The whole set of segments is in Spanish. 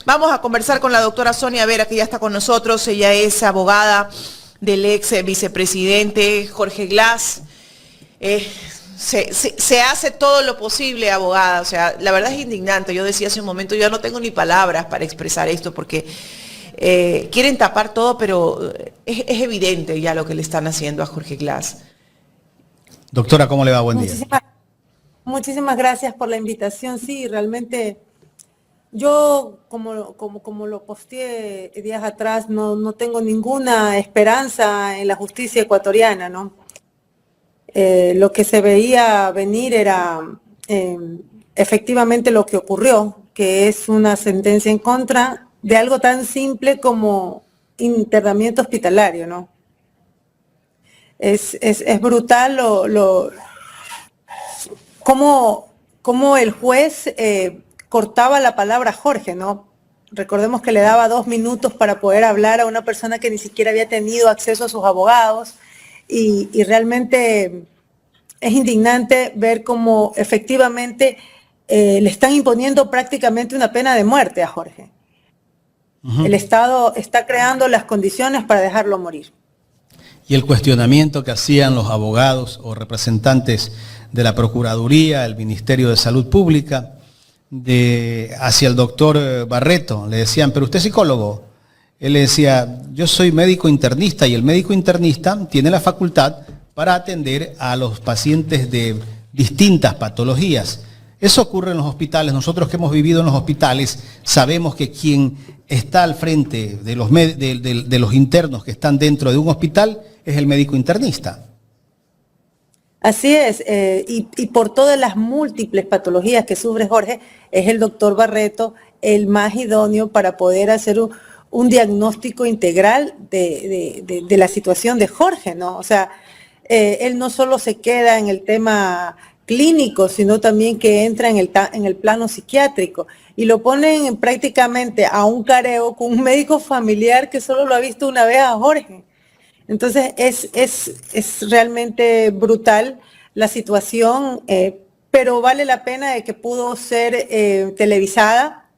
Vamos a conversar con la doctora Sonia Vera, que ya está con nosotros. Ella es abogada del ex vicepresidente Jorge Glass. Se hace todo lo posible, abogada. O sea, la verdad es indignante. Yo decía hace un momento, yo no tengo ni palabras para expresar esto porque quieren tapar todo, pero es evidente ya lo que le están haciendo a Jorge Glass. Doctora, ¿cómo le va? Buen día. Muchísimas gracias por la invitación. Sí, realmente yo, como lo posteé días atrás, no tengo ninguna esperanza en la justicia ecuatoriana, ¿no? Lo que se veía venir era efectivamente lo que ocurrió, que es una sentencia en contra de algo tan simple como internamiento hospitalario, ¿no? Es brutal cómo el juez cortaba la palabra Jorge, ¿no? Recordemos que le daba 2 minutos para poder hablar a una persona que ni siquiera había tenido acceso a sus abogados y realmente es indignante ver cómo efectivamente le están imponiendo prácticamente una pena de muerte a Jorge. El Estado está creando las condiciones para dejarlo morir. Y el cuestionamiento que hacían los abogados o representantes de la Procuraduría, el Ministerio de Salud Pública, hacia el doctor Barreto, le decían, pero usted es psicólogo. Él le decía, yo soy médico internista y el médico internista tiene la facultad para atender a los pacientes de distintas patologías. Eso ocurre en los hospitales. Nosotros que hemos vivido en los hospitales sabemos que quien está al frente de los internos que están dentro de un hospital es el médico internista. Así es, y por todas las múltiples patologías que sufre Jorge, es el doctor Barreto el más idóneo para poder hacer un diagnóstico integral de la situación de Jorge, ¿no? O sea, él no solo se queda en el tema clínico, sino también que entra en el plano psiquiátrico y lo ponen prácticamente a un careo con un médico familiar que solo lo ha visto una vez a Jorge. Entonces es realmente brutal la situación, pero vale la pena de que pudo ser televisada,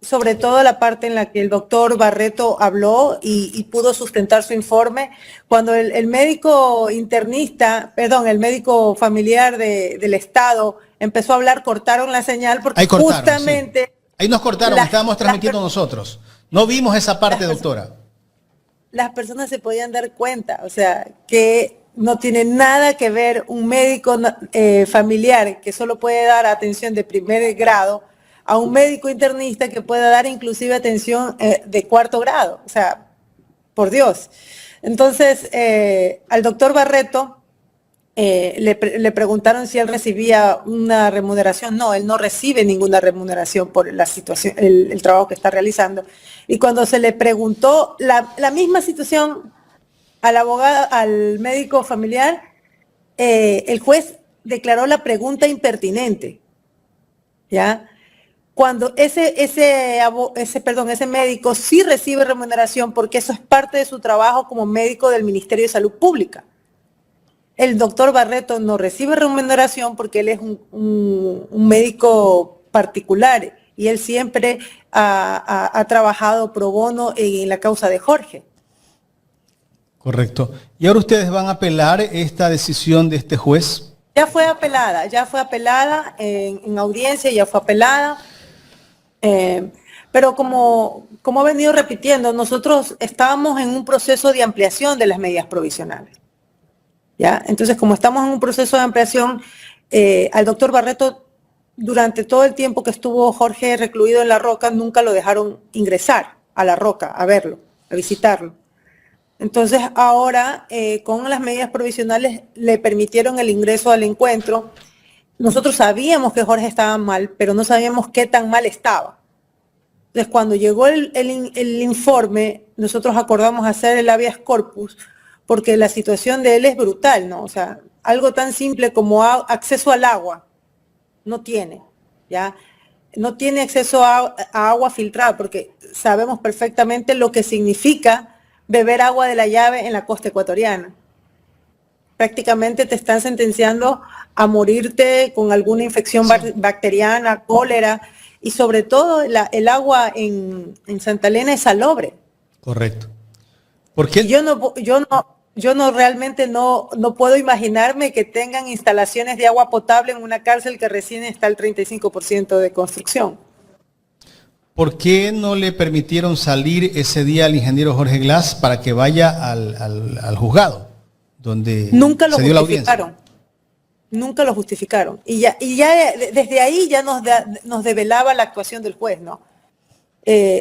sobre todo la parte en la que el doctor Barreto habló y pudo sustentar su informe. Cuando el médico internista, perdón, el médico familiar del Estado empezó a hablar, cortaron la señal porque ahí cortaron, justamente... Sí. Ahí nos cortaron, estábamos transmitiendo nosotros. No vimos esa parte, doctora. Las personas se podían dar cuenta, o sea, que no tiene nada que ver un médico familiar que solo puede dar atención de primer grado a un médico internista que pueda dar inclusive atención de 4º grado, o sea, por Dios. Entonces, al doctor Barreto le preguntaron si él recibía una remuneración. No, él no recibe ninguna remuneración por la situación, el trabajo que está realizando. Y cuando se le preguntó la misma situación al abogado, al médico familiar, el juez declaró la pregunta impertinente, ¿ya? Cuando ese médico sí recibe remuneración porque eso es parte de su trabajo como médico del Ministerio de Salud Pública. El doctor Barreto no recibe remuneración porque él es un médico particular y él siempre ha trabajado pro bono en la causa de Jorge. Correcto. ¿Y ahora ustedes van a apelar esta decisión de este juez? Ya fue apelada en audiencia, ya fue apelada. Pero como he venido repitiendo, nosotros estábamos en un proceso de ampliación de las medidas provisionales, ¿ya? Entonces, como estamos en un proceso de ampliación, al doctor Barreto, durante todo el tiempo que estuvo Jorge recluido en La Roca, nunca lo dejaron ingresar a La Roca, a verlo, a visitarlo. Entonces, ahora, con las medidas provisionales, le permitieron el ingreso al encuentro. Nosotros sabíamos que Jorge estaba mal, pero no sabíamos qué tan mal estaba. Entonces, cuando llegó el informe, nosotros acordamos hacer el habeas corpus, porque la situación de él es brutal, ¿no? O sea, algo tan simple como acceso al agua, no tiene, ¿ya? No tiene acceso a agua filtrada, porque sabemos perfectamente lo que significa beber agua de la llave en la costa ecuatoriana. Prácticamente te están sentenciando a morirte con alguna infección bacteriana, cólera, y sobre todo el agua en Santa Elena es salobre. Correcto. ¿Por qué? Yo no realmente no puedo imaginarme que tengan instalaciones de agua potable en una cárcel que recién está al 35% de construcción. ¿Por qué no le permitieron salir ese día al ingeniero Jorge Glass para que vaya al juzgado, donde nunca lo se dio la audiencia? Nunca lo justificaron. Y ya desde ahí ya nos develaba la actuación del juez, ¿no?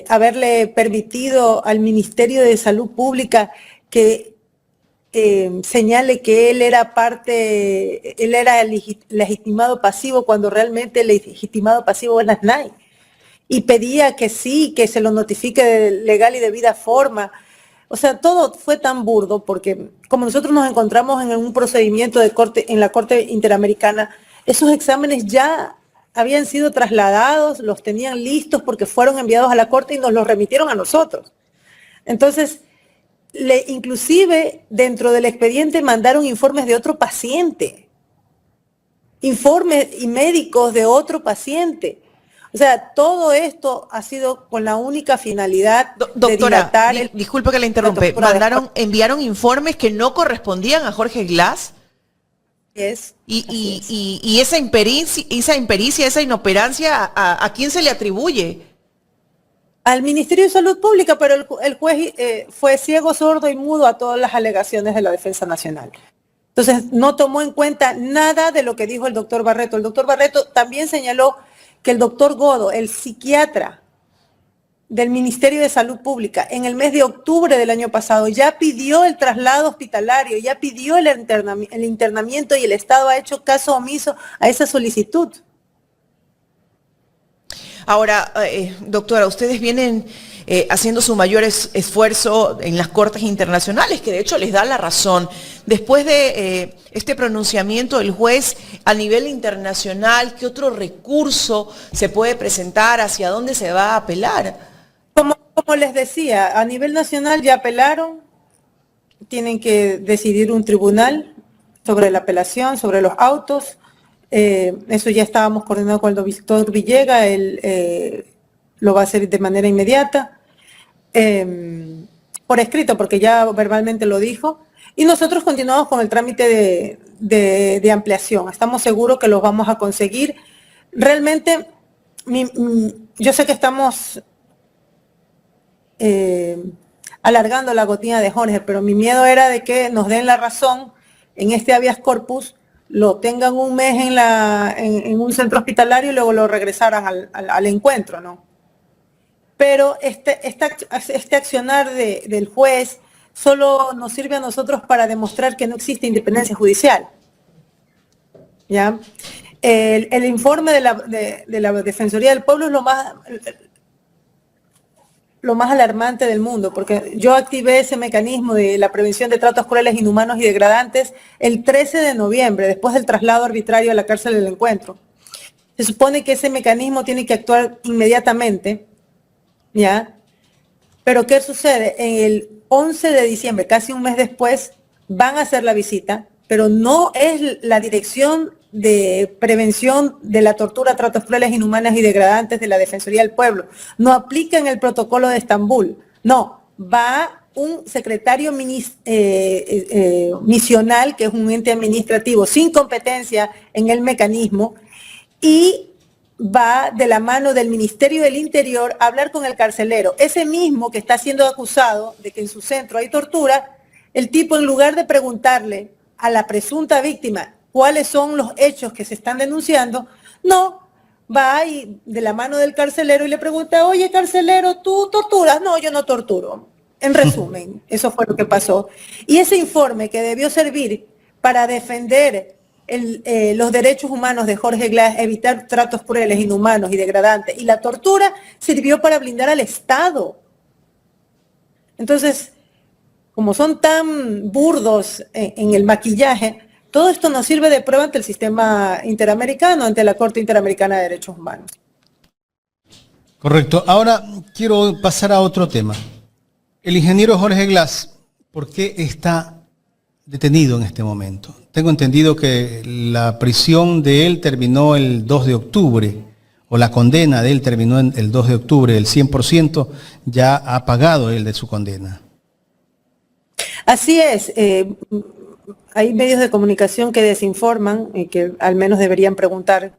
Haberle permitido al Ministerio de Salud Pública que señale que él era legitimado pasivo cuando realmente el legitimado pasivo era SNAI. Y pedía que sí, que se lo notifique de legal y debida forma. O sea, todo fue tan burdo porque como nosotros nos encontramos en un procedimiento de corte en la Corte Interamericana, esos exámenes ya habían sido trasladados, los tenían listos porque fueron enviados a la Corte y nos los remitieron a nosotros. Entonces, inclusive dentro del expediente mandaron informes de otro paciente, informes y médicos de otro paciente. O sea, todo esto ha sido con la única finalidad doctora, de dilatar disculpe que la interrumpe. Enviaron informes que no correspondían a Jorge Glass. Y esa impericia, esa inoperancia, ¿a quién se le atribuye? Al Ministerio de Salud Pública, pero el juez fue ciego, sordo y mudo a todas las alegaciones de la Defensa Nacional. Entonces, no tomó en cuenta nada de lo que dijo el doctor Barreto. El doctor Barreto también señaló que el doctor Godo, el psiquiatra del Ministerio de Salud Pública, en el mes de octubre del año pasado, ya pidió el traslado hospitalario, ya pidió el internamiento y el Estado ha hecho caso omiso a esa solicitud. Ahora, doctora, ustedes vienen haciendo su mayor esfuerzo en las cortes internacionales, que de hecho les da la razón. Después de este pronunciamiento del juez a nivel internacional, ¿qué otro recurso se puede presentar? ¿Hacia dónde se va a apelar? Como les decía, a nivel nacional ya apelaron, tienen que decidir un tribunal sobre la apelación, sobre los autos. Eso ya estábamos coordinando con el doctor Villegas, él lo va a hacer de manera inmediata, por escrito, porque ya verbalmente lo dijo, y nosotros continuamos con el trámite de ampliación. Estamos seguros que los vamos a conseguir. Realmente, yo sé que estamos alargando la gotilla de Jorge, pero mi miedo era de que nos den la razón en este habeas corpus, lo tengan un mes en un centro hospitalario y luego lo regresaran al encuentro, ¿no? Pero este accionar del juez solo nos sirve a nosotros para demostrar que no existe independencia judicial, ¿ya? El informe de la Defensoría del Pueblo es lo más alarmante del mundo, porque yo activé ese mecanismo de la prevención de tratos crueles, inhumanos y degradantes el 13 de noviembre, después del traslado arbitrario a la cárcel del encuentro. Se supone que ese mecanismo tiene que actuar inmediatamente, ¿ya? Pero ¿qué sucede? En el 11 de diciembre, casi un mes después, van a hacer la visita, pero no es la Dirección de Prevención de la Tortura, Tratos Crueles, Inhumanas y Degradantes de la Defensoría del Pueblo. No aplican el protocolo de Estambul. No, va un secretario misional, que es un ente administrativo sin competencia en el mecanismo, y va de la mano del Ministerio del Interior a hablar con el carcelero. Ese mismo que está siendo acusado de que en su centro hay tortura, el tipo, en lugar de preguntarle a la presunta víctima cuáles son los hechos que se están denunciando, no, va ahí de la mano del carcelero y le pregunta: oye, carcelero, ¿tú torturas? No, yo no torturo. En resumen, eso fue lo que pasó. Y ese informe, que debió servir para defender los derechos humanos de Jorge Glass, evitar tratos crueles, inhumanos y degradantes, y la tortura, sirvió para blindar al Estado. Entonces, como son tan burdos en el maquillaje, todo esto nos sirve de prueba ante el sistema interamericano, ante la Corte Interamericana de Derechos Humanos. Correcto. Ahora quiero pasar a otro tema. El ingeniero Jorge Glass, ¿por qué está detenido en este momento? Tengo entendido que la prisión de él terminó el 2 de octubre, o la condena de él terminó en el 2 de octubre, el 100% ya ha pagado él de su condena. Así es. Hay medios de comunicación que desinforman y que al menos deberían preguntar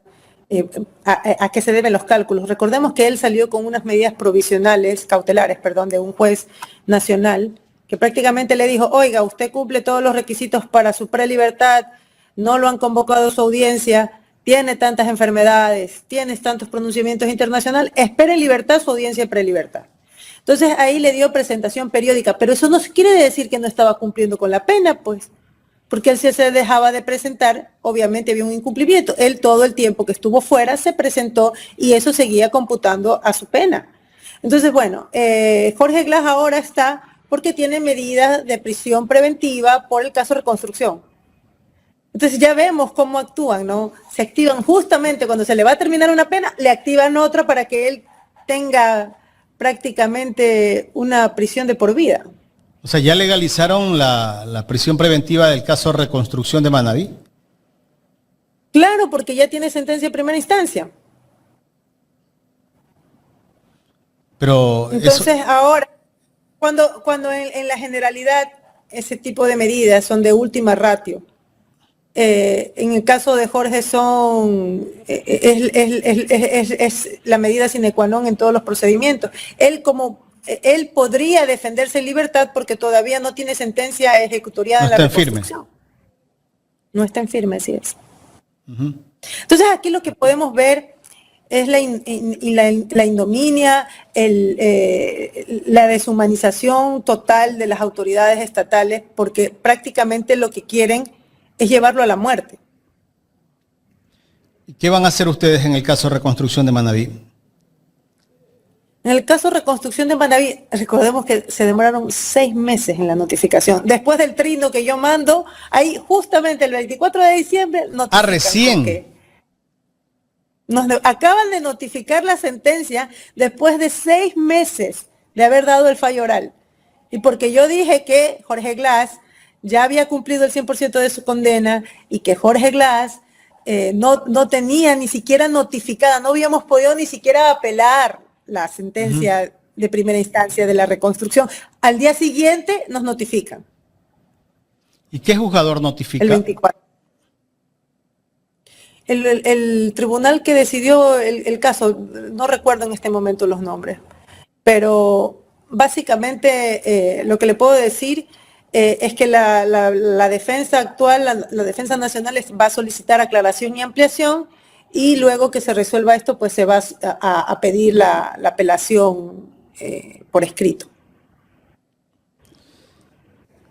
a qué se deben los cálculos. Recordemos que él salió con unas medidas provisionales, cautelares, perdón, de un juez nacional que prácticamente le dijo, oiga, usted cumple todos los requisitos para su prelibertad, no lo han convocado a su audiencia, tiene tantas enfermedades, tiene tantos pronunciamientos internacionales, espere en libertad su audiencia de prelibertad. Entonces ahí le dio presentación periódica, pero eso no quiere decir que no estaba cumpliendo con la pena, pues, porque él se dejaba de presentar, obviamente había un incumplimiento. Él todo el tiempo que estuvo fuera se presentó y eso seguía computando a su pena. Entonces, bueno, Jorge Glass ahora está porque tiene medidas de prisión preventiva por el caso de reconstrucción. Entonces ya vemos cómo actúan, ¿no? Se activan justamente cuando se le va a terminar una pena, le activan otra para que él tenga prácticamente una prisión de por vida. O sea, ¿ya legalizaron la prisión preventiva del caso de reconstrucción de Manabí? Claro, porque ya tiene sentencia de primera instancia. Pero entonces eso... ahora, cuando en la generalidad ese tipo de medidas son de última ratio, en el caso de Jorge son es la medida sine qua non en todos los procedimientos. Él podría defenderse en libertad porque todavía no tiene sentencia ejecutoriada no en la está reconstrucción. Firme. No está en firme, así es. Entonces aquí lo que podemos ver es la ignominia, la deshumanización total de las autoridades estatales, porque prácticamente lo que quieren es llevarlo a la muerte. ¿Y qué van a hacer ustedes en el caso de reconstrucción de Manabí? En el caso de reconstrucción de Manabí, recordemos que se demoraron 6 meses en la notificación. Después del trino que yo mando, ahí justamente el 24 de diciembre notifican. Recién. Acaban de notificar la sentencia después de 6 meses de haber dado el fallo oral. Y porque yo dije que Jorge Glass ya había cumplido el 100% de su condena y que Jorge Glass no tenía ni siquiera notificada, no habíamos podido ni siquiera apelar la sentencia de primera instancia de la reconstrucción. Al día siguiente nos notifican. ¿Y qué juzgador notifica? El 24. El tribunal que decidió el caso, no recuerdo en este momento los nombres, pero básicamente lo que le puedo decir es que la defensa actual, la defensa nacional va a solicitar aclaración y ampliación y luego que se resuelva esto, pues se va a pedir la apelación por escrito.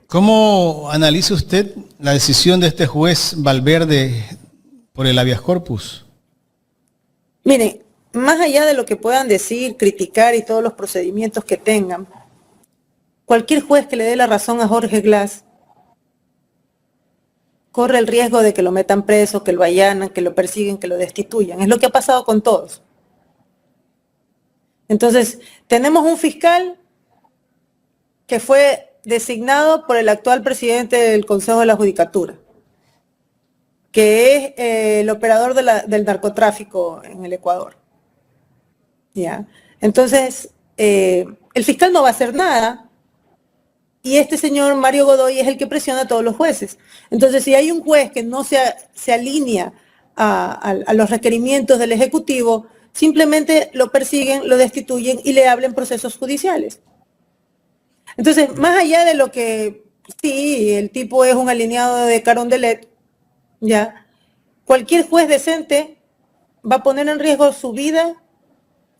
¿Cómo analiza usted la decisión de este juez Valverde por el habeas corpus? Mire, más allá de lo que puedan decir, criticar y todos los procedimientos que tengan, cualquier juez que le dé la razón a Jorge Glass corre el riesgo de que lo metan preso, que lo allanan, que lo persiguen, que lo destituyan. Es lo que ha pasado con todos. Entonces, tenemos un fiscal que fue designado por el actual presidente del Consejo de la Judicatura, que es el operador del narcotráfico en el Ecuador. ¿Ya? Entonces, el fiscal no va a hacer nada y este señor Mario Godoy es el que presiona a todos los jueces. Entonces, si hay un juez que no se alinea a los requerimientos del Ejecutivo, simplemente lo persiguen, lo destituyen y le abren procesos judiciales. Entonces, más allá de lo que, sí, el tipo es un alineado de Carondelet, ya, cualquier juez decente va a poner en riesgo su vida,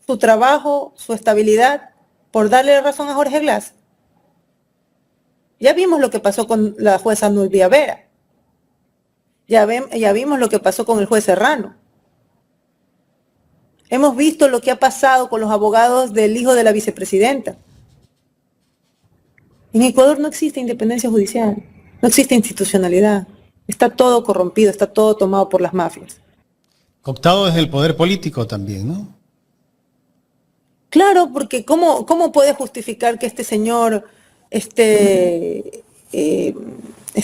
su trabajo, su estabilidad, por darle la razón a Jorge Glass. Ya vimos lo que pasó con la jueza Nubia Vera. Ya vimos lo que pasó con el juez Serrano. Hemos visto lo que ha pasado con los abogados del hijo de la vicepresidenta. En Ecuador no existe independencia judicial, no existe institucionalidad. Está todo corrompido, está todo tomado por las mafias. Cooptado desde el poder político también, ¿no? Claro, porque ¿cómo puede justificar que este señor,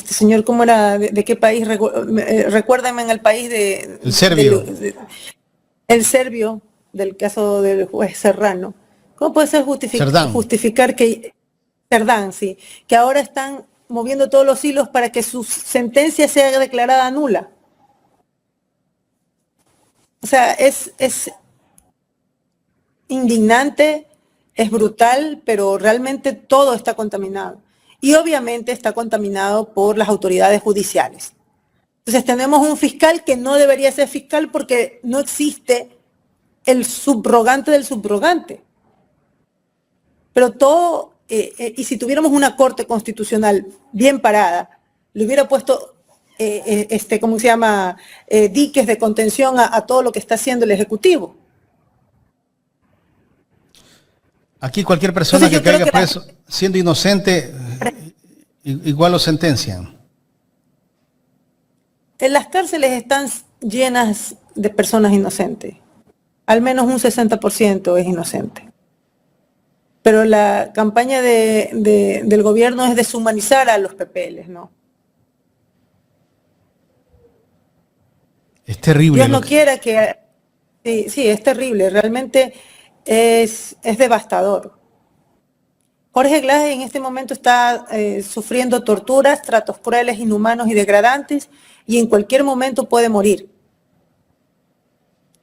señor, ¿cómo era? ¿De qué país? Recuérdame en el país de... El serbio. El serbio, del caso del juez Serrano, ¿cómo puede ser Cerdán. justificar que Cerdán, sí, que ahora están moviendo todos los hilos para que su sentencia sea declarada nula? O sea, es indignante, es brutal, pero realmente todo está contaminado. Y obviamente está contaminado por las autoridades judiciales. Entonces tenemos un fiscal que no debería ser fiscal porque no existe el subrogante del subrogante. Pero todo, y si tuviéramos una corte constitucional bien parada, le hubiera puesto, ¿cómo se llama?, diques de contención a todo lo que está haciendo el Ejecutivo. Aquí cualquier persona Entonces, que caiga preso siendo inocente, igual lo sentencian. En las cárceles están llenas de personas inocentes. Al menos un 60% es inocente. Pero la campaña del gobierno es deshumanizar a los PPLs, ¿no? Es terrible. Dios no quiera que... Sí, es terrible. Realmente es devastador. Jorge Glass en este momento está sufriendo torturas, tratos crueles, inhumanos y degradantes, y en cualquier momento puede morir.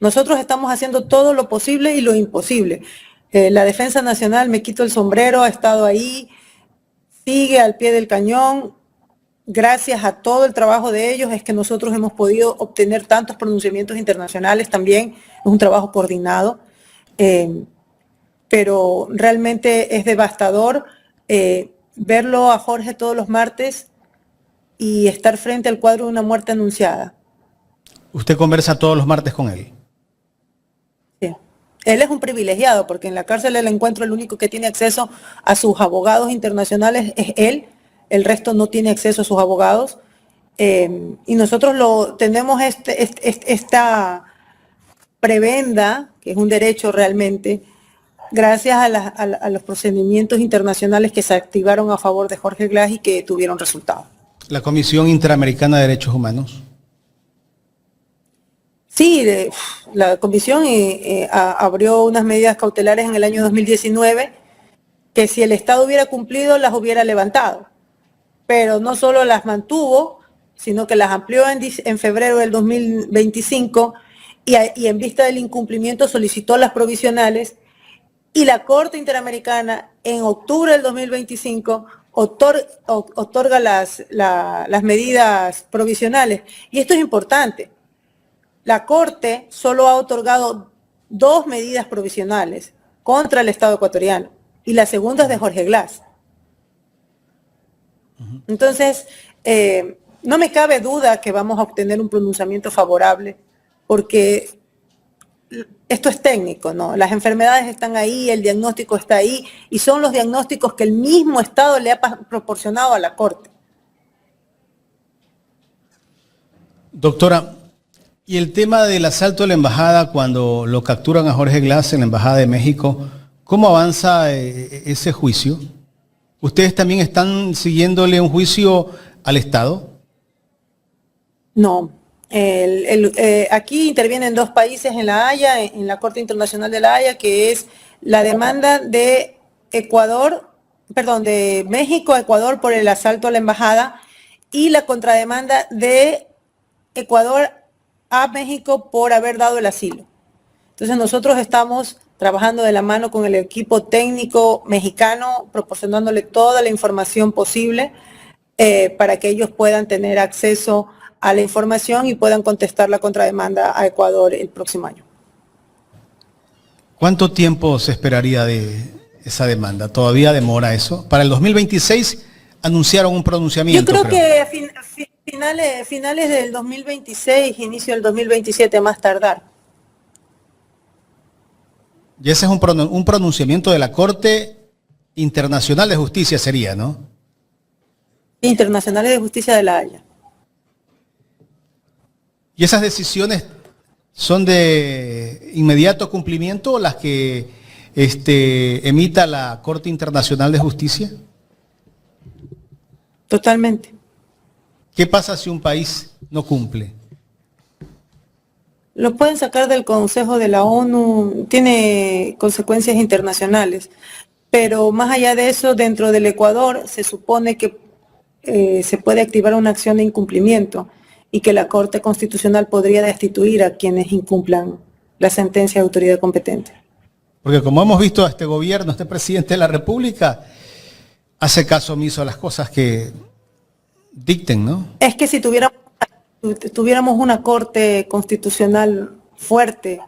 Nosotros estamos haciendo todo lo posible y lo imposible. La Defensa Nacional, me quito el sombrero, ha estado ahí, sigue al pie del cañón. Gracias a todo el trabajo de ellos es que nosotros hemos podido obtener tantos pronunciamientos internacionales también. Es un trabajo coordinado. Pero realmente es devastador verlo a Jorge todos los martes y estar frente al cuadro de una muerte anunciada. ¿Usted conversa todos los martes con él? Sí. Él es un privilegiado porque en la cárcel del encuentro el único que tiene acceso a sus abogados internacionales es él, el resto no tiene acceso a sus abogados. Y nosotros tenemos esta prebenda, que es un derecho realmente, gracias a los procedimientos internacionales que se activaron a favor de Jorge Glass y que tuvieron resultados. ¿La Comisión Interamericana de Derechos Humanos? Sí, la Comisión abrió unas medidas cautelares en el año 2019 que si el Estado hubiera cumplido las hubiera levantado, pero no solo las mantuvo, sino que las amplió en febrero del 2025 y en vista del incumplimiento solicitó las provisionales. Y la Corte Interamericana en octubre del 2025 otorga las medidas provisionales. Y esto es importante. La Corte solo ha otorgado 2 medidas provisionales contra el Estado ecuatoriano. Y la segunda es de Jorge Glass. Entonces, no me cabe duda que vamos a obtener un pronunciamiento favorable porque esto es técnico, ¿no? Las enfermedades están ahí, el diagnóstico está ahí y son los diagnósticos que el mismo Estado le ha proporcionado a la Corte. Doctora, ¿y el tema del asalto a la embajada cuando lo capturan a Jorge Glass en la Embajada de México, cómo avanza ese juicio? ¿Ustedes también están siguiéndole un juicio al Estado? No. Aquí intervienen 2 países en La Haya, en la Corte Internacional de La Haya, que es la demanda de de México a Ecuador por el asalto a la embajada y la contrademanda de Ecuador a México por haber dado el asilo. Entonces nosotros estamos trabajando de la mano con el equipo técnico mexicano, proporcionándole toda la información posible para que ellos puedan tener acceso a la información y puedan contestar la contrademanda a Ecuador el próximo año. ¿Cuánto tiempo se esperaría de esa demanda? ¿Todavía demora eso? Para el 2026 anunciaron un pronunciamiento. Yo creo que finales del 2026, inicio del 2027 más tardar. Y ese es un pronunciamiento de la Corte Internacional de Justicia sería, ¿no? Internacionales de Justicia de La Haya. ¿Y esas decisiones son de inmediato cumplimiento o las que emita la Corte Internacional de Justicia? Totalmente. ¿Qué pasa si un país no cumple? Lo pueden sacar del Consejo de la ONU, tiene consecuencias internacionales, pero más allá de eso, dentro del Ecuador se supone que se puede activar una acción de incumplimiento y que la Corte Constitucional podría destituir a quienes incumplan la sentencia de autoridad competente. Porque como hemos visto, a este gobierno, este presidente de la República, hace caso omiso a las cosas que dicten, ¿no? Es que si tuviéramos una Corte Constitucional fuerte,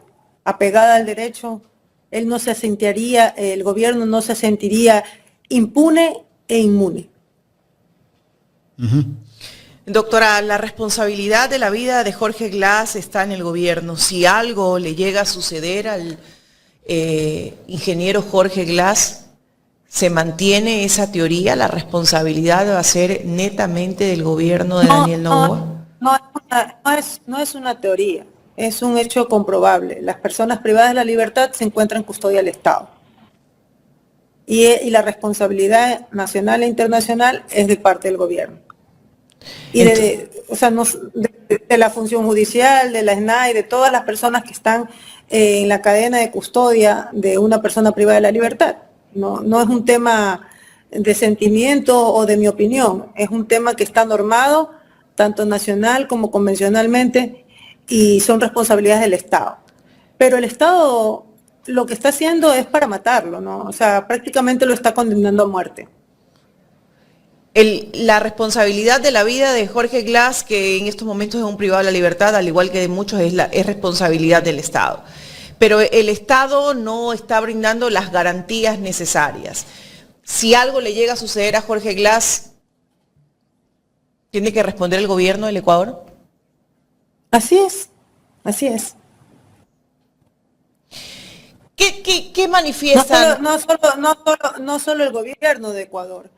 apegada al derecho, él no se sentiría, el gobierno no se sentiría impune e inmune. Uh-huh. Doctora, la responsabilidad de la vida de Jorge Glass está en el gobierno. Si algo le llega a suceder al ingeniero Jorge Glass, ¿se mantiene esa teoría? ¿La responsabilidad va a ser netamente del gobierno de Daniel Noboa? No es una teoría, es un hecho comprobable. Las personas privadas de la libertad se encuentran en custodia del Estado. Y la responsabilidad nacional e internacional es de parte del gobierno. Y de la función judicial, de la SNAI, de todas las personas que están en la cadena de custodia de una persona privada de la libertad. No es un tema de sentimiento o de mi opinión, es un tema que está normado tanto nacional como convencionalmente y son responsabilidades del Estado. Pero el Estado lo que está haciendo es para matarlo, ¿no? O sea, prácticamente lo está condenando a muerte. La responsabilidad de la vida de Jorge Glass, que en estos momentos es un privado de la libertad, al igual que de muchos, es responsabilidad del Estado. Pero el Estado no está brindando las garantías necesarias. Si algo le llega a suceder a Jorge Glass, ¿tiene que responder el gobierno del Ecuador? Así es, así es. ¿Qué manifiestan? No solo el gobierno de Ecuador,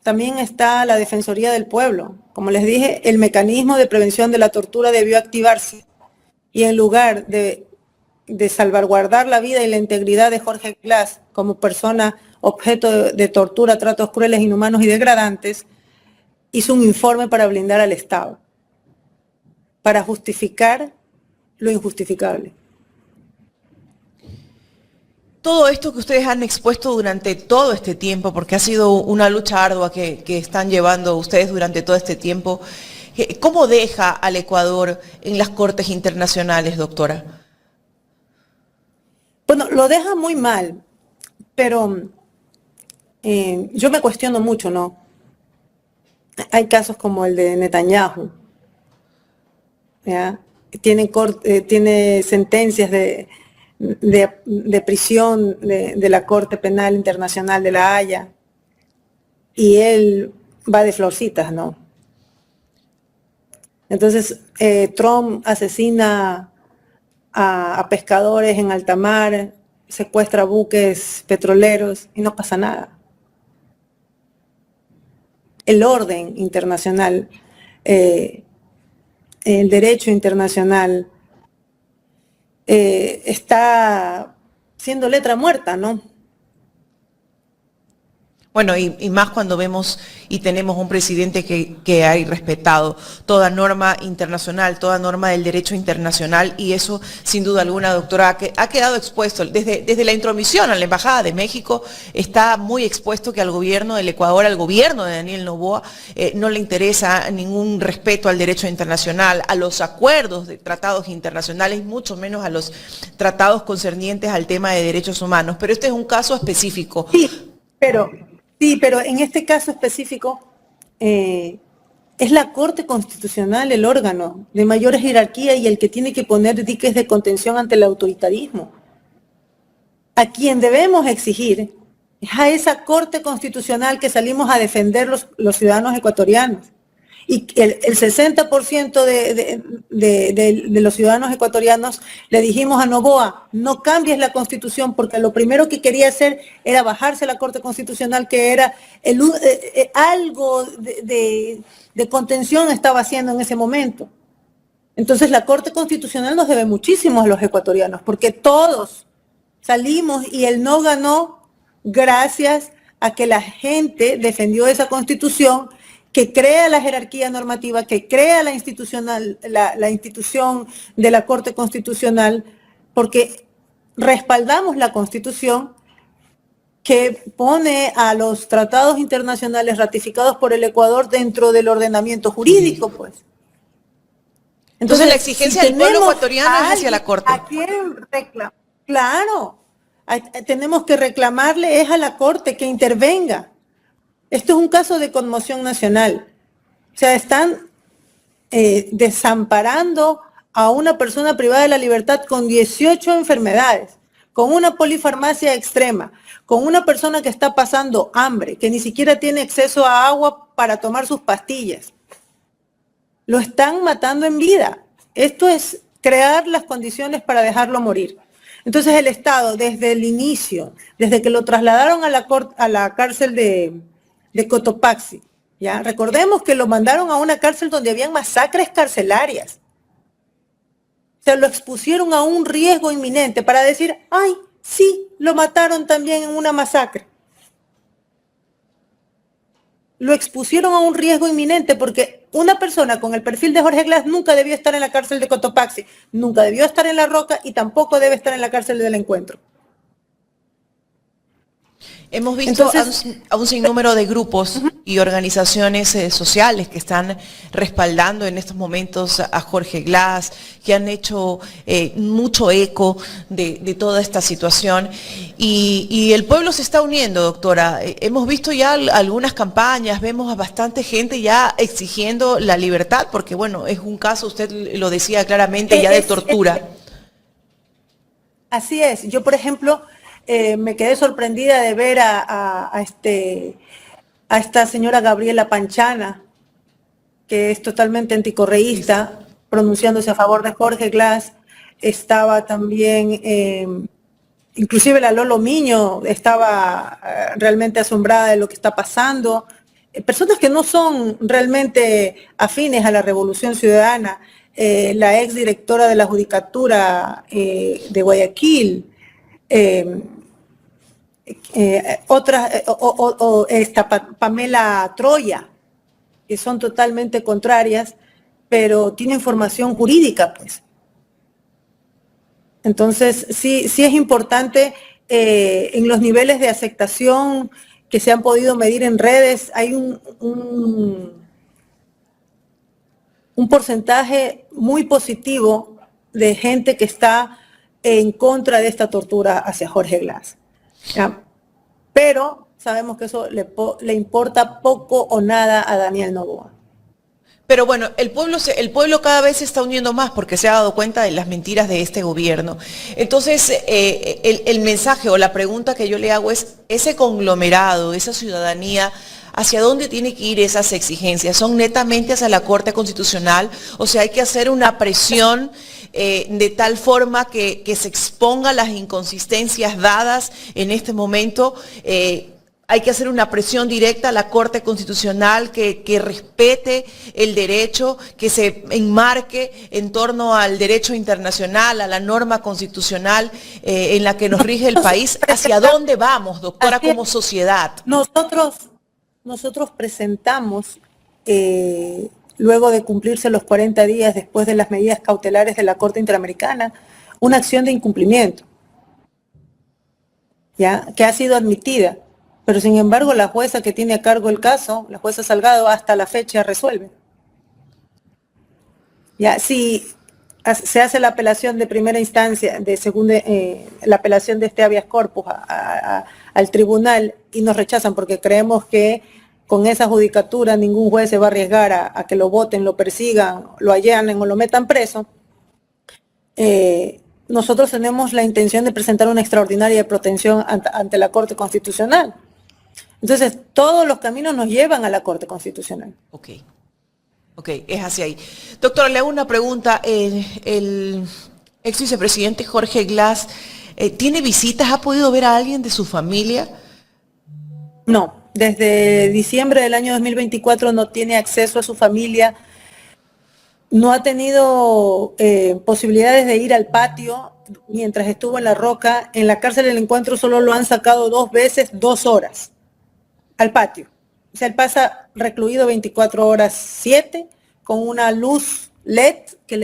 también está la Defensoría del Pueblo. Como les dije, el mecanismo de prevención de la tortura debió activarse y en lugar de salvaguardar la vida y la integridad de Jorge Glass como persona objeto de tortura, tratos crueles, inhumanos y degradantes, hizo un informe para blindar al Estado, para justificar lo injustificable. Todo esto que ustedes han expuesto durante todo este tiempo, porque ha sido una lucha ardua que están llevando ustedes durante todo este tiempo, ¿cómo deja al Ecuador en las cortes internacionales, doctora? Bueno, lo deja muy mal, pero yo me cuestiono mucho, ¿no? Hay casos como el de Netanyahu, ¿ya? Tiene sentencias de prisión de la Corte Penal Internacional de La Haya y él va de florcitas, ¿no? Entonces, Trump asesina a pescadores en alta mar, secuestra buques petroleros y no pasa nada. El orden internacional, el derecho internacional está siendo letra muerta, ¿no? Bueno, y más cuando vemos y tenemos un presidente que ha respetado toda norma internacional, toda norma del derecho internacional, y eso, sin duda alguna, doctora, ha quedado expuesto. Desde la intromisión a la Embajada de México está muy expuesto que al gobierno del Ecuador, al gobierno de Daniel Noboa, no le interesa ningún respeto al derecho internacional, a los acuerdos de tratados internacionales, mucho menos a los tratados concernientes al tema de derechos humanos. Pero este es un caso específico. Sí, pero en este caso específico es la Corte Constitucional el órgano de mayor jerarquía y el que tiene que poner diques de contención ante el autoritarismo. A quien debemos exigir es a esa Corte Constitucional que salimos a defender los ciudadanos ecuatorianos. Y el 60% de los ciudadanos ecuatorianos le dijimos a Noboa, no cambies la Constitución, porque lo primero que quería hacer era bajarse a la Corte Constitucional, que era algo de contención estaba haciendo en ese momento. Entonces la Corte Constitucional nos debe muchísimo a los ecuatorianos, porque todos salimos y él no ganó gracias a que la gente defendió esa Constitución que crea la jerarquía normativa, que crea la institucional, la institución de la Corte Constitucional, porque respaldamos la Constitución que pone a los tratados internacionales ratificados por el Ecuador dentro del ordenamiento jurídico, pues. Entonces la exigencia del pueblo ecuatoriano es hacia la Corte. ¿A quién reclama? Claro, tenemos que reclamarle es a la Corte que intervenga. Esto es un caso de conmoción nacional. O sea, están desamparando a una persona privada de la libertad con 18 enfermedades, con una polifarmacia extrema, con una persona que está pasando hambre, que ni siquiera tiene acceso a agua para tomar sus pastillas. Lo están matando en vida. Esto es crear las condiciones para dejarlo morir. Entonces el Estado, desde el inicio, desde que lo trasladaron a la cárcel de Cotopaxi, ¿ya? Recordemos que lo mandaron a una cárcel donde habían masacres carcelarias. Se lo expusieron a un riesgo inminente para decir, ay, sí, lo mataron también en una masacre. Lo expusieron a un riesgo inminente porque una persona con el perfil de Jorge Glass nunca debió estar en la cárcel de Cotopaxi, nunca debió estar en La Roca y tampoco debe estar en la cárcel del Encuentro. Hemos visto a un sinnúmero de grupos y organizaciones sociales que están respaldando en estos momentos a Jorge Glass, que han hecho mucho eco de toda esta situación. Y el pueblo se está uniendo, doctora. Hemos visto ya algunas campañas, vemos a bastante gente ya exigiendo la libertad, porque bueno, es un caso, usted lo decía claramente, ya de tortura. Así es. Yo, por ejemplo, me quedé sorprendida de ver a esta señora Gabriela Panchana, que es totalmente anticorreísta, pronunciándose a favor de Jorge Glass. Estaba también, inclusive la Lolo Miño estaba realmente asombrada de lo que está pasando. Personas que no son realmente afines a la Revolución Ciudadana, la exdirectora de la Judicatura de Guayaquil, Pamela Troya, que son totalmente contrarias, pero tienen formación jurídica, pues. Entonces, sí es importante en los niveles de aceptación que se han podido medir en redes, hay un porcentaje muy positivo de gente que está en contra de esta tortura hacia Jorge Glass. ¿Ya? Pero sabemos que eso le importa poco o nada a Daniel Noboa. Pero bueno, el pueblo cada vez se está uniendo más porque se ha dado cuenta de las mentiras de este gobierno. Entonces, el mensaje o la pregunta que yo le hago es, ese conglomerado, esa ciudadanía, ¿hacia dónde tiene que ir esas exigencias? ¿Son netamente hacia la Corte Constitucional? O sea, hay que hacer una presión de tal forma que se expongan las inconsistencias dadas en este momento. Hay que hacer una presión directa a la Corte Constitucional que respete el derecho, que se enmarque en torno al derecho internacional, a la norma constitucional en la que nos rige el país. ¿Hacia dónde vamos, doctora, como sociedad? Nosotros presentamos, luego de cumplirse los 40 días después de las medidas cautelares de la Corte Interamericana, una acción de incumplimiento, ¿ya? Que ha sido admitida. Pero sin embargo la jueza que tiene a cargo el caso, la jueza Salgado, hasta la fecha resuelve. Ya, si se hace la apelación de primera instancia, de segunda, la apelación de este habeas corpus al tribunal y nos rechazan porque creemos que con esa judicatura ningún juez se va a arriesgar a que lo voten, lo persigan, lo allanen o lo metan preso, nosotros tenemos la intención de presentar una extraordinaria protección ante la Corte Constitucional. Entonces, todos los caminos nos llevan a la Corte Constitucional. Ok, es hacia ahí. Doctora, le hago una pregunta. El ex vicepresidente Jorge Glass, ¿tiene visitas? ¿Ha podido ver a alguien de su familia? No, desde diciembre del año 2024 no tiene acceso a su familia. No ha tenido posibilidades de ir al patio mientras estuvo en La Roca. En la cárcel del Encuentro solo lo han sacado 2 veces, 2 horas al patio. O sea, él pasa recluido 24/7 con una luz LED que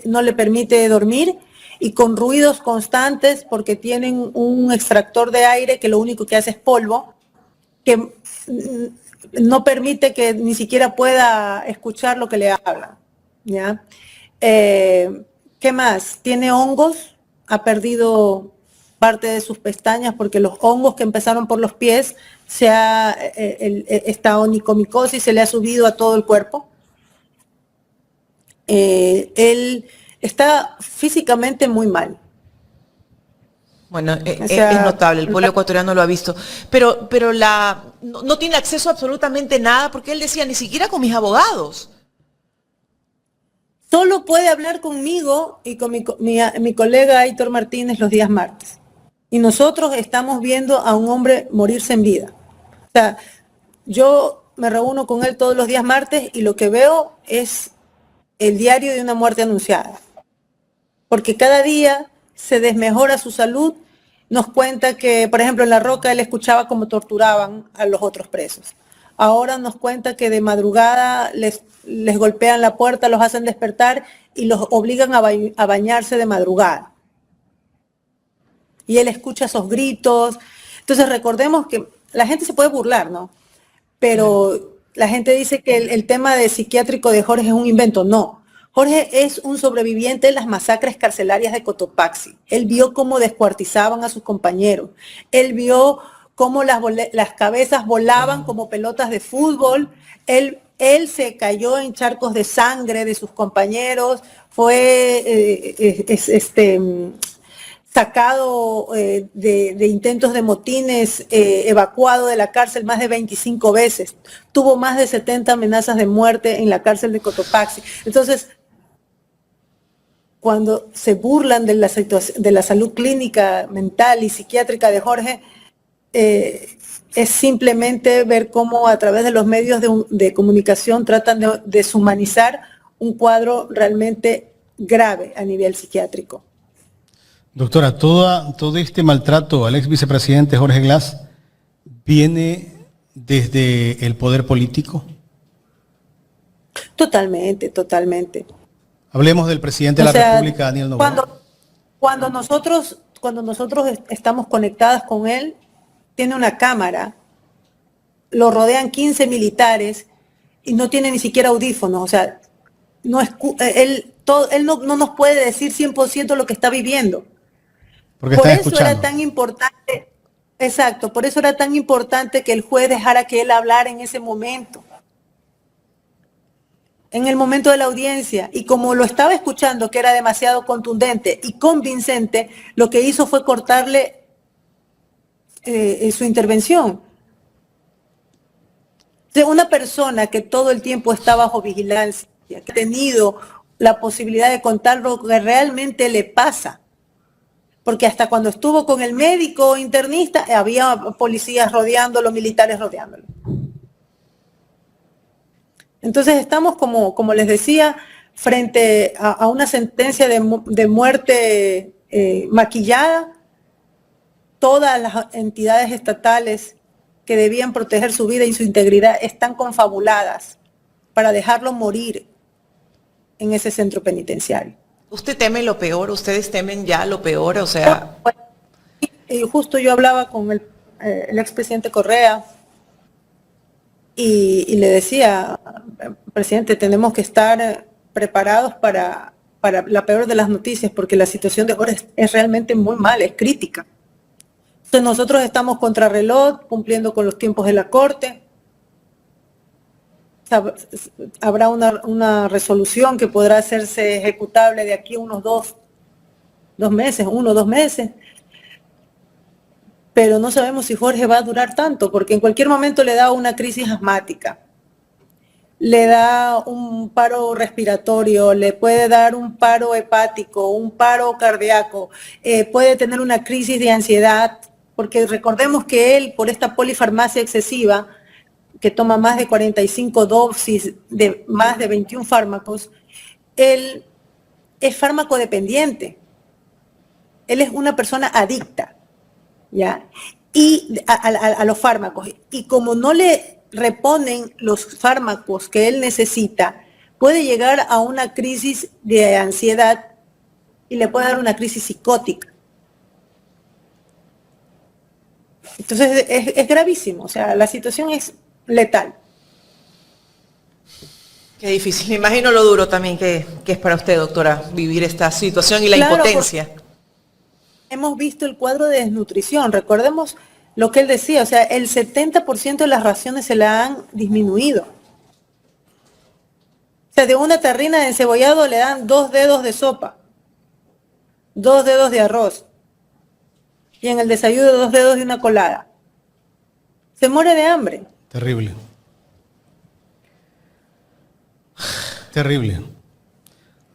no le permite dormir y con ruidos constantes porque tienen un extractor de aire que lo único que hace es polvo, que no permite que ni siquiera pueda escuchar lo que le hablan, ¿ya? ¿Qué más? Tiene hongos, ha perdido parte de sus pestañas porque los hongos que empezaron por los pies, esta onicomicosis se le ha subido a todo el cuerpo. Él está físicamente muy mal. Bueno, es notable, el pueblo ecuatoriano lo ha visto, pero no tiene acceso a absolutamente nada, porque él decía, ni siquiera con mis abogados. Solo puede hablar conmigo y con mi colega Aitor Martínez los días martes. Y nosotros estamos viendo a un hombre morirse en vida. O sea, yo me reúno con él todos los días martes y lo que veo es el diario de una muerte anunciada. Porque cada día se desmejora su salud. Nos cuenta que, por ejemplo, en La Roca él escuchaba cómo torturaban a los otros presos. Ahora nos cuenta que de madrugada les golpean la puerta, los hacen despertar y los obligan a bañarse de madrugada. Y él escucha esos gritos. Entonces recordemos que la gente se puede burlar, ¿no? Pero la gente dice que el tema de psiquiátrico de Jorge es un invento. No. Jorge es un sobreviviente de las masacres carcelarias de Cotopaxi. Él vio cómo descuartizaban a sus compañeros. Él vio cómo las cabezas volaban como pelotas de fútbol. Él se cayó en charcos de sangre de sus compañeros. Fue sacado de intentos de motines, evacuado de la cárcel más de 25 veces. Tuvo más de 70 amenazas de muerte en la cárcel de Cotopaxi. Entonces, cuando se burlan de la salud clínica, mental y psiquiátrica de Jorge, es simplemente ver cómo a través de los medios de comunicación tratan de deshumanizar un cuadro realmente grave a nivel psiquiátrico. Doctora, todo este maltrato al ex vicepresidente Jorge Glass viene desde el poder político. Totalmente, totalmente. Hablemos del presidente de la República, Daniel Noboa. Cuando nosotros estamos conectadas con él, tiene una cámara, lo rodean 15 militares y no tiene ni siquiera audífonos. O sea, él no nos puede decir 100% lo que está viviendo. Porque por está eso escuchando. Era tan importante, exacto, por eso era tan importante que el juez dejara que él hablara en ese momento. En el momento de la audiencia, y como lo estaba escuchando, que era demasiado contundente y convincente, lo que hizo fue cortarle su intervención. De una persona que todo el tiempo está bajo vigilancia, que ha tenido la posibilidad de contar lo que realmente le pasa, porque hasta cuando estuvo con el médico internista, había policías rodeándolo, militares rodeándolo. Entonces estamos, como les decía, frente a una sentencia de muerte maquillada. Todas las entidades estatales que debían proteger su vida y su integridad están confabuladas para dejarlo morir en ese centro penitenciario. ¿Usted teme lo peor? ¿Ustedes temen ya lo peor? O sea... Justo yo hablaba con el expresidente Correa y le decía, presidente, tenemos que estar preparados para la peor de las noticias, porque la situación de Jorge es realmente muy mala, es crítica. Entonces nosotros estamos contrarreloj, cumpliendo con los tiempos de la Corte. Habrá una resolución que podrá hacerse ejecutable de aquí a unos dos meses, 1 o 2 meses. Pero no sabemos si Jorge va a durar tanto, porque en cualquier momento le da una crisis asmática, le da un paro respiratorio, le puede dar un paro hepático, un paro cardíaco, puede tener una crisis de ansiedad, porque recordemos que él, por esta polifarmacia excesiva, que toma más de 45 dosis de más de 21 fármacos, él es fármaco dependiente. Él es una persona adicta, ¿ya? Y a los fármacos. Y como no le reponen los fármacos que él necesita, puede llegar a una crisis de ansiedad y le puede dar una crisis psicótica. Entonces es gravísimo, o sea, la situación es letal. Qué difícil. Me imagino lo duro también que es para usted, doctora, vivir esta situación y la impotencia. Hemos visto el cuadro de desnutrición. Recordemos lo que él decía, o sea, el 70% de las raciones se la han disminuido. O sea, de una terrina de encebollado le dan 2 dedos de sopa, 2 dedos de arroz, y en el desayuno 2 dedos de una colada. Se muere de hambre. Terrible. Terrible.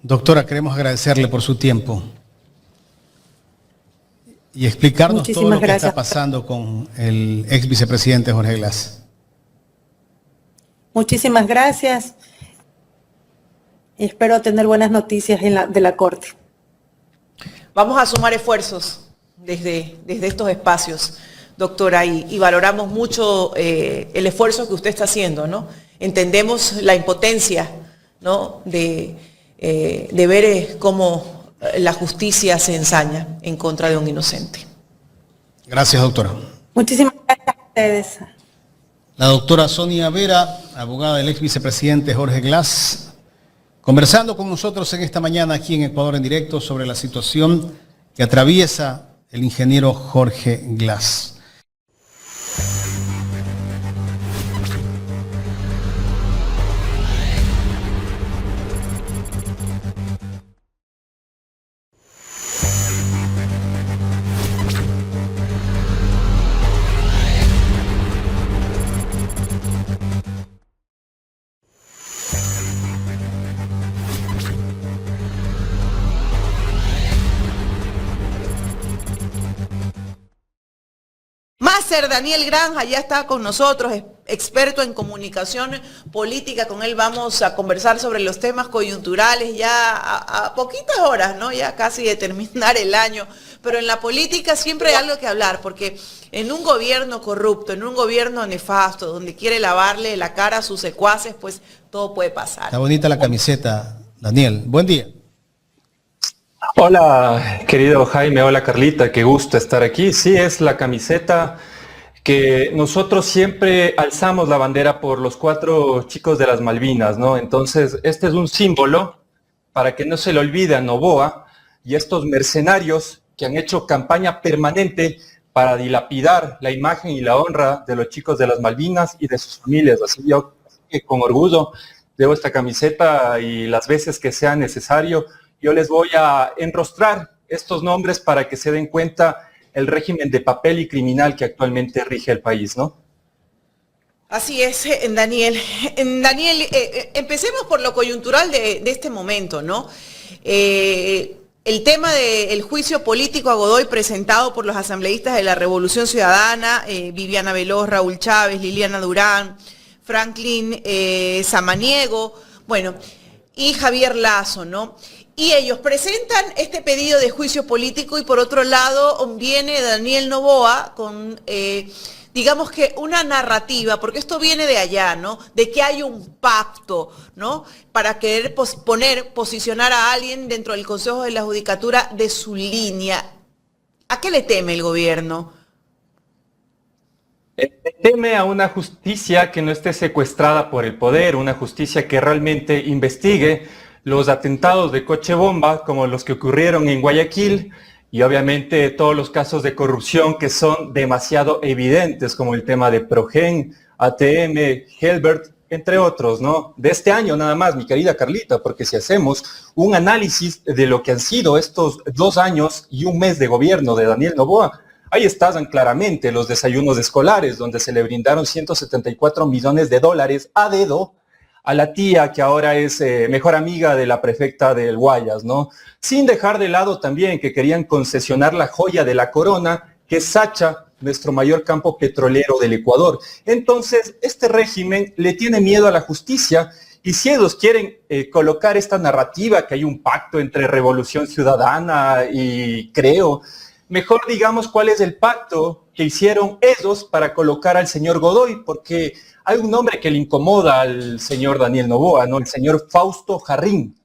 Doctora, queremos agradecerle por su tiempo y explicarnos todo lo que está pasando con el ex vicepresidente Jorge Glass. Muchísimas gracias. Espero tener buenas noticias de la Corte. Vamos a sumar esfuerzos desde estos espacios, doctora, y valoramos mucho el esfuerzo que usted está haciendo, ¿no? Entendemos la impotencia, ¿no? de ver cómo la justicia se ensaña en contra de un inocente. Gracias, doctora. Muchísimas gracias a ustedes. La doctora Sonia Vera, abogada del ex vicepresidente Jorge Glass, conversando con nosotros en esta mañana aquí en Ecuador en Directo sobre la situación que atraviesa el ingeniero Jorge Glass. Daniel Granja ya está con nosotros, experto en comunicación política. Con él vamos a conversar sobre los temas coyunturales ya a poquitas horas, ¿no? Ya casi de terminar el año. Pero en la política siempre hay algo que hablar, porque en un gobierno corrupto, en un gobierno nefasto, donde quiere lavarle la cara a sus secuaces, pues todo puede pasar. Está bonita la camiseta, Daniel. Buen día. Hola, querido Jaime. Hola, Carlita. Qué gusto estar aquí. Sí, es la camiseta que nosotros siempre alzamos la bandera por los 4 chicos de las Malvinas, ¿no? Entonces, este es un símbolo para que no se le olvide a Noboa y estos mercenarios que han hecho campaña permanente para dilapidar la imagen y la honra de los chicos de las Malvinas y de sus familias. Así yo con orgullo llevo esta camiseta y las veces que sea necesario, yo les voy a enrostrar estos nombres para que se den cuenta el régimen de papel y criminal que actualmente rige el país, ¿no? Así es, Daniel. Daniel, empecemos por lo coyuntural de este momento, ¿no? El tema del juicio político a Godoy presentado por los asambleístas de la Revolución Ciudadana, Viviana Veloz, Raúl Chávez, Liliana Durán, Franklin Samaniego, bueno, y Javier Lazo, ¿no? Y ellos presentan este pedido de juicio político y por otro lado viene Daniel Noboa con, digamos que una narrativa, porque esto viene de allá, ¿no? De que hay un pacto, ¿no? Para querer posicionar a alguien dentro del Consejo de la Judicatura de su línea. ¿A qué le teme el gobierno? Teme a una justicia que no esté secuestrada por el poder, una justicia que realmente investigue los atentados de coche bomba como los que ocurrieron en Guayaquil y obviamente todos los casos de corrupción que son demasiado evidentes como el tema de Progen, ATM, Helbert, entre otros, ¿no? De este año nada más, mi querida Carlita, porque si hacemos un análisis de lo que han sido estos 2 años y un mes de gobierno de Daniel Noboa, ahí están claramente los desayunos escolares donde se le brindaron 174 millones de dólares a dedo a la tía que ahora es mejor amiga de la prefecta del Guayas, ¿no? Sin dejar de lado también que querían concesionar la joya de la corona, que es Sacha, nuestro mayor campo petrolero del Ecuador. Entonces, este régimen le tiene miedo a la justicia y si ellos quieren colocar esta narrativa que hay un pacto entre Revolución Ciudadana y Creo, mejor digamos cuál es el pacto que hicieron ellos para colocar al señor Godoy, porque hay un nombre que le incomoda al señor Daniel Noboa, ¿no? El señor Fausto Jarrín.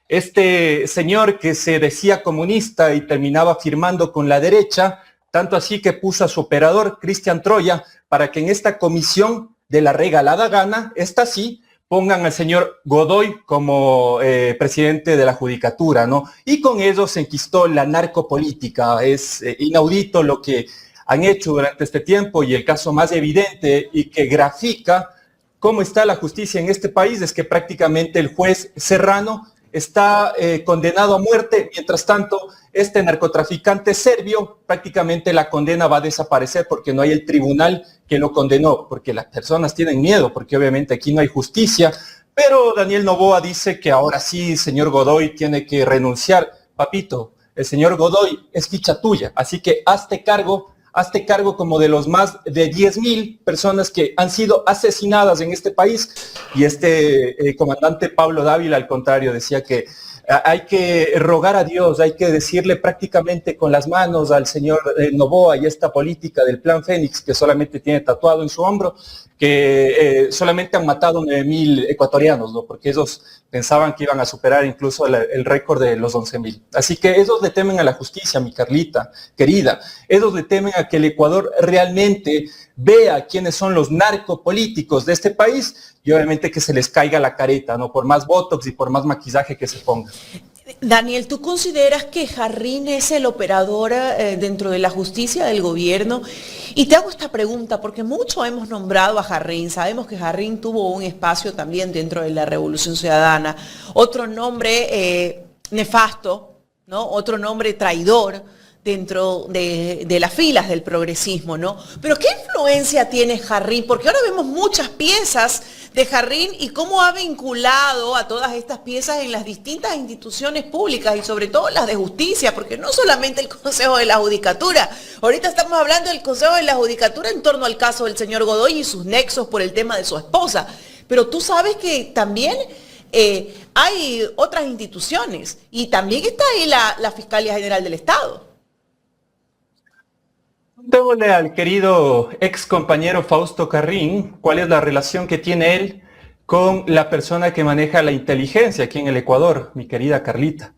Este señor que se decía comunista y terminaba firmando con la derecha, tanto así que puso a su operador, Cristian Troya, para que en esta comisión de la regalada gana, esta sí, pongan al señor Godoy como presidente de la judicatura, ¿no? Y con ello se enquistó la narcopolítica. Es inaudito lo que han hecho durante este tiempo, y el caso más evidente y que grafica cómo está la justicia en este país es que prácticamente el juez Serrano está condenado a muerte. Mientras tanto, este narcotraficante serbio, prácticamente la condena va a desaparecer porque no hay el tribunal que lo condenó, porque las personas tienen miedo, porque obviamente aquí no hay justicia. Pero Daniel Noboa dice que ahora sí, señor Godoy tiene que renunciar. Papito, el señor Godoy es ficha tuya, así que hazte cargo como de los más de 10,000 personas que han sido asesinadas en este país. Y comandante Pablo Dávila, al contrario, decía que hay que rogar a Dios, hay que decirle prácticamente con las manos al señor Noboa y esta política del Plan Fénix, que solamente tiene tatuado en su hombro, que solamente han matado 9,000 ecuatorianos, ¿no? Porque ellos pensaban que iban a superar incluso el récord de los 11,000. Así que ellos le temen a la justicia, mi Carlita querida. Ellos le temen a que el Ecuador realmente vea quiénes son los narcopolíticos de este país, y obviamente que se les caiga la careta, ¿no? Por más botox y por más maquillaje que se ponga. Daniel, ¿tú consideras que Jarrín es el operador dentro de la justicia del gobierno? Y te hago esta pregunta porque mucho hemos nombrado a Jarrín. Sabemos que Jarrín tuvo un espacio también dentro de la Revolución Ciudadana. Otro nombre nefasto, ¿no? Otro nombre traidor dentro de las filas del progresismo, ¿no? Pero ¿qué influencia tiene Jarrín? Porque ahora vemos muchas piezas de Jarrín y cómo ha vinculado a todas estas piezas en las distintas instituciones públicas y sobre todo las de justicia, porque no solamente el Consejo de la Judicatura. Ahorita estamos hablando del Consejo de la Judicatura en torno al caso del señor Godoy y sus nexos por el tema de su esposa. Pero tú sabes que también hay otras instituciones y también está ahí la Fiscalía General del Estado. Preguntémosle al querido ex compañero Fausto Jarrín cuál es la relación que tiene él con la persona que maneja la inteligencia aquí en el Ecuador, mi querida Carlita.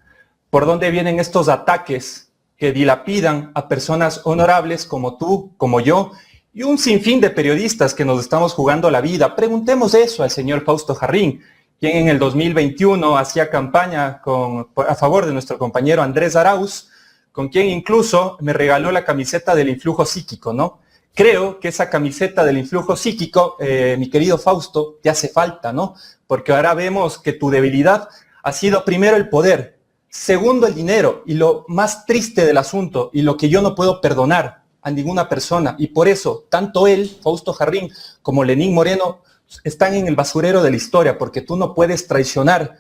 ¿Por dónde vienen estos ataques que dilapidan a personas honorables como tú, como yo, y un sinfín de periodistas que nos estamos jugando la vida? Preguntemos eso al señor Fausto Jarrín, quien en el 2021 hacía campaña a favor de nuestro compañero Andrés Arauz, con quien incluso me regaló la camiseta del influjo psíquico, ¿no? Creo que esa camiseta del influjo psíquico, mi querido Fausto, te hace falta, ¿no? Porque ahora vemos que tu debilidad ha sido primero el poder, segundo el dinero, y lo más triste del asunto, y lo que yo no puedo perdonar a ninguna persona, y por eso, tanto él, Fausto Jarrín, como Lenín Moreno, están en el basurero de la historia, porque tú no puedes traicionar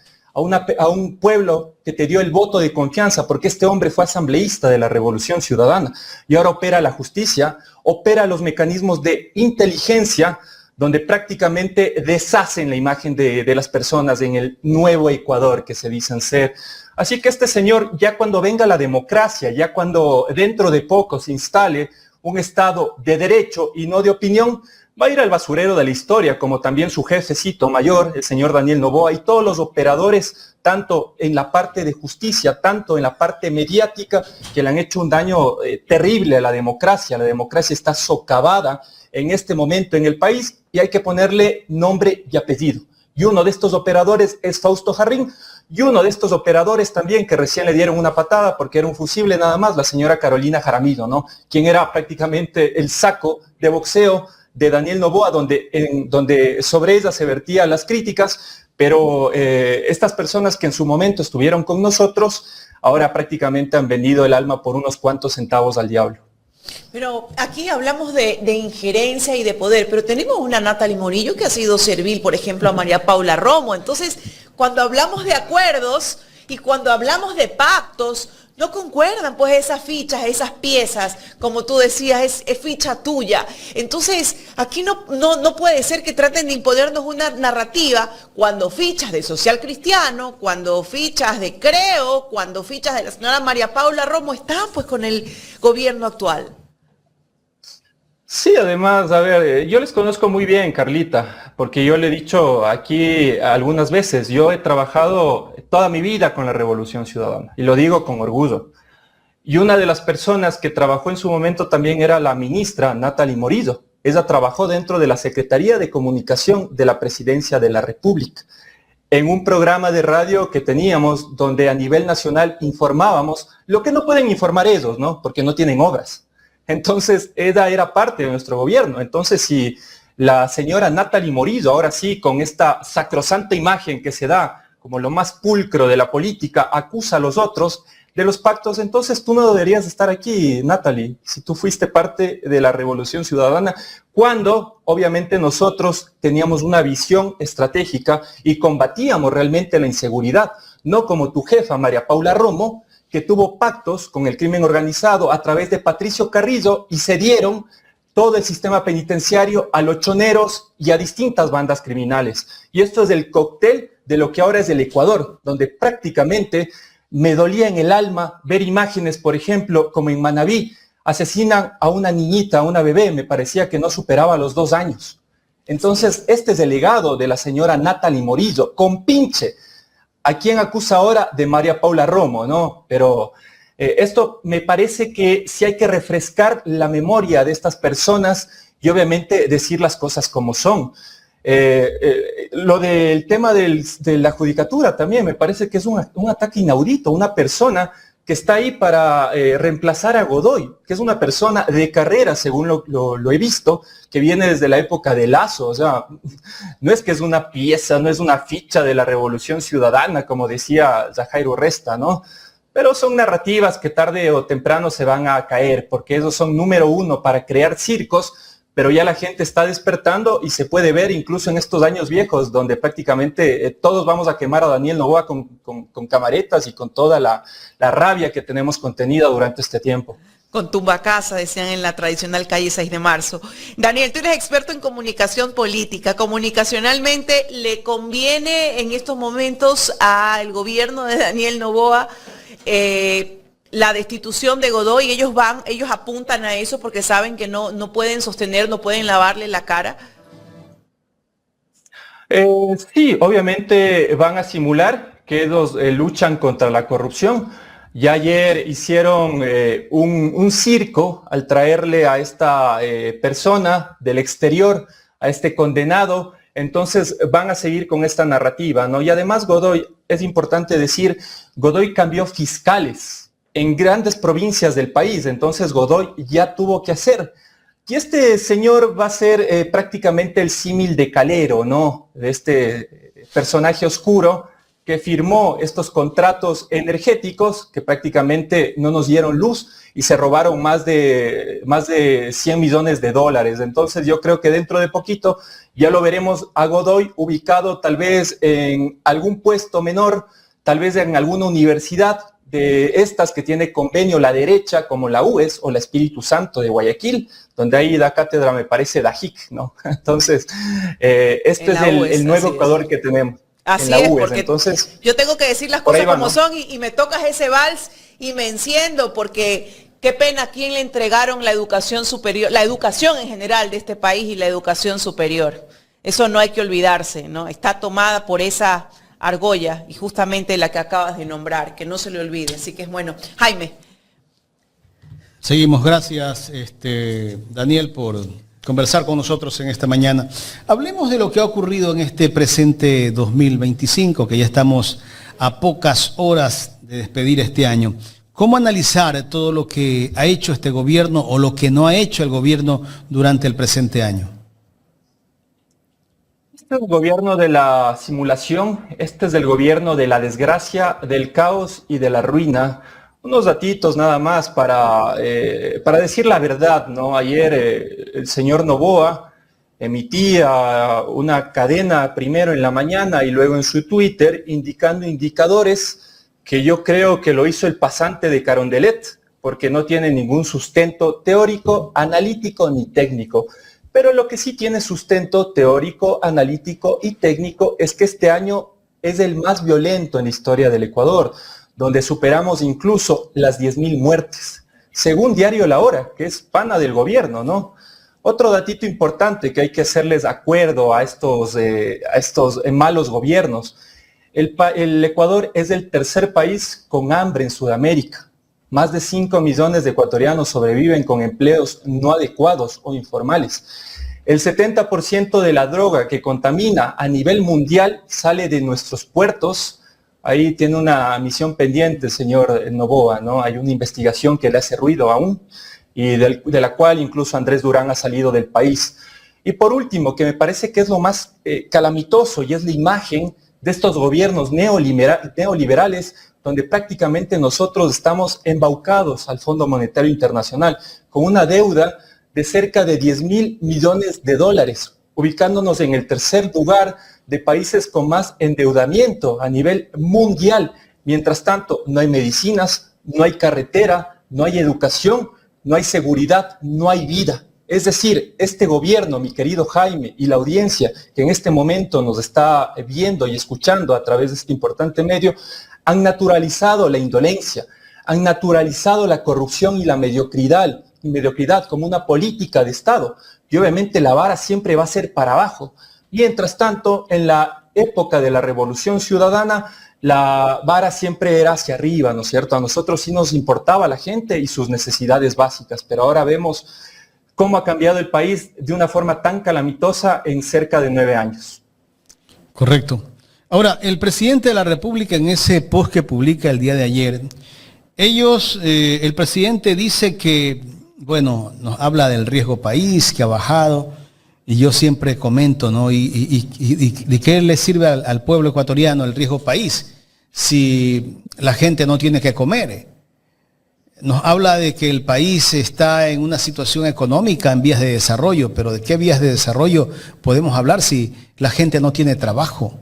a un pueblo que te dio el voto de confianza, porque este hombre fue asambleísta de la Revolución Ciudadana y ahora opera la justicia, opera los mecanismos de inteligencia, donde prácticamente deshacen la imagen de las personas en el nuevo Ecuador que se dicen ser. Así que este señor, ya cuando venga la democracia, ya cuando dentro de poco se instale un Estado de derecho y no de opinión, va a ir al basurero de la historia, como también su jefecito mayor, el señor Daniel Noboa, y todos los operadores, tanto en la parte de justicia, tanto en la parte mediática, que le han hecho un daño terrible a la democracia. La democracia está socavada en este momento en el país y hay que ponerle nombre y apellido. Y uno de estos operadores es Fausto Jarrín, y uno de estos operadores también que recién le dieron una patada porque era un fusible nada más, la señora Carolina Jaramillo, ¿no? Quien era prácticamente el saco de boxeo de Daniel Noboa, donde sobre ella se vertían las críticas, pero estas personas que en su momento estuvieron con nosotros, ahora prácticamente han vendido el alma por unos cuantos centavos al diablo. Pero aquí hablamos de injerencia y de poder, pero tenemos una Natalie Morillo que ha sido servil, por ejemplo, a María Paula Romo. Entonces, cuando hablamos de acuerdos y cuando hablamos de pactos, No concuerdan, pues esas fichas, esas piezas, como tú decías, es ficha tuya. Entonces, aquí no puede ser que traten de imponernos una narrativa cuando fichas de Social Cristiano, cuando fichas de Creo, cuando fichas de la señora María Paula Romo están pues con el gobierno actual. Sí, además, a ver, yo les conozco muy bien, Carlita, porque yo le he dicho aquí algunas veces, yo he trabajado toda mi vida con la Revolución Ciudadana, y lo digo con orgullo. Y una de las personas que trabajó en su momento también era la ministra Natalie Morillo. Ella trabajó dentro de la Secretaría de Comunicación de la Presidencia de la República, en un programa de radio que teníamos donde a nivel nacional informábamos lo que no pueden informar ellos, ¿no? Porque no tienen obras. Entonces, ella era parte de nuestro gobierno. Entonces, si la señora Natalie Morillo, ahora sí, con esta sacrosanta imagen que se da como lo más pulcro de la política, acusa a los otros de los pactos, entonces tú no deberías estar aquí, Natalie, si tú fuiste parte de la Revolución Ciudadana, cuando obviamente nosotros teníamos una visión estratégica y combatíamos realmente la inseguridad, no como tu jefa, María Paula Romo, que tuvo pactos con el crimen organizado a través de Patricio Carrillo y cedieron todo el sistema penitenciario a los choneros y a distintas bandas criminales. Y esto es el cóctel de lo que ahora es el Ecuador, donde prácticamente me dolía en el alma ver imágenes, por ejemplo, como en Manabí, asesinan a una niñita, a una bebé, me parecía que no superaba los 2 años. Entonces, este es el legado de la señora Natalie Morillo, con pinche. ¿A quién acusa ahora? De María Paula Romo, ¿no? Pero esto me parece que sí hay que refrescar la memoria de estas personas y obviamente decir las cosas como son. Lo del tema de la judicatura también me parece que es un ataque inaudito, una persona que está ahí para reemplazar a Godoy, que es una persona de carrera, según lo he visto, que viene desde la época de Lazo. O sea, no es que es una pieza, no es una ficha de la Revolución Ciudadana, como decía Yajairo Resta, ¿no? Pero son narrativas que tarde o temprano se van a caer, porque esos son número uno para crear circos, pero ya la gente está despertando y se puede ver incluso en estos años viejos, donde prácticamente todos vamos a quemar a Daniel Noboa con camaretas y con toda la rabia que tenemos contenida durante este tiempo. Con tumbacasa, decían en la tradicional calle 6 de marzo. Daniel, tú eres experto en comunicación política. Comunicacionalmente, ¿le conviene en estos momentos al gobierno de Daniel Noboa la destitución de Godoy? Ellos apuntan a eso porque saben que no pueden sostener, no pueden lavarle la cara. Sí, obviamente van a simular que ellos luchan contra la corrupción. Ya ayer hicieron un circo al traerle a esta persona del exterior, a este condenado. Entonces van a seguir con esta narrativa, ¿no? Y además Godoy, es importante decir, Godoy cambió fiscales en grandes provincias del país, entonces Godoy ya tuvo que hacer. Y este señor va a ser prácticamente el símil de Calero, ¿no? De este personaje oscuro que firmó estos contratos energéticos que prácticamente no nos dieron luz y se robaron más de 100 millones de dólares. Entonces yo creo que dentro de poquito ya lo veremos a Godoy ubicado tal vez en algún puesto menor, tal vez en alguna universidad de estas que tiene convenio la derecha, como la UES o la Espíritu Santo de Guayaquil, donde ahí da cátedra, me parece, Dajic, ¿no? Entonces, este es el nuevo Ecuador que tenemos. Así es, porque entonces, yo tengo que decir las cosas como son y me tocas ese vals y me enciendo porque qué pena a quién le entregaron la educación superior, la educación en general de este país y la educación superior. Eso no hay que olvidarse, ¿no? Está tomada por esa argolla y justamente la que acabas de nombrar, que no se le olvide. Así que es bueno. Jaime. Seguimos, gracias Daniel por conversar con nosotros en esta mañana. Hablemos de lo que ha ocurrido en este presente 2025, que ya estamos a pocas horas de despedir este año. ¿Cómo analizar todo lo que ha hecho este gobierno o lo que no ha hecho el gobierno durante el presente año? Este es el gobierno de la simulación, este es el gobierno de la desgracia, del caos y de la ruina. Unos datitos nada más para decir la verdad, ¿no? Ayer el señor Noboa emitía una cadena primero en la mañana y luego en su Twitter indicando indicadores que yo creo que lo hizo el pasante de Carondelet, porque no tiene ningún sustento teórico, analítico ni técnico. Pero lo que sí tiene sustento teórico, analítico y técnico es que este año es el más violento en la historia del Ecuador, donde superamos incluso las 10.000 muertes, según Diario La Hora, que es pana del gobierno, ¿no? Otro datito importante que hay que hacerles acuerdo a estos malos gobiernos. El Ecuador es el tercer país con hambre en Sudamérica. Más de 5 millones de ecuatorianos sobreviven con empleos no adecuados o informales. El 70% de la droga que contamina a nivel mundial sale de nuestros puertos. Ahí tiene una misión pendiente, señor Noboa, ¿no? Hay una investigación que le hace ruido aún y de la cual incluso Andrés Durán ha salido del país. Y por último, que me parece que es lo más calamitoso y es la imagen de estos gobiernos neoliberales, donde prácticamente nosotros estamos embaucados al Fondo Monetario Internacional con una deuda de cerca de 10.000 millones de dólares, ubicándonos en el tercer lugar de países con más endeudamiento a nivel mundial. Mientras tanto, no hay medicinas, no hay carretera, no hay educación, no hay seguridad, no hay vida. Es decir, este gobierno, mi querido Jaime, y la audiencia que en este momento nos está viendo y escuchando a través de este importante medio, han naturalizado la indolencia, han naturalizado la corrupción y la mediocridad como una política de Estado. Y obviamente la vara siempre va a ser para abajo. Mientras tanto, en la época de la Revolución Ciudadana, la vara siempre era hacia arriba, ¿no es cierto? A nosotros sí nos importaba la gente y sus necesidades básicas, pero ahora vemos cómo ha cambiado el país de una forma tan calamitosa en cerca de 9 años. Correcto. Ahora, el presidente de la República en ese post que publica el día de ayer, el presidente dice que, bueno, nos habla del riesgo país, que ha bajado, y yo siempre comento, ¿no? ¿Y de qué le sirve al pueblo ecuatoriano el riesgo país si la gente no tiene que comer? Nos habla de que el país está en una situación económica en vías de desarrollo, pero ¿de qué vías de desarrollo podemos hablar si la gente no tiene trabajo?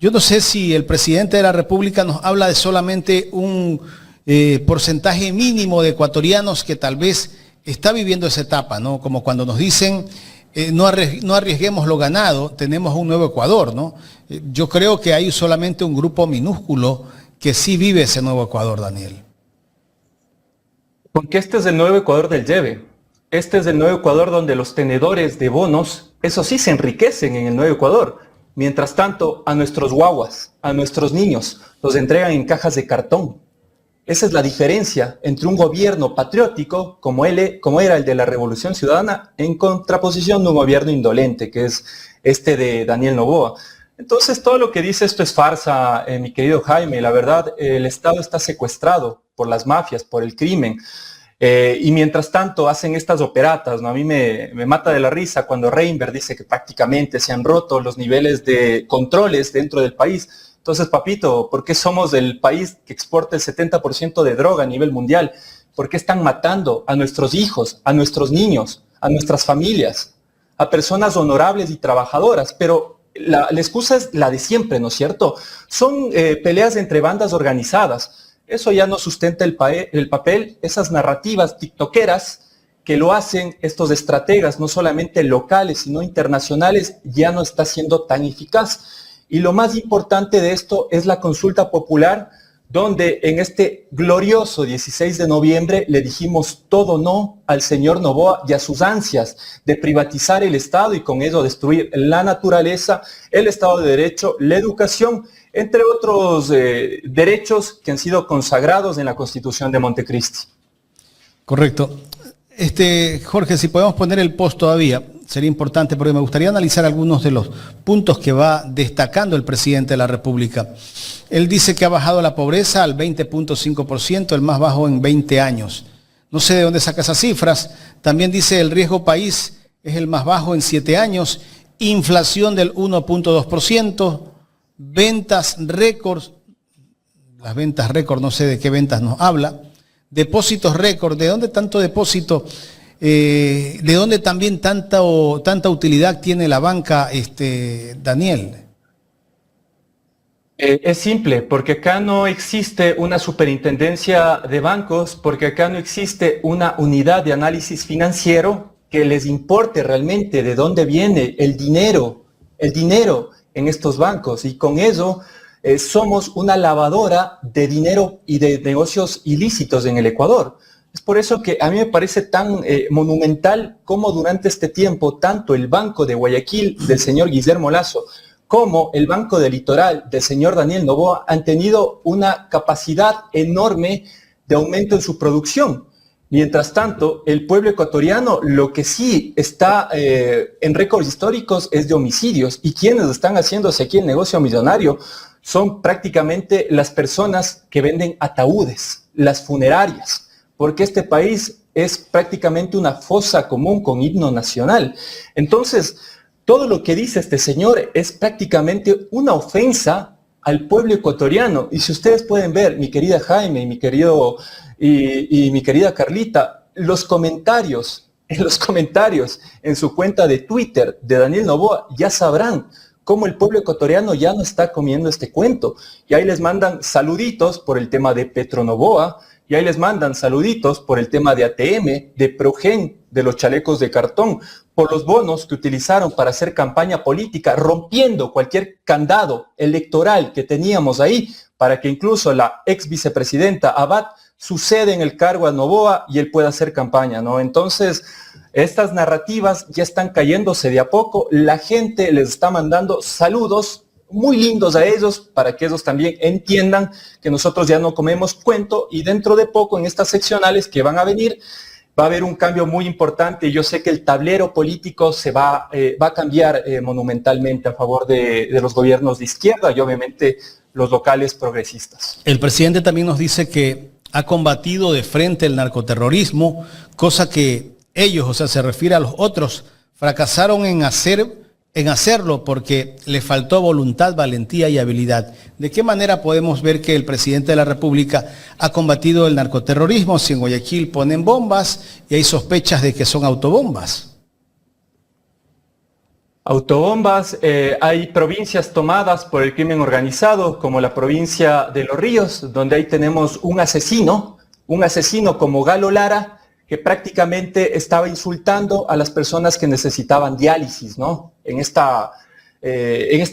Yo no sé si el presidente de la República nos habla de solamente un porcentaje mínimo de ecuatorianos que tal vez está viviendo esa etapa, ¿no? Como cuando nos dicen, no arriesguemos lo ganado, tenemos un nuevo Ecuador, ¿no? Yo creo que hay solamente un grupo minúsculo que sí vive ese nuevo Ecuador, Daniel. Porque este es el nuevo Ecuador del lleve. Este es el nuevo Ecuador donde los tenedores de bonos, eso sí, se enriquecen en el nuevo Ecuador. Mientras tanto, a nuestros guaguas, a nuestros niños, los entregan en cajas de cartón. Esa es la diferencia entre un gobierno patriótico, como era el de la Revolución Ciudadana, en contraposición de un gobierno indolente, que es este de Daniel Noboa. Entonces, todo lo que dice esto es farsa, mi querido Jaime. La verdad, el Estado está secuestrado por las mafias, por el crimen. Y mientras tanto hacen estas operatas, ¿no? A mí me mata de la risa cuando Reinberg dice que prácticamente se han roto los niveles de controles dentro del país. Entonces, papito, ¿por qué somos el país que exporta el 70% de droga a nivel mundial? ¿Por qué están matando a nuestros hijos, a nuestros niños, a nuestras familias, a personas honorables y trabajadoras? Pero la excusa es la de siempre, ¿no es cierto? Son peleas entre bandas organizadas. Eso ya no sustenta el papel, esas narrativas tiktokeras que lo hacen estos estrategas, no solamente locales, sino internacionales, ya no está siendo tan eficaz. Y lo más importante de esto es la consulta popular, donde en este glorioso 16 de noviembre le dijimos todo no al señor Noboa y a sus ansias de privatizar el Estado y con ello destruir la naturaleza, el Estado de Derecho, la educación, entre otros derechos que han sido consagrados en la Constitución de Montecristi. Correcto. Jorge, si podemos poner el post todavía, sería importante, porque me gustaría analizar algunos de los puntos que va destacando el presidente de la República. Él dice que ha bajado la pobreza al 20.5%, el más bajo en 20 años. No sé de dónde saca esas cifras. También dice el riesgo país es el más bajo en 7 años, inflación del 1.2%, ventas récords, las ventas récord, no sé de qué ventas nos habla, depósitos récord. ¿De dónde tanto depósito? ¿De dónde también tanta utilidad tiene la banca, Daniel? Es simple, porque acá no existe una superintendencia de bancos, porque acá no existe una unidad de análisis financiero que les importe realmente de dónde viene el dinero en estos bancos. Y con eso somos una lavadora de dinero y de negocios ilícitos en el Ecuador. Es por eso que a mí me parece tan monumental cómo durante este tiempo tanto el Banco de Guayaquil del señor Guillermo Lasso como el Banco del Litoral del señor Daniel Noboa han tenido una capacidad enorme de aumento en su producción. Mientras tanto, el pueblo ecuatoriano lo que sí está en récords históricos es de homicidios, y quienes están haciéndose aquí el negocio millonario son prácticamente las personas que venden ataúdes, las funerarias, porque este país es prácticamente una fosa común con himno nacional. Entonces, todo lo que dice este señor es prácticamente una ofensa al pueblo ecuatoriano. Y si ustedes pueden ver, mi querida Jaime y mi querida Carlita, los comentarios en su cuenta de Twitter de Daniel Noboa, ya sabrán cómo el pueblo ecuatoriano ya no está comiendo este cuento. Y ahí les mandan saluditos por el tema de Petronovoa, y ahí les mandan saluditos por el tema de ATM, de Progen, de los chalecos de cartón, por los bonos que utilizaron para hacer campaña política, rompiendo cualquier candado electoral que teníamos ahí, para que incluso la ex vicepresidenta Abad suceda en el cargo a Noboa y él pueda hacer campaña, ¿no? Entonces, estas narrativas ya están cayéndose de a poco. La gente les está mandando saludos muy lindos a ellos para que ellos también entiendan que nosotros ya no comemos cuento, y dentro de poco en estas seccionales que van a venir va a haber un cambio muy importante. Yo sé que el tablero político se va a cambiar monumentalmente a favor de los gobiernos de izquierda y obviamente los locales progresistas. El presidente también nos dice que ha combatido de frente el narcoterrorismo, cosa que ellos, o sea, se refiere a los otros, fracasaron en hacerlo porque le faltó voluntad, valentía y habilidad. ¿De qué manera podemos ver que el presidente de la República ha combatido el narcoterrorismo si en Guayaquil ponen bombas y hay sospechas de que son autobombas? Autobombas, hay provincias tomadas por el crimen organizado, como la provincia de Los Ríos, donde ahí tenemos un asesino como Galo Lara, que prácticamente estaba insultando a las personas que necesitaban diálisis, ¿no? En esta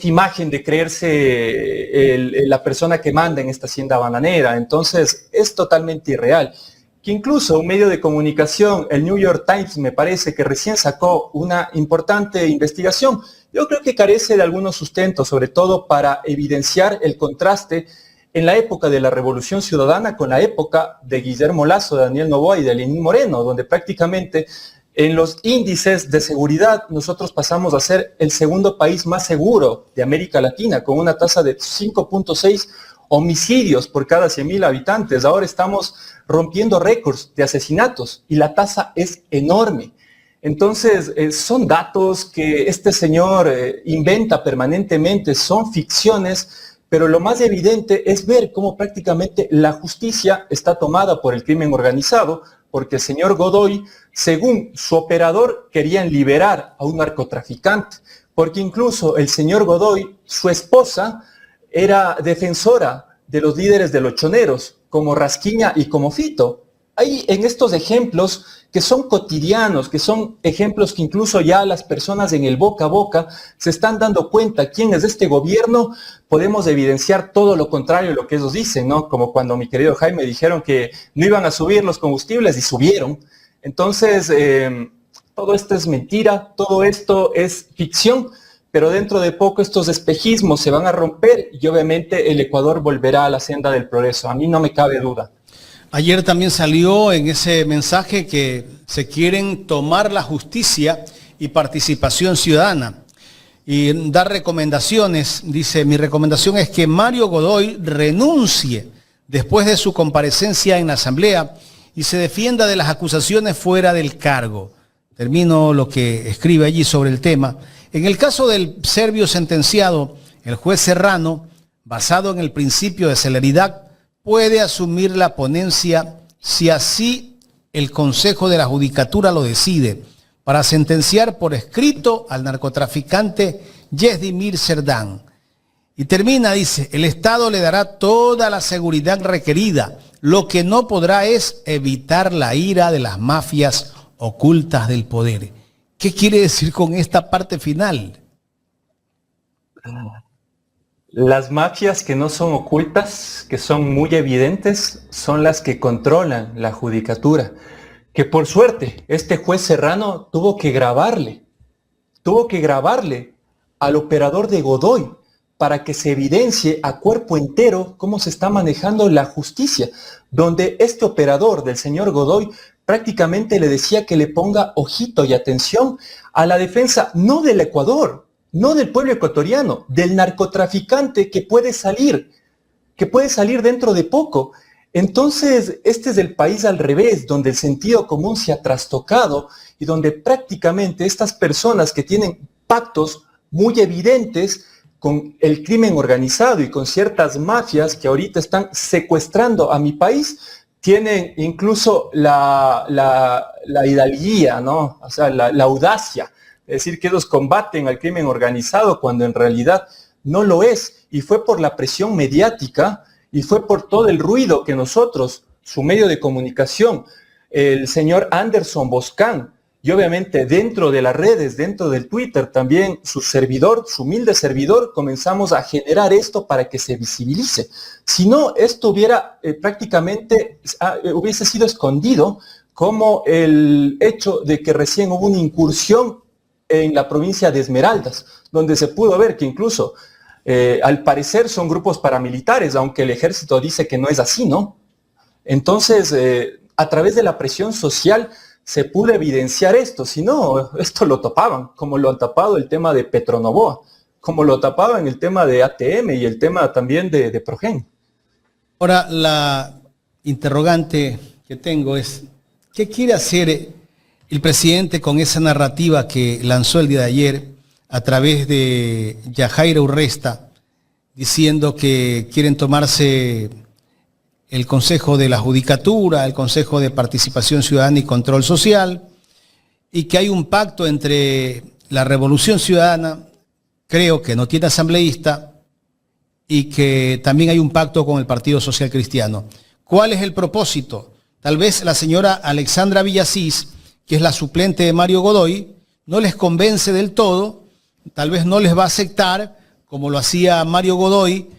imagen de creerse la persona que manda en esta hacienda bananera. Entonces, es totalmente irreal. Que incluso un medio de comunicación, el New York Times, me parece que recién sacó una importante investigación. Yo creo que carece de algunos sustentos, sobre todo para evidenciar el contraste en la época de la Revolución Ciudadana con la época de Guillermo Lasso, de Daniel Noboa y de Lenín Moreno, donde prácticamente en los índices de seguridad nosotros pasamos a ser el segundo país más seguro de América Latina, con una tasa de 5.6 homicidios por cada 100.000 habitantes. Ahora estamos rompiendo récords de asesinatos y la tasa es enorme. Entonces, son datos que este señor inventa permanentemente, son ficciones, pero lo más evidente es ver cómo prácticamente la justicia está tomada por el crimen organizado, porque el señor Godoy, según su operador, querían liberar a un narcotraficante, porque incluso el señor Godoy, su esposa, era defensora de los líderes de los choneros, como Rasquiña y como Fito. Hay en estos ejemplos que son cotidianos, que son ejemplos que incluso ya las personas en el boca a boca se están dando cuenta quién es este gobierno. Podemos evidenciar todo lo contrario de lo que ellos dicen, ¿no? Como cuando mi querido Jaime dijeron que no iban a subir los combustibles y subieron. Entonces, todo esto es mentira, todo esto es ficción, pero dentro de poco estos espejismos se van a romper y obviamente el Ecuador volverá a la senda del progreso. A mí no me cabe duda. Ayer también salió en ese mensaje que se quieren tomar la justicia y participación ciudadana y dar recomendaciones. Dice, mi recomendación es que Mario Godoy renuncie después de su comparecencia en la Asamblea y se defienda de las acusaciones fuera del cargo. Termino lo que escribe allí sobre el tema. En el caso del serbio sentenciado, el juez Serrano, basado en el principio de celeridad, puede asumir la ponencia si así el Consejo de la Judicatura lo decide, para sentenciar por escrito al narcotraficante Yezdimir Serdán. Y termina, dice, el Estado le dará toda la seguridad requerida. Lo que no podrá es evitar la ira de las mafias ocultas del poder. ¿Qué quiere decir con esta parte final? Las mafias que no son ocultas, que son muy evidentes, son las que controlan la judicatura. Que por suerte, este juez Serrano tuvo que grabarle al operador de Godoy para que se evidencie a cuerpo entero cómo se está manejando la justicia, donde este operador del señor Godoy prácticamente le decía que le ponga ojito y atención a la defensa, no del Ecuador, no del pueblo ecuatoriano, del narcotraficante que puede salir dentro de poco. Entonces, este es el país al revés, donde el sentido común se ha trastocado y donde prácticamente estas personas que tienen pactos muy evidentes con el crimen organizado y con ciertas mafias que ahorita están secuestrando a mi país, tienen incluso la hidalguía, ¿no? O sea, la audacia, es decir, que ellos combaten al crimen organizado cuando en realidad no lo es. Y fue por la presión mediática y fue por todo el ruido que nosotros, su medio de comunicación, el señor Anderson Boscan, y obviamente dentro de las redes, dentro del Twitter también, su servidor, su humilde servidor, comenzamos a generar esto para que se visibilice. Si no, esto hubiera hubiese sido escondido, como el hecho de que recién hubo una incursión en la provincia de Esmeraldas, donde se pudo ver que incluso, al parecer son grupos paramilitares, aunque el ejército dice que no es así, ¿no? Entonces, a través de la presión social, se pudo evidenciar esto, si no, esto lo tapaban, como lo han tapado el tema de Petronovoa, como lo tapaban el tema de ATM y el tema también de Progen. Ahora, la interrogante que tengo es, ¿qué quiere hacer el presidente con esa narrativa que lanzó el día de ayer a través de Yajaira Urresta, diciendo que quieren tomarse el Consejo de la Judicatura, el Consejo de Participación Ciudadana y Control Social, y que hay un pacto entre la Revolución Ciudadana, creo que no tiene asambleísta, y que también hay un pacto con el Partido Social Cristiano? ¿Cuál es el propósito? Tal vez la señora Alexandra Villasís, que es la suplente de Mario Godoy, no les convence del todo, tal vez no les va a aceptar, como lo hacía Mario Godoy,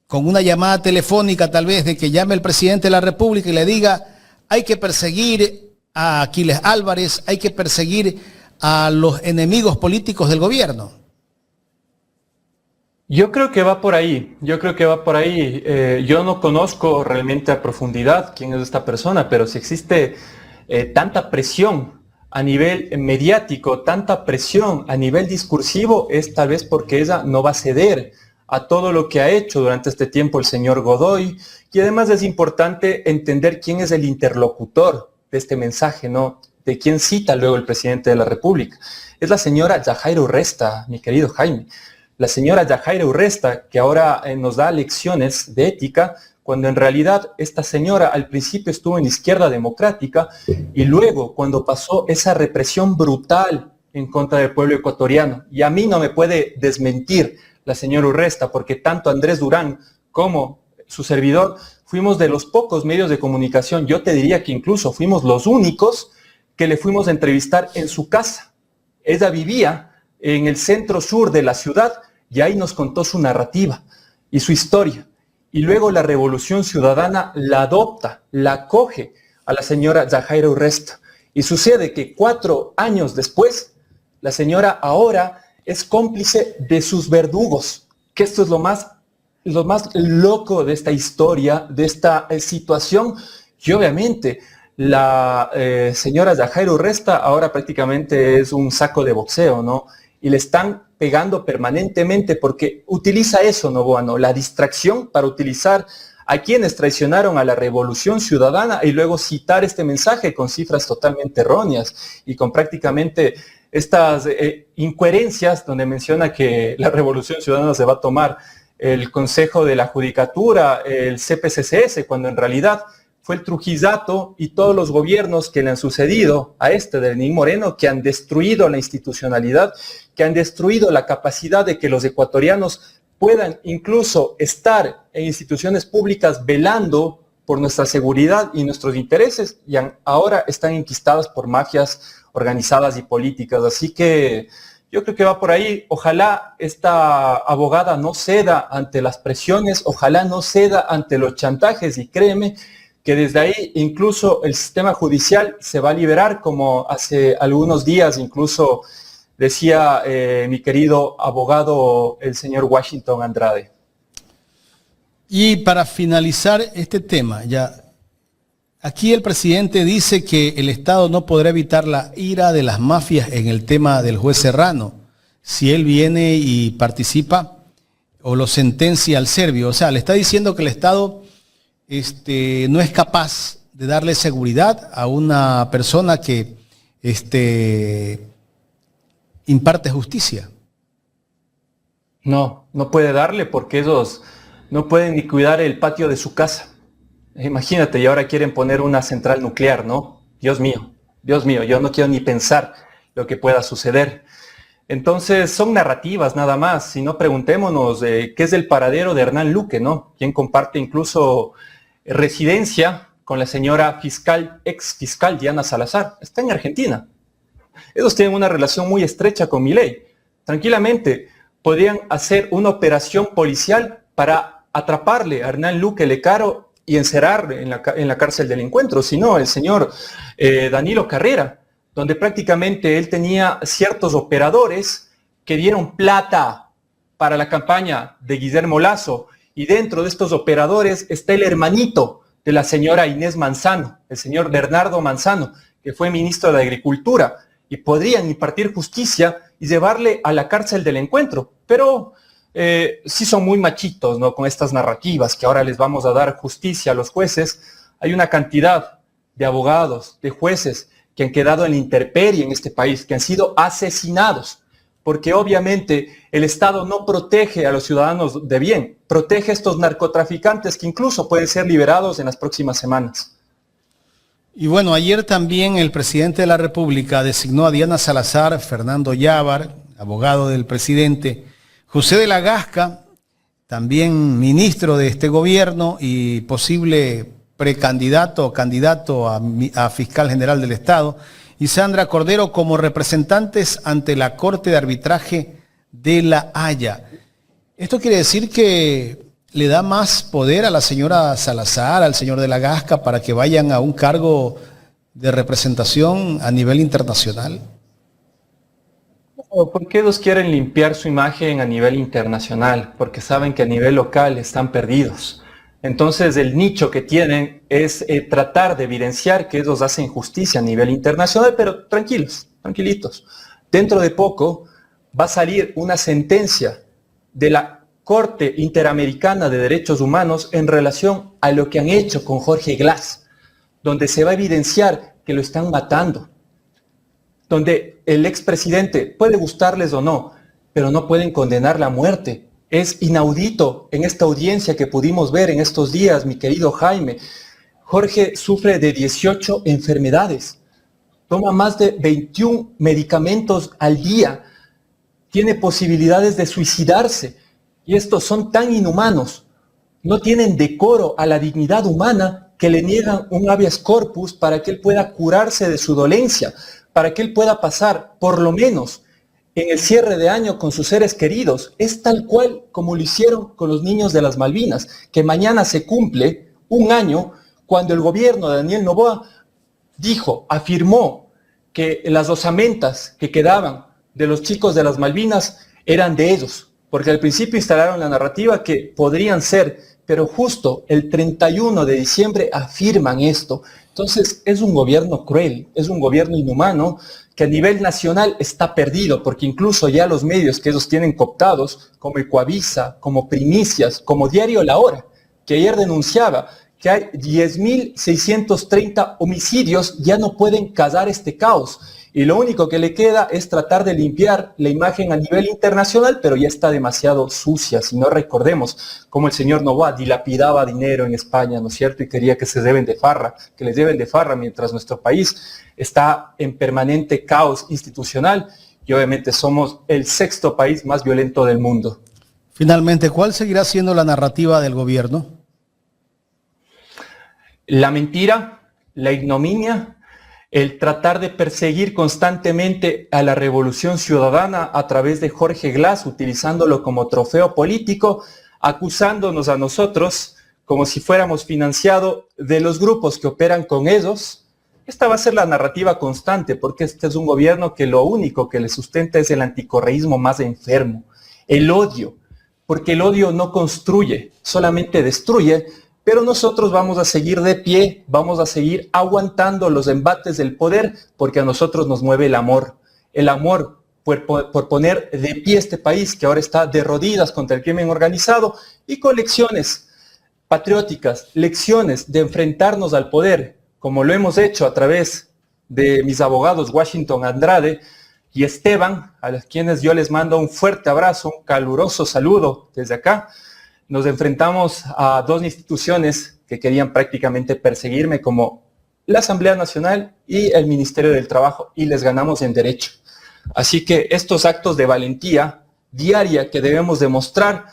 con una llamada telefónica tal vez de que llame el presidente de la República y le diga, hay que perseguir a Aquiles Álvarez, hay que perseguir a los enemigos políticos del gobierno. Yo creo que va por ahí, yo no conozco realmente a profundidad quién es esta persona, pero si existe tanta presión a nivel mediático, tanta presión a nivel discursivo, es tal vez porque ella no va a ceder a todo lo que ha hecho durante este tiempo el señor Godoy, y además es importante entender quién es el interlocutor de este mensaje, ¿no? De quién cita luego el presidente de la República. Es la señora Yajaira Urresta, mi querido Jaime. La señora Yajaira Urresta, que ahora nos da lecciones de ética, cuando en realidad esta señora al principio estuvo en la izquierda democrática y luego cuando pasó esa represión brutal en contra del pueblo ecuatoriano, y a mí no me puede desmentir la señora Urresta, porque tanto Andrés Durán como su servidor fuimos de los pocos medios de comunicación, yo te diría que incluso fuimos los únicos que le fuimos a entrevistar en su casa. Ella vivía en el centro sur de la ciudad y ahí nos contó su narrativa y su historia. Y luego la Revolución Ciudadana la adopta, la acoge a la señora Yajaira Urresta. Y sucede que 4 años después, la señora ahora es cómplice de sus verdugos, que esto es lo más loco de esta historia, de esta situación. Y obviamente la señora Yajaira Urresta ahora prácticamente es un saco de boxeo, ¿no? Y le están pegando permanentemente porque utiliza eso, Novoa, ¿no? La distracción para utilizar a quienes traicionaron a la Revolución Ciudadana y luego citar este mensaje con cifras totalmente erróneas y con prácticamente estas incoherencias donde menciona que la Revolución Ciudadana se va a tomar el Consejo de la Judicatura, el CPCCS, cuando en realidad fue el Trujillato y todos los gobiernos que le han sucedido a este de Lenín Moreno, que han destruido la institucionalidad, que han destruido la capacidad de que los ecuatorianos puedan incluso estar en instituciones públicas velando por nuestra seguridad y nuestros intereses, y ahora están enquistadas por mafias organizadas y políticas. Así que yo creo que va por ahí. Ojalá esta abogada no ceda ante las presiones, ojalá no ceda ante los chantajes, y créeme que desde ahí incluso el sistema judicial se va a liberar, como hace algunos días incluso decía mi querido abogado, el señor Washington Andrade. Y para finalizar este tema, ya aquí el presidente dice que el Estado no podrá evitar la ira de las mafias en el tema del juez Serrano, si él viene y participa o lo sentencia al serbio. O sea, le está diciendo que el Estado no es capaz de darle seguridad a una persona que imparte justicia. No puede darle, porque ellos no pueden ni cuidar el patio de su casa. Imagínate, y ahora quieren poner una central nuclear, ¿no? Dios mío, yo no quiero ni pensar lo que pueda suceder. Entonces, son narrativas nada más. Si no, preguntémonos qué es el paradero de Hernán Luque, ¿no? Quien comparte incluso residencia con la señora ex fiscal Diana Salazar. Está en Argentina. Ellos tienen una relación muy estrecha con Milei. Tranquilamente podrían hacer una operación policial para atraparle a Hernán Luque Lecaro y encerrar en la cárcel del encuentro, sino el señor Danilo Carrera, donde prácticamente él tenía ciertos operadores que dieron plata para la campaña de Guillermo Lasso, y dentro de estos operadores está el hermanito de la señora Inés Manzano, el señor Bernardo Manzano, que fue ministro de Agricultura, y podrían impartir justicia y llevarle a la cárcel del encuentro. Pero sí son muy machitos, ¿no? Con estas narrativas que ahora les vamos a dar justicia a los jueces. Hay una cantidad de abogados, de jueces que han quedado en la intemperie en este país, que han sido asesinados, porque obviamente el Estado no protege a los ciudadanos de bien, protege a estos narcotraficantes que incluso pueden ser liberados en las próximas semanas. Y bueno, ayer también el presidente de la República designó a Diana Salazar, Fernando Yávar, abogado del presidente, José de la Gasca, también ministro de este gobierno y posible precandidato o candidato a fiscal general del Estado, y Sandra Cordero como representantes ante la Corte de Arbitraje de La Haya. Esto quiere decir que le da más poder a la señora Salazar, al señor de la Gasca, para que vayan a un cargo de representación a nivel internacional. ¿Por qué ellos quieren limpiar su imagen a nivel internacional? Porque saben que a nivel local están perdidos. Entonces el nicho que tienen es tratar de evidenciar que ellos hacen justicia a nivel internacional, pero tranquilos, tranquilitos. Dentro de poco va a salir una sentencia de la Corte Interamericana de Derechos Humanos en relación a lo que han hecho con Jorge Glass, donde se va a evidenciar que lo están matando, donde el expresidente, puede gustarles o no, pero no pueden condenar la muerte. Es inaudito en esta audiencia que pudimos ver en estos días, mi querido Jaime. Jorge sufre de 18 enfermedades, toma más de 21 medicamentos al día, tiene posibilidades de suicidarse, y estos son tan inhumanos, no tienen decoro a la dignidad humana, que le niegan un habeas corpus para que él pueda curarse de su dolencia, para que él pueda pasar por lo menos en el cierre de año con sus seres queridos. Es tal cual como lo hicieron con los niños de las Malvinas, que mañana se cumple un año cuando el gobierno de Daniel Noboa afirmó que las osamentas que quedaban de los chicos de las Malvinas eran de ellos, porque al principio instalaron la narrativa que podrían ser, pero justo el 31 de diciembre afirman esto. Entonces es un gobierno cruel, es un gobierno inhumano que a nivel nacional está perdido, porque incluso ya los medios que ellos tienen cooptados, como Ecuavisa, como Primicias, como Diario La Hora, que ayer denunciaba que hay 10.630 homicidios, ya no pueden callar este caos. Y lo único que le queda es tratar de limpiar la imagen a nivel internacional, pero ya está demasiado sucia. Si no, recordemos cómo el señor Noboa dilapidaba dinero en España, ¿no es cierto? Y quería que se lleven de farra, que les lleven de farra, mientras nuestro país está en permanente caos institucional y obviamente somos el 6º país más violento del mundo. Finalmente, ¿cuál seguirá siendo la narrativa del gobierno? La mentira, la ignominia, el tratar de perseguir constantemente a la revolución ciudadana a través de Jorge Glass, utilizándolo como trofeo político, acusándonos a nosotros como si fuéramos financiados de los grupos que operan con ellos. Esta va a ser la narrativa constante, porque este es un gobierno que lo único que le sustenta es el anticorreísmo más enfermo, el odio, porque el odio no construye, solamente destruye. Pero nosotros vamos a seguir de pie, vamos a seguir aguantando los embates del poder, porque a nosotros nos mueve el amor por poner de pie este país que ahora está de rodillas contra el crimen organizado, y con lecciones patrióticas, lecciones de enfrentarnos al poder, como lo hemos hecho a través de mis abogados Washington Andrade y Esteban, a los quienes yo les mando un fuerte abrazo, un caluroso saludo desde acá. Nos enfrentamos a dos instituciones que querían prácticamente perseguirme, como la Asamblea Nacional y el Ministerio del Trabajo, y les ganamos en derecho. Así que estos actos de valentía diaria que debemos demostrar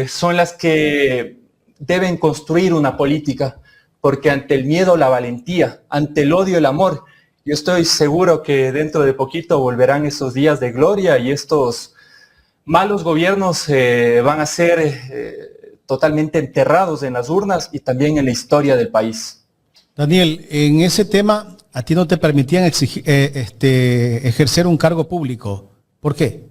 son las que deben construir una política, porque ante el miedo la valentía, ante el odio el amor. Yo estoy seguro que dentro de poquito volverán esos días de gloria y estos malos gobiernos van a ser totalmente enterrados en las urnas y también en la historia del país. Daniel, en ese tema, a ti no te permitían ejercer un cargo público. ¿Por qué?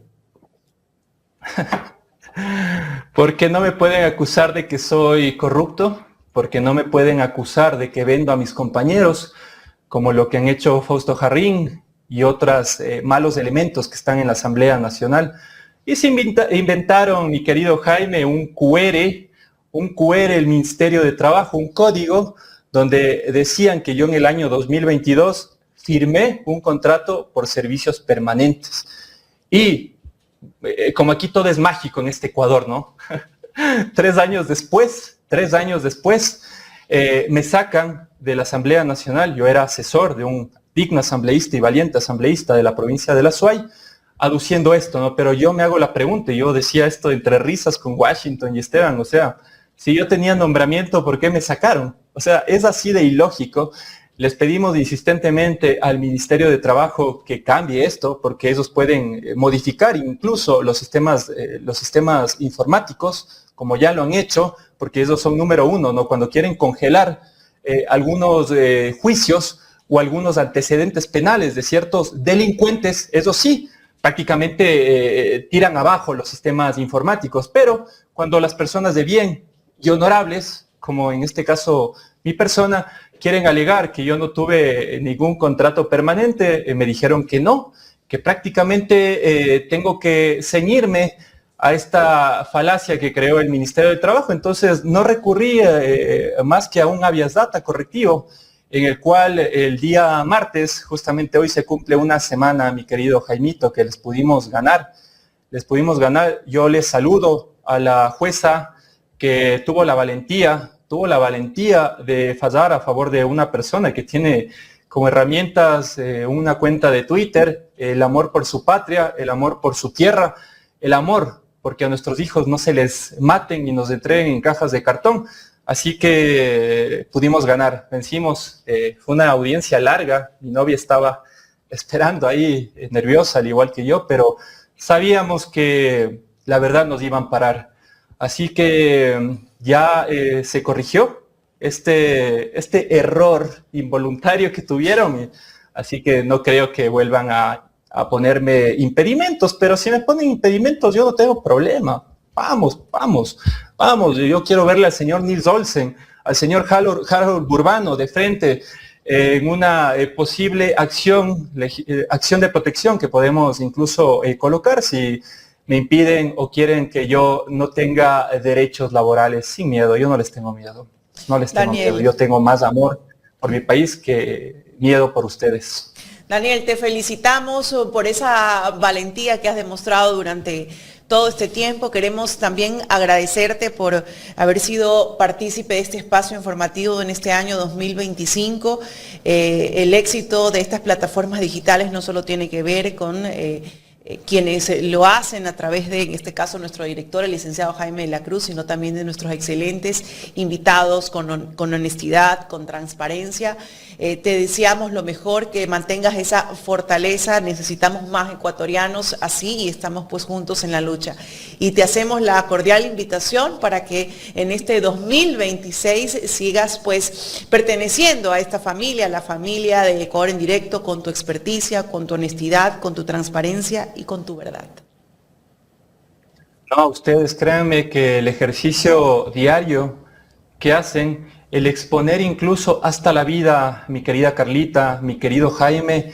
Porque no me pueden acusar de que soy corrupto, porque no me pueden acusar de que vendo a mis compañeros, como lo que han hecho Fausto Jarrín y otros malos elementos que están en la Asamblea Nacional. Y se inventaron, mi querido Jaime, un QR, el Ministerio de Trabajo, un código, donde decían que yo en el año 2022 firmé un contrato por servicios permanentes. Y como aquí todo es mágico en este Ecuador, ¿no? 3 años después, me sacan de la Asamblea Nacional. Yo era asesor de un digno asambleísta y valiente asambleísta de la provincia de La Suay, aduciendo esto, ¿no? Pero yo me hago la pregunta, y yo decía esto entre risas con Washington y Esteban, o sea, si yo tenía nombramiento, ¿por qué me sacaron? O sea, es así de ilógico. Les pedimos insistentemente al Ministerio de Trabajo que cambie esto, porque ellos pueden modificar incluso los sistemas informáticos, como ya lo han hecho, porque ellos son número uno, ¿no? Cuando quieren congelar algunos juicios o algunos antecedentes penales de ciertos delincuentes, eso sí, prácticamente tiran abajo los sistemas informáticos. Pero cuando las personas de bien y honorables, como en este caso mi persona, quieren alegar que yo no tuve ningún contrato permanente, me dijeron que no, que prácticamente tengo que ceñirme a esta falacia que creó el Ministerio del Trabajo. Entonces no recurrí más que a un habeas data correctivo, en el cual el día martes, justamente hoy se cumple una semana, mi querido Jaimito, que les pudimos ganar. Yo les saludo a la jueza que tuvo la valentía de fallar a favor de una persona que tiene como herramientas una cuenta de Twitter, el amor por su patria, el amor por su tierra, el amor porque a nuestros hijos no se les maten y nos entreguen en cajas de cartón. Así que pudimos ganar, vencimos. Fue una audiencia larga, mi novia estaba esperando ahí, nerviosa al igual que yo, pero sabíamos que la verdad nos iba a amparar. Así que ya se corrigió este error involuntario que tuvieron, así que no creo que vuelvan a ponerme impedimentos, pero si me ponen impedimentos yo no tengo problema. Vamos, yo quiero verle al señor Nils Olsen, al señor Harold Burbano de frente en una posible acción de protección que podemos incluso colocar si me impiden o quieren que yo no tenga derechos laborales. Sin miedo, yo no les tengo miedo. Miedo. Yo tengo más amor por mi país que miedo por ustedes. Daniel, te felicitamos por esa valentía que has demostrado durante todo este tiempo. Queremos también agradecerte por haber sido partícipe de este espacio informativo en este año 2025. El éxito de estas plataformas digitales no solo tiene que ver con quienes lo hacen a través de, en este caso, nuestro director, el licenciado Jaime de la Cruz, sino también de nuestros excelentes invitados con honestidad, con transparencia. Te deseamos lo mejor, que mantengas esa fortaleza. Necesitamos más ecuatorianos así y estamos pues juntos en la lucha. Y te hacemos la cordial invitación para que en este 2026 sigas pues perteneciendo a esta familia, la familia de Ecuador en Directo, con tu experticia, con tu honestidad, con tu transparencia y con tu verdad. No, ustedes créanme que el ejercicio diario que hacen, el exponer incluso hasta la vida, mi querida Carlita, mi querido Jaime,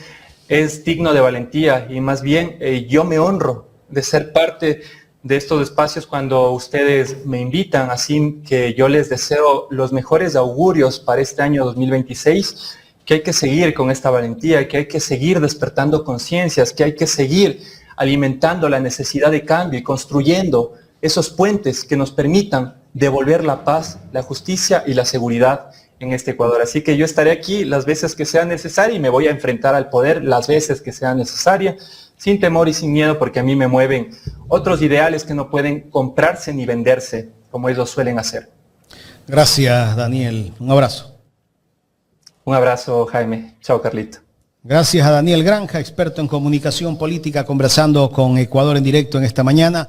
es digno de valentía, y más bien yo me honro de ser parte de estos espacios cuando ustedes me invitan, así que yo les deseo los mejores augurios para este año 2026, que hay que seguir con esta valentía, que hay que seguir despertando conciencias, que hay que seguir alimentando la necesidad de cambio y construyendo esos puentes que nos permitan devolver la paz, la justicia y la seguridad en este Ecuador. Así que yo estaré aquí las veces que sea necesaria y me voy a enfrentar al poder las veces que sea necesaria, sin temor y sin miedo, porque a mí me mueven otros ideales que no pueden comprarse ni venderse, como ellos suelen hacer. Gracias, Daniel. Un abrazo. Un abrazo, Jaime. Chao, Carlito. Gracias a Daniel Granja, experto en comunicación política, conversando con Ecuador en Directo en esta mañana.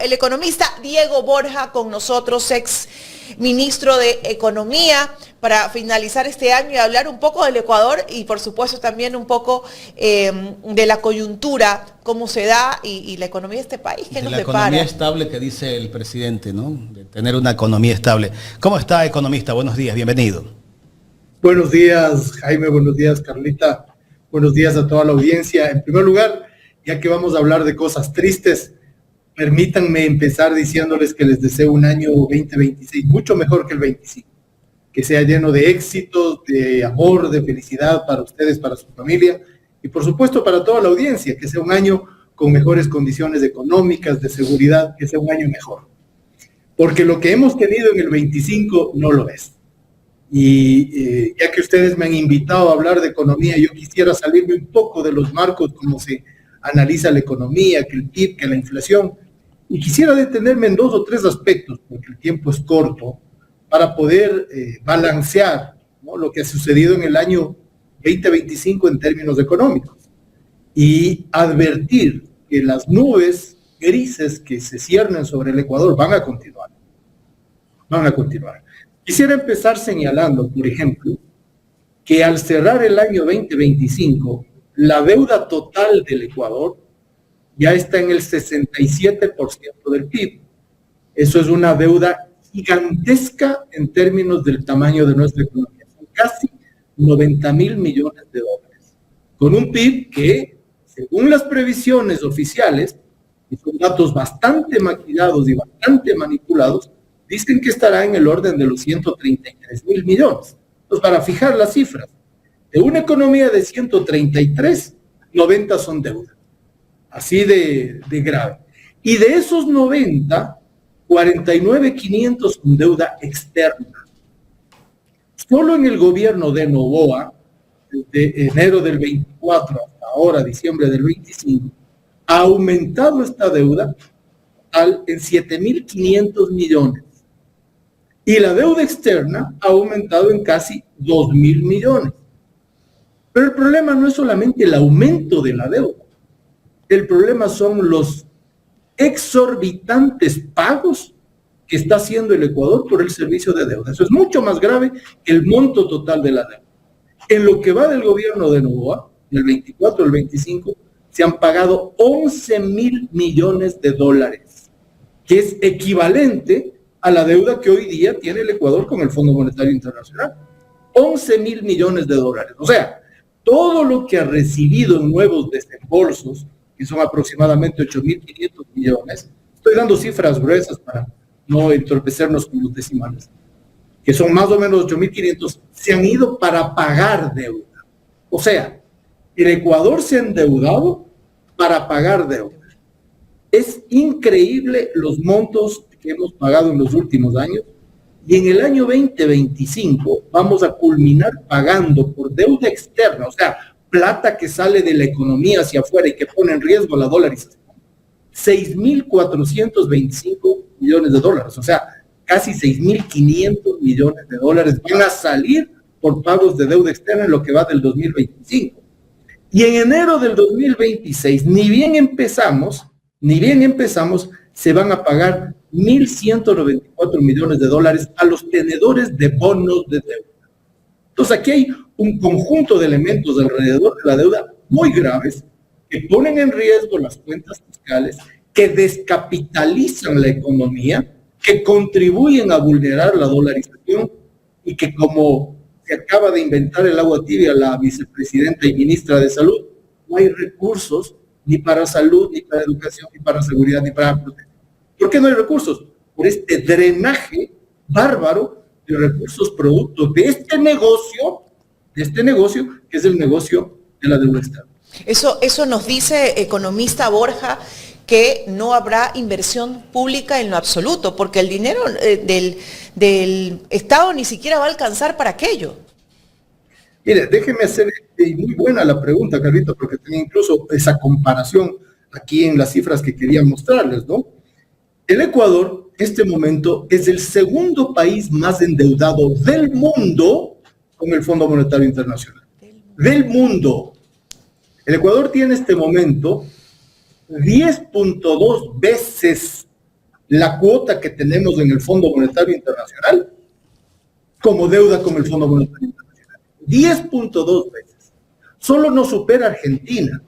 El economista Diego Borja con nosotros, ex ministro de Economía, para finalizar este año y hablar un poco del Ecuador y por supuesto también un poco de la coyuntura, cómo se da y la economía de este país, ¿qué nos depara? La economía estable que dice el presidente, ¿no? De tener una economía estable. ¿Cómo está, economista? Buenos días, bienvenido. Buenos días, Jaime, buenos días, Carlita, buenos días a toda la audiencia. En primer lugar, ya que vamos a hablar de cosas tristes, permítanme empezar diciéndoles que les deseo un año 2026 mucho mejor que el 25, que sea lleno de éxitos, de amor, de felicidad para ustedes, para su familia y por supuesto para toda la audiencia, que sea un año con mejores condiciones económicas, de seguridad, que sea un año mejor. Porque lo que hemos tenido en el 25 no lo es. Y ya que ustedes me han invitado a hablar de economía, yo quisiera salirme un poco de los marcos, como se analiza la economía, que el PIB, que la inflación, y quisiera detenerme en 2 o 3 aspectos, porque el tiempo es corto, para poder balancear, ¿no?, lo que ha sucedido en el año 2025 en términos económicos, y advertir que las nubes grises que se ciernen sobre el Ecuador van a continuar. Van a continuar. Quisiera empezar señalando, por ejemplo, que al cerrar el año 2025, la deuda total del Ecuador ya está en el 67% del PIB. Eso es una deuda gigantesca en términos del tamaño de nuestra economía. Son casi 90.000 millones de dólares. Con un PIB que, según las previsiones oficiales, y son datos bastante maquillados y bastante manipulados, dicen que estará en el orden de los 133.000 millones. Entonces, para fijar las cifras, de una economía de 133, 90 son deuda. Así de grave. Y de esos 90, 49.500 son deuda externa. Solo en el gobierno de Noboa, desde enero del 24 hasta ahora, diciembre del 25, ha aumentado esta deuda en 7.500 millones. Y la deuda externa ha aumentado en casi 2.000 millones. Pero el problema no es solamente el aumento de la deuda. El problema son los exorbitantes pagos que está haciendo el Ecuador por el servicio de deuda. Eso es mucho más grave que el monto total de la deuda. En lo que va del gobierno de Noboa, del 24 al 25, se han pagado 11.000 millones de dólares, que es equivalente a la deuda que hoy día tiene el Ecuador con el Fondo Monetario Internacional. 11.000 millones de dólares. O sea, todo lo que ha recibido en nuevos desembolsos que son aproximadamente 8.500 millones. Estoy dando cifras gruesas para no entorpecernos con los decimales, que son más o menos 8.500, se han ido para pagar deuda. O sea, el Ecuador se ha endeudado para pagar deuda. Es increíble los montos que hemos pagado en los últimos años, y en el año 2025 vamos a culminar pagando por deuda externa, o sea, plata que sale de la economía hacia afuera y que pone en riesgo la dolarización, 6.425 millones de dólares, o sea, casi 6.500 millones de dólares van a salir por pagos de deuda externa en lo que va del 2025. Y en enero del 2026, ni bien empezamos, se van a pagar 1.194 millones de dólares a los tenedores de bonos de deuda. Entonces aquí hay un conjunto de elementos alrededor de la deuda muy graves que ponen en riesgo las cuentas fiscales, que descapitalizan la economía, que contribuyen a vulnerar la dolarización y que, como se acaba de inventar el agua tibia la vicepresidenta y ministra de Salud, no hay recursos ni para salud, ni para educación, ni para seguridad, ni para protección. ¿Por qué no hay recursos? Por este drenaje bárbaro de recursos producto de este negocio, que es el negocio de la deuda externa. Eso nos dice, economista Borja, que no habrá inversión pública en lo absoluto, porque el dinero del Estado ni siquiera va a alcanzar para aquello. Mire, déjeme hacer, muy buena la pregunta, Carlita, porque tenía incluso esa comparación aquí en las cifras que quería mostrarles, ¿no? El Ecuador, en este momento, es el segundo país más endeudado del mundo con el Fondo Monetario Internacional. Del mundo. El Ecuador tiene en este momento 10.2 veces la cuota que tenemos en el Fondo Monetario Internacional como deuda con el Fondo Monetario Internacional. 10.2 veces. Solo nos supera Argentina,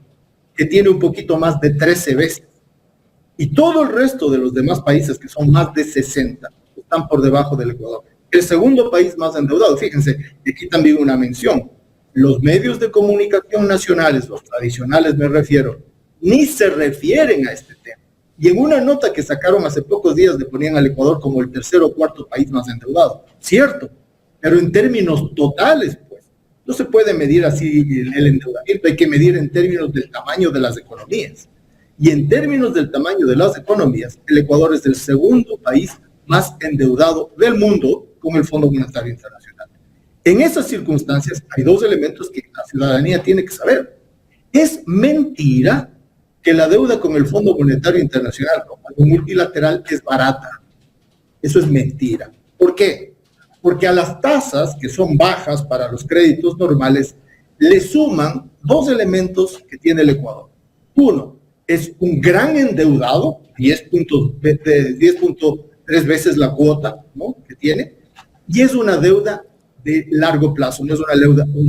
que tiene un poquito más de 13 veces. Y todo el resto de los demás países, que son más de 60, están por debajo del Ecuador. El segundo país más endeudado, fíjense, aquí también una mención. Los medios de comunicación nacionales, los tradicionales me refiero, ni se refieren a este tema. Y en una nota que sacaron hace pocos días le ponían al Ecuador como el tercer o cuarto país más endeudado. Cierto, pero en términos totales, pues, no se puede medir así el endeudamiento, hay que medir en términos del tamaño de las economías. Y en términos del tamaño de las economías, el Ecuador es el segundo país más endeudado del mundo con el Fondo Monetario Internacional. En esas circunstancias hay dos elementos que la ciudadanía tiene que saber. Es mentira que la deuda con el Fondo Monetario Internacional, como algo multilateral, es barata. Eso es mentira. ¿Por qué? Porque a las tasas, que son bajas para los créditos normales, le suman dos elementos que tiene el Ecuador. Uno, es un gran endeudado, 10.3 veces la cuota, ¿no?, que tiene, y es una deuda de largo plazo, no es una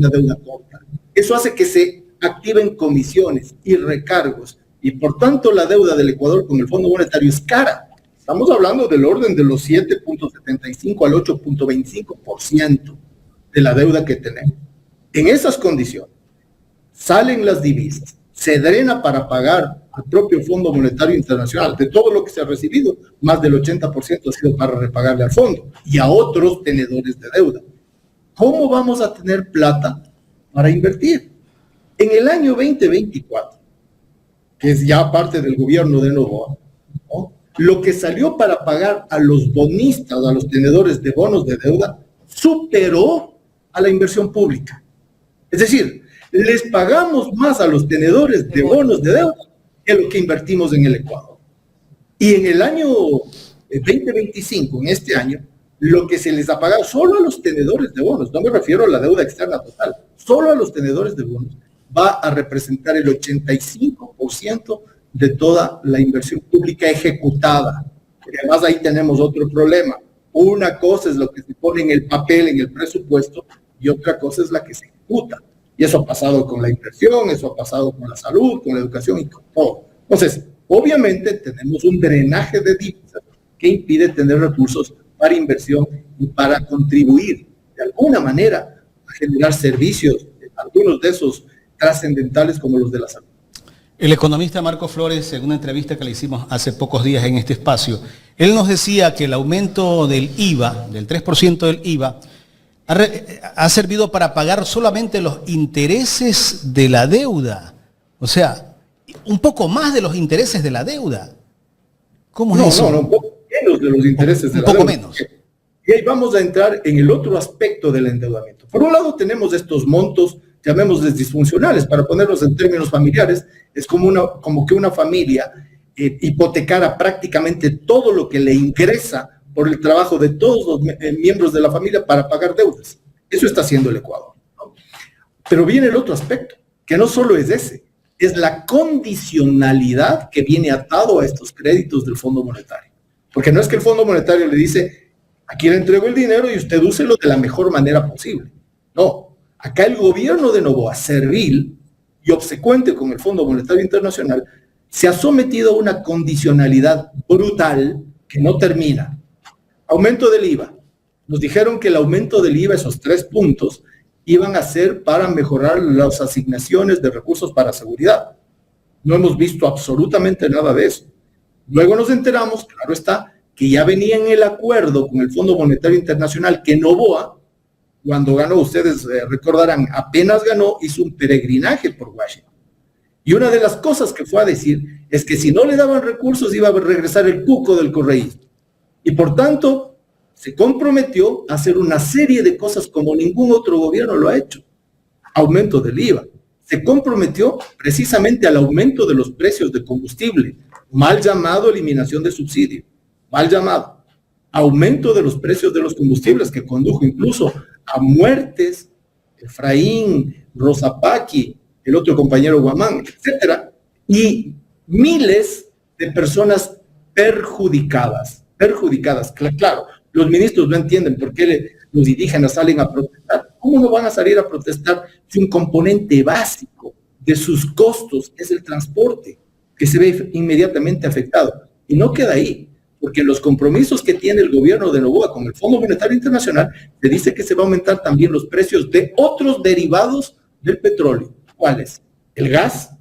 deuda corta. Eso hace que se activen comisiones y recargos, y por tanto la deuda del Ecuador con el Fondo Monetario es cara. Estamos hablando del orden de los 7.75 al 8.25% de la deuda que tenemos. En esas condiciones, salen las divisas, se drena para pagar al propio Fondo Monetario Internacional. De todo lo que se ha recibido, más del 80% ha sido para repagarle al fondo y a otros tenedores de deuda. ¿Cómo vamos a tener plata para invertir? En el año 2024, que es ya parte del gobierno de Novoa, ¿no?, lo que salió para pagar a los bonistas, a los tenedores de bonos de deuda, superó a la inversión pública. Es decir, les pagamos más a los tenedores de bonos de deuda que lo que invertimos en el Ecuador. Y en el año 2025, en este año, lo que se les ha pagado solo a los tenedores de bonos, no me refiero a la deuda externa total, solo a los tenedores de bonos, va a representar el 85% de toda la inversión pública ejecutada. Porque además ahí tenemos otro problema. Una cosa es lo que se pone en el papel, en el presupuesto, y otra cosa es la que se ejecuta. Y eso ha pasado con la inversión, eso ha pasado con la salud, con la educación y con todo. Entonces, obviamente tenemos un drenaje de divisas que impide tener recursos para inversión y para contribuir de alguna manera a generar servicios, algunos de esos trascendentales como los de la salud. El economista Marco Flores, en una entrevista que le hicimos hace pocos días en este espacio, él nos decía que el aumento del IVA, del 3% del IVA, ha servido para pagar solamente los intereses de la deuda. O sea, un poco más de los intereses de la deuda. ¿Cómo es eso? No, un poco menos de los intereses de la deuda. Un poco menos. Y ahí vamos a entrar en el otro aspecto del endeudamiento. Por un lado tenemos estos montos, llamémosles disfuncionales, para ponerlos en términos familiares, es como que una familia hipotecara prácticamente todo lo que le ingresa por el trabajo de todos los miembros de la familia para pagar deudas. Eso está haciendo el Ecuador, ¿no? Pero viene el otro aspecto, que no solo es ese, es la condicionalidad que viene atado a estos créditos del Fondo Monetario. Porque no es que el Fondo Monetario le dice, aquí le entrego el dinero y usted úselo de la mejor manera posible. No, acá el gobierno de Noboa, servil y obsecuente con el Fondo Monetario Internacional, se ha sometido a una condicionalidad brutal que no termina. Aumento del IVA. Nos dijeron que el aumento del IVA, esos 3 puntos, iban a ser para mejorar las asignaciones de recursos para seguridad. No hemos visto absolutamente nada de eso. Luego nos enteramos, claro está, que ya venía en el acuerdo con el Fondo Monetario Internacional que Noboa, cuando ganó, ustedes recordarán, apenas ganó, hizo un peregrinaje por Washington. Y una de las cosas que fue a decir es que si no le daban recursos iba a regresar el cuco del correísmo. Y por tanto, se comprometió a hacer una serie de cosas como ningún otro gobierno lo ha hecho. Aumento del IVA. Se comprometió precisamente al aumento de los precios de combustible, mal llamado eliminación de subsidio, mal llamado. Aumento de los precios de los combustibles que condujo incluso a muertes, Efraín, Rosapaqui, el otro compañero Guamán, etcétera, y miles de personas perjudicadas. Claro, los ministros no entienden por qué los indígenas salen a protestar. ¿Cómo no van a salir a protestar si un componente básico de sus costos es el transporte, que se ve inmediatamente afectado? Y no queda ahí, porque en los compromisos que tiene el gobierno de Noboa con el Fondo Monetario Internacional, se dice que se va a aumentar también los precios de otros derivados del petróleo. ¿Cuáles? El gas.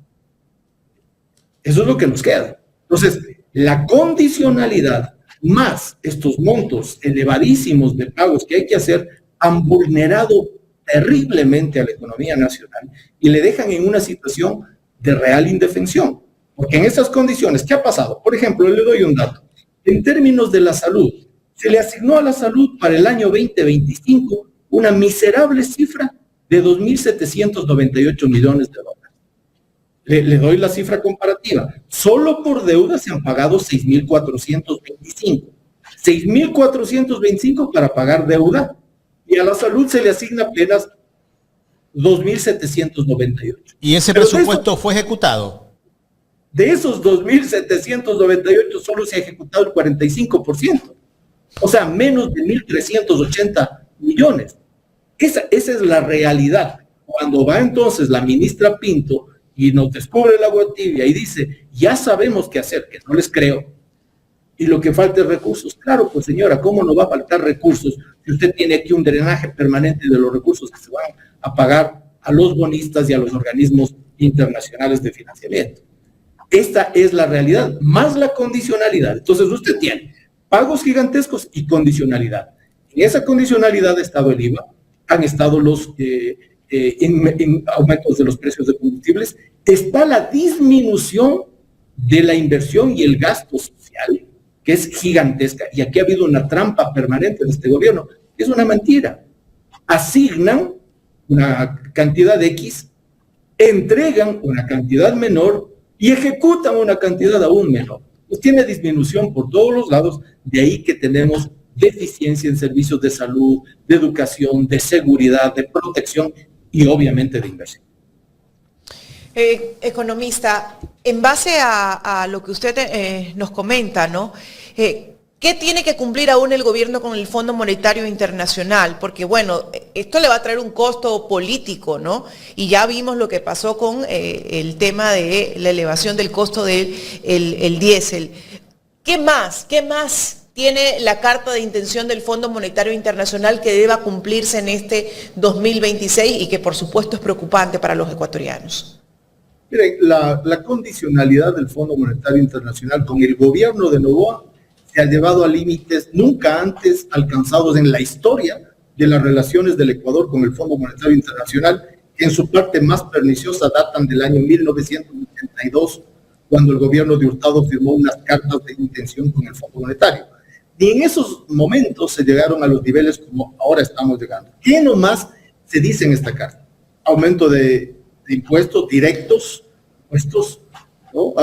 Eso es lo que nos queda. Entonces, la condicionalidad más estos montos elevadísimos de pagos que hay que hacer han vulnerado terriblemente a la economía nacional y le dejan en una situación de real indefensión. Porque en esas condiciones, ¿qué ha pasado? Por ejemplo, le doy un dato. En términos de la salud, se le asignó a la salud para el año 2025 una miserable cifra de 2.798 millones de dólares. Le doy la cifra comparativa. Solo por deuda se han pagado 6.425. 6.425 para pagar deuda y a la salud se le asigna apenas 2.798. ¿Y ese presupuesto fue ejecutado? De esos 2.798 solo se ha ejecutado el 45%. O sea, menos de 1.380 millones. Esa es la realidad. Cuando va entonces la ministra Pinto y nos descubre el agua tibia y dice, ya sabemos qué hacer, que no les creo, y lo que falta es recursos. Claro, pues señora, ¿cómo no va a faltar recursos si usted tiene aquí un drenaje permanente de los recursos que se van a pagar a los bonistas y a los organismos internacionales de financiamiento? Esta es la realidad, más la condicionalidad. Entonces usted tiene pagos gigantescos y condicionalidad. En esa condicionalidad ha estado el IVA, han estado los aumentos de los precios de combustibles, está la disminución de la inversión y el gasto social, que es gigantesca, y aquí ha habido una trampa permanente de este gobierno, es una mentira. Asignan una cantidad X, entregan una cantidad menor y ejecutan una cantidad aún menor. Pues tiene disminución por todos los lados, de ahí que tenemos deficiencia en servicios de salud, de educación, de seguridad, de protección y obviamente de inversión. Economista, en base a lo que usted nos comenta, ¿no? ¿Qué tiene que cumplir aún el gobierno con el Fondo Monetario Internacional? Porque, bueno, esto le va a traer un costo político, ¿no? Y ya vimos lo que pasó con el tema de la elevación del costo del diésel. ¿Qué más tiene la carta de intención del Fondo Monetario Internacional que deba cumplirse en este 2026 y que, por supuesto, es preocupante para los ecuatorianos? Miren, la condicionalidad del Fondo Monetario Internacional con el gobierno de Noboa se ha llevado a límites nunca antes alcanzados en la historia de las relaciones del Ecuador con el Fondo Monetario Internacional, que en su parte más perniciosa datan del año 1982, cuando el gobierno de Hurtado firmó unas cartas de intención con el Fondo Monetario. Ni en esos momentos se llegaron a los niveles como ahora estamos llegando. ¿Qué nomás se dice en esta carta? Aumento de impuestos directos, impuestos, ¿no?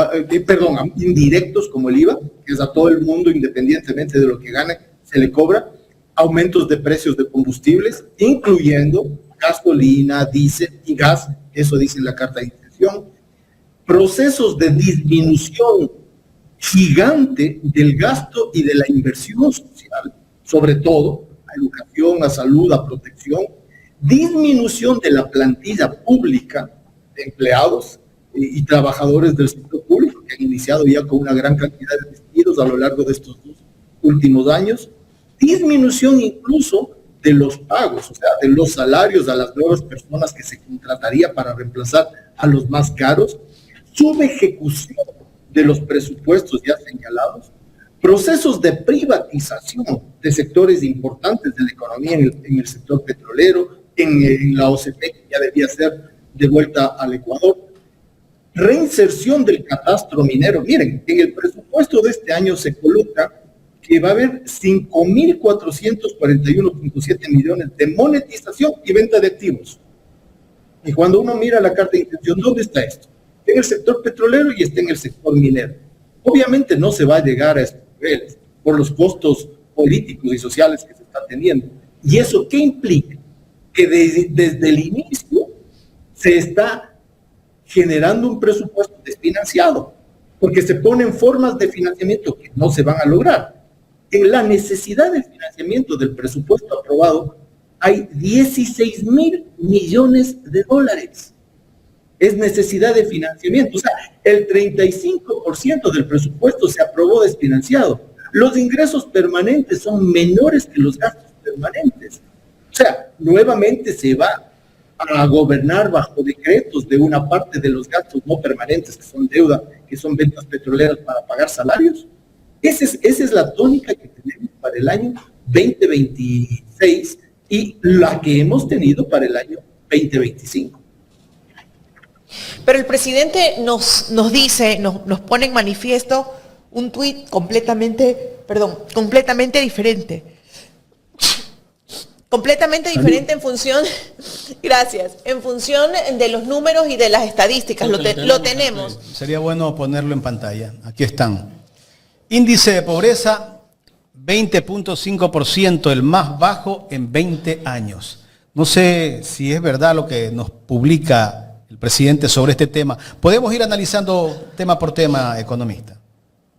Indirectos como el IVA, que es a todo el mundo, independientemente de lo que gane, se le cobra. Aumentos de precios de combustibles, incluyendo gasolina, diésel y gas, eso dice en la carta de intención. Procesos de disminución gigante del gasto y de la inversión social, sobre todo a educación, a salud, a protección. Disminución de la plantilla pública de empleados y trabajadores del sector público, que han iniciado ya con una gran cantidad de despidos a lo largo de estos 2 últimos años. Disminución incluso de los pagos, o sea, de los salarios a las nuevas personas que se contrataría para reemplazar a los más caros. Subejecución de los presupuestos ya señalados. Procesos de privatización de sectores importantes de la economía en el sector petrolero, en la OCP, que ya debía ser de vuelta al Ecuador. Reinserción del catastro minero. Miren, en el presupuesto de este año se coloca que va a haber 5.441.7 millones de monetización y venta de activos. Y cuando uno mira la carta de intención, ¿dónde está esto? En el sector petrolero y está en el sector minero. Obviamente no se va a llegar a estos niveles por los costos políticos y sociales que se están teniendo. ¿Y eso qué implica? Que desde el inicio se está generando un presupuesto desfinanciado, porque se ponen formas de financiamiento que no se van a lograr. En la necesidad de financiamiento del presupuesto aprobado hay 16.000 millones de dólares. Es necesidad de financiamiento. O sea, el 35% del presupuesto se aprobó desfinanciado. Los ingresos permanentes son menores que los gastos permanentes. O sea, nuevamente se va a gobernar bajo decretos de una parte de los gastos no permanentes, que son deuda, que son ventas petroleras para pagar salarios. Esa es la tónica que tenemos para el año 2026 y la que hemos tenido para el año 2025. Pero el presidente nos dice, nos pone en manifiesto un tuit completamente diferente. Completamente diferente en función, gracias, en función de los números y de las estadísticas. Lo tenemos. Sería bueno ponerlo en pantalla. Aquí están. Índice de pobreza, 20.5%, el más bajo en 20 años. No sé si es verdad lo que nos publica el presidente sobre este tema. Podemos ir analizando tema por tema, economista.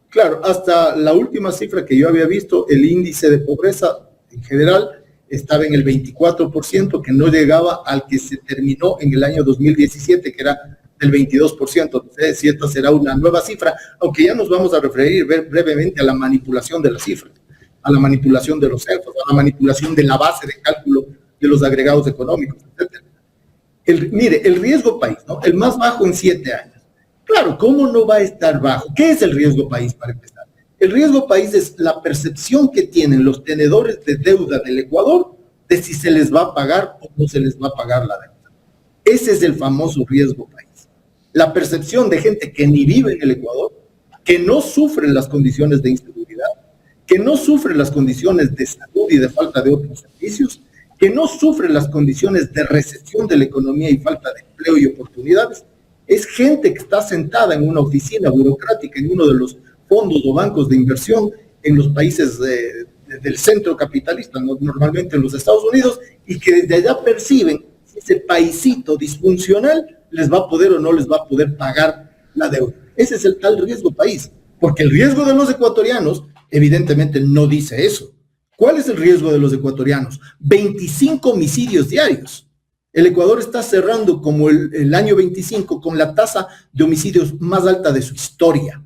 Claro, hasta la última cifra que yo había visto, el índice de pobreza en general estaba en el 24%, que no llegaba al que se terminó en el año 2017, que era del 22%. No sé si esta será una nueva cifra, aunque ya nos vamos a referir brevemente a la manipulación de las cifras, a la manipulación de los censos, a la manipulación de la base de cálculo de los agregados económicos, etc. Mire, el riesgo país, ¿no? El más bajo en 7 años. Claro, ¿cómo no va a estar bajo? ¿Qué es el riesgo país para empezar? El riesgo país es la percepción que tienen los tenedores de deuda del Ecuador de si se les va a pagar o no se les va a pagar la deuda. Ese es el famoso riesgo país. La percepción de gente que ni vive en el Ecuador, que no sufre las condiciones de inseguridad, que no sufre las condiciones de salud y de falta de otros servicios, que no sufre las condiciones de recesión de la economía y falta de empleo y oportunidades. Es gente que está sentada en una oficina burocrática en uno de los fondos o bancos de inversión en los países del centro capitalista, normalmente en los Estados Unidos, y que desde allá perciben si ese paisito disfuncional les va a poder o no les va a poder pagar la deuda. Ese es el tal riesgo país, porque el riesgo de los ecuatorianos evidentemente no dice eso. ¿Cuál es el riesgo de los ecuatorianos? 25 homicidios diarios. El Ecuador está cerrando como el año 25 con la tasa de homicidios más alta de su historia.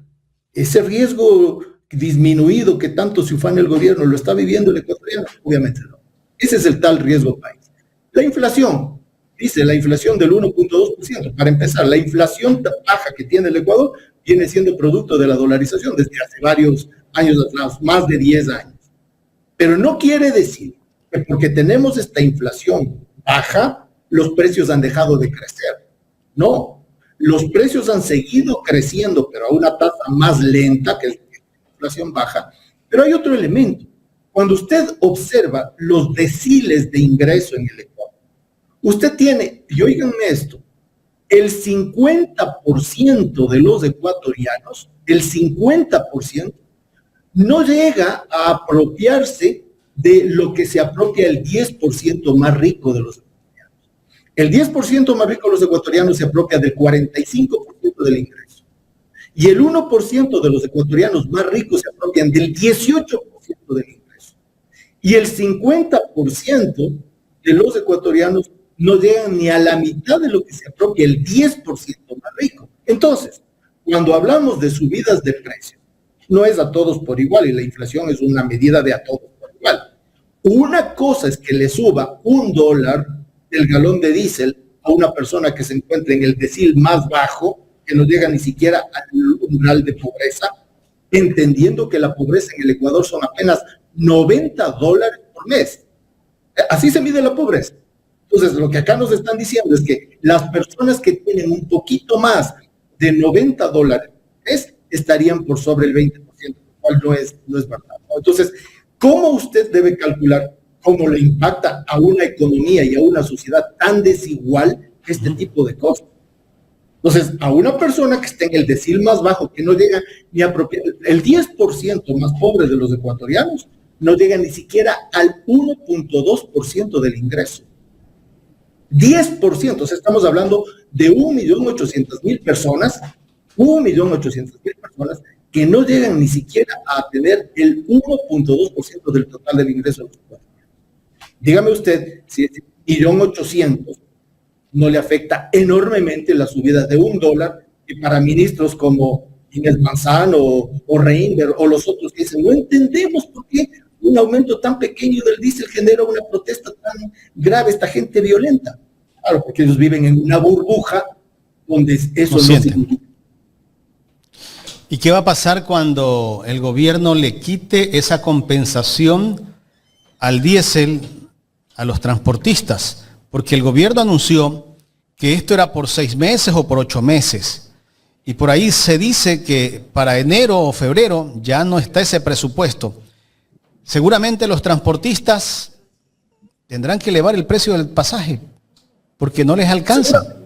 Ese riesgo disminuido que tanto se ufana el gobierno, ¿lo está viviendo el ecuatoriano? Obviamente no. Ese es el tal riesgo país. La inflación dice la inflación del 1.2%. Para empezar, la inflación baja que tiene el Ecuador viene siendo producto de la dolarización desde hace varios años atrás, más de 10 años. Pero no quiere decir que porque tenemos esta inflación baja, los precios han dejado de crecer. No, los precios han seguido creciendo, pero a una tasa más lenta que la inflación baja. Pero hay otro elemento. Cuando usted observa los deciles de ingreso en el Ecuador, usted tiene, y óiganme esto, el 50% de los ecuatorianos, el 50%, no llega a apropiarse de lo que se apropia el 10% más rico de los ecuatorianos. El 10% más rico de los ecuatorianos se apropia del 45% del ingreso. Y el 1% de los ecuatorianos más ricos se apropian del 18% del ingreso. Y el 50% de los ecuatorianos no llegan ni a la mitad de lo que se apropia el 10% más rico. Entonces, cuando hablamos de subidas de precios, no es a todos por igual, y la inflación es una medida de a todos por igual. Una cosa es que le suba $1 el galón de diésel a una persona que se encuentra en el decil más bajo, que no llega ni siquiera al umbral de pobreza, entendiendo que la pobreza en el Ecuador son apenas $90 por mes. Así se mide la pobreza. Entonces, lo que acá nos están diciendo es que las personas que tienen un poquito más de $90 por mes estarían por sobre el 20%, lo cual no es verdad, ¿no? Entonces, ¿cómo usted debe calcular cómo le impacta a una economía y a una sociedad tan desigual este tipo de cosas? Entonces, a una persona que esté en el decil más bajo, que no llega ni a el 10% más pobre de los ecuatorianos, no llega ni siquiera al 1.2% del ingreso. 10%, o sea, estamos hablando de 1.800.000 personas, 1.800.000 personas que no llegan ni siquiera a tener el 1.2% del total del ingreso. Dígame usted si ese 1.800.000 no le afecta enormemente la subida de $1, y para ministros como Inés Manzano o Reinberg o los otros que dicen, no entendemos por qué un aumento tan pequeño del diésel genera una protesta tan grave, esta gente violenta. Claro, porque ellos viven en una burbuja donde eso no significa. ¿Y qué va a pasar cuando el gobierno le quite esa compensación al diésel a los transportistas? Porque el gobierno anunció que esto era por 6 meses o por 8 meses. Y por ahí se dice que para enero o febrero ya no está ese presupuesto. Seguramente los transportistas tendrán que elevar el precio del pasaje porque no les alcanza.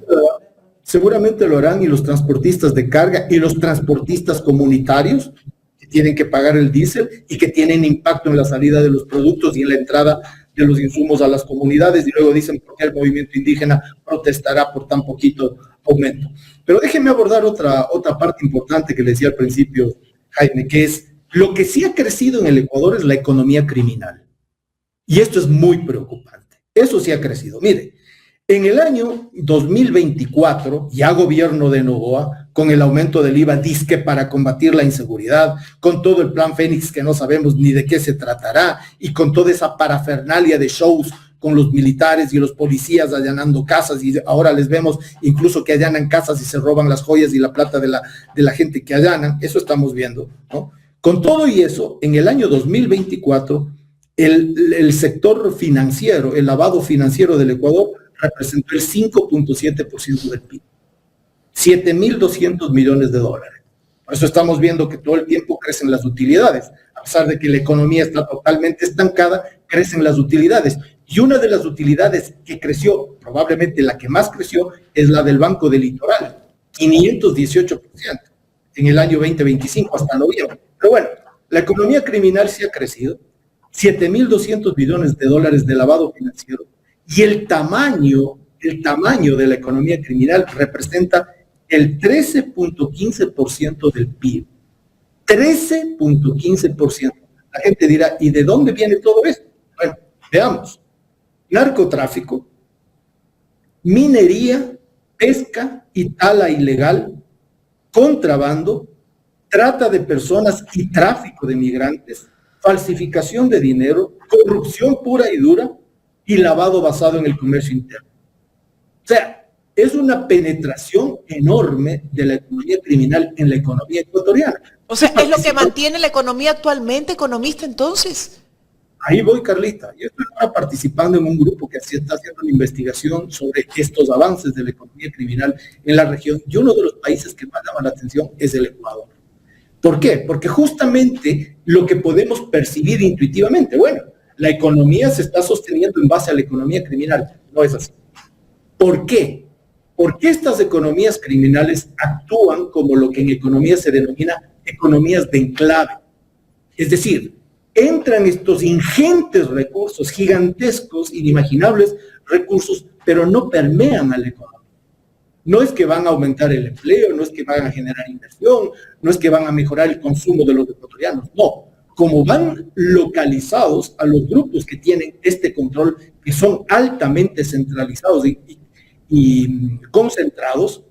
Seguramente lo harán, y los transportistas de carga y los transportistas comunitarios que tienen que pagar el diésel y que tienen impacto en la salida de los productos y en la entrada de los insumos a las comunidades, y luego dicen por qué el movimiento indígena protestará por tan poquito aumento. Pero déjenme abordar otra parte importante que le decía al principio, Jaime, que es lo que sí ha crecido en el Ecuador es la economía criminal. Y esto es muy preocupante. Eso sí ha crecido. Mire, en el año 2024, ya gobierno de Noboa, con el aumento del IVA, disque para combatir la inseguridad, con todo el plan Fénix que no sabemos ni de qué se tratará, y con toda esa parafernalia de shows con los militares y los policías allanando casas, y ahora les vemos incluso que allanan casas y se roban las joyas y la plata de la gente que allanan. Eso estamos viendo, ¿no? Con todo y eso, en el año 2024, el sector financiero, el lavado financiero del Ecuador, representó el 5.7% del PIB. 7.200 millones de dólares. Por eso estamos viendo que todo el tiempo crecen las utilidades. A pesar de que la economía está totalmente estancada, crecen las utilidades. Y una de las utilidades que creció, probablemente la que más creció, es la del Banco del Litoral. 518% en el año 2025 hasta noviembre. Pero bueno, la economía criminal sí ha crecido. 7.200 millones de dólares de lavado financiero. Y el tamaño de la economía criminal representa el 13.15% del PIB. 13.15%. La gente dirá, ¿y de dónde viene todo esto? Bueno, veamos. Narcotráfico, minería, pesca y tala ilegal, contrabando, trata de personas y tráfico de migrantes, falsificación de dinero, corrupción pura y dura, y lavado basado en el comercio interno. sea, es una penetración enorme de la economía criminal en la economía ecuatoriana. O sea, ¿es lo que mantiene la economía actualmente, economista, entonces? Ahí voy, Carlita. Yo estoy ahora participando en un grupo que está haciendo una investigación sobre estos avances de la economía criminal en la región, y uno de los países que más llama la atención es el Ecuador. ¿Por qué? Porque justamente lo que podemos percibir intuitivamente, bueno, la economía se está sosteniendo en base a la economía criminal. No es así. ¿Por qué? Porque estas economías criminales actúan como lo que en economía se denomina economías de enclave. Es decir, entran estos ingentes recursos, gigantescos, inimaginables recursos, pero no permean a la economía. No es que van a aumentar el empleo, no es que van a generar inversión, no es que van a mejorar el consumo de los ecuatorianos, no. Como van localizados a los grupos que tienen este control, que son altamente centralizados y concentrados,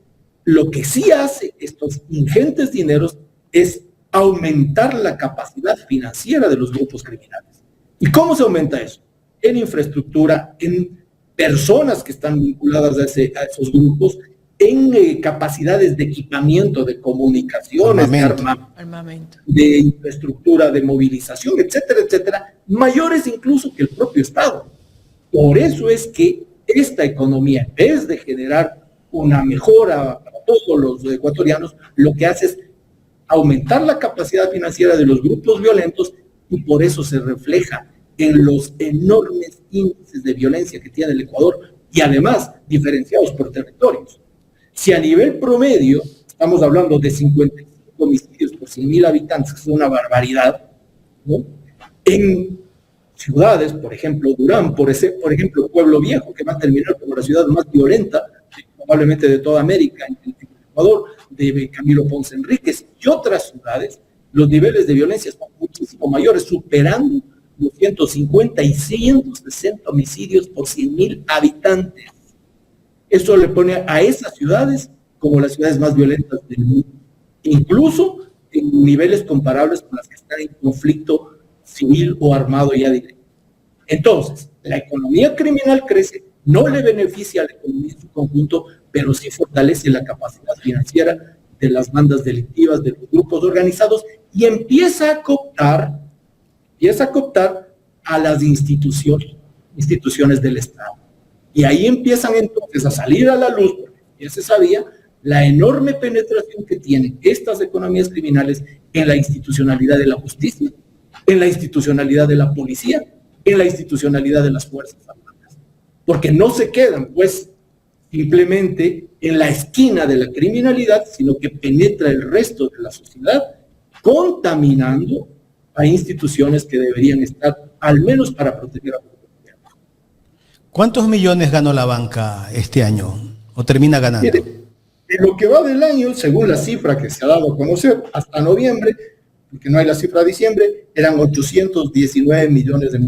lo que sí hace estos ingentes dineros es aumentar la capacidad financiera de los grupos criminales. ¿Y cómo se aumenta eso? En infraestructura, en personas que están vinculadas a esos grupos, en capacidades de equipamiento, de comunicaciones, armamento, de infraestructura, de movilización, etcétera, etcétera, mayores incluso que el propio Estado. Por eso es que esta economía, en vez de generar una mejora para todos los ecuatorianos, lo que hace es aumentar la capacidad financiera de los grupos violentos, y por eso se refleja en los enormes índices de violencia que tiene el Ecuador, y además diferenciados por territorios. Si a nivel promedio estamos hablando de 55 homicidios por 100.000 habitantes, que es una barbaridad, ¿no? En ciudades, por ejemplo, Durán, por ejemplo, Pueblo Viejo, que va a terminar como la ciudad más violenta, probablemente de toda América, en el Ecuador, de Camilo Ponce Enríquez, y otras ciudades, los niveles de violencia son muchísimo mayores, superando los 150 y 160 homicidios por 100.000 habitantes. Eso le pone a esas ciudades como las ciudades más violentas del mundo, incluso en niveles comparables con las que están en conflicto civil o armado ya directo. Entonces, la economía criminal crece, no le beneficia a la economía en su conjunto, pero sí fortalece la capacidad financiera de las bandas delictivas, de los grupos organizados, y empieza a cooptar a las instituciones del Estado. Y ahí empiezan entonces a salir a la luz, porque ya se sabía, la enorme penetración que tienen estas economías criminales en la institucionalidad de la justicia, en la institucionalidad de la policía, en la institucionalidad de las fuerzas armadas. Porque no se quedan, pues, simplemente en la esquina de la criminalidad, sino que penetra el resto de la sociedad, contaminando a instituciones que deberían estar, al menos para proteger a los colombianos. ¿Cuántos millones ganó la banca este año? ¿O termina ganando? Mire, en lo que va del año, según la cifra que se ha dado a conocer, hasta noviembre, porque no hay la cifra de diciembre, eran 819 millones de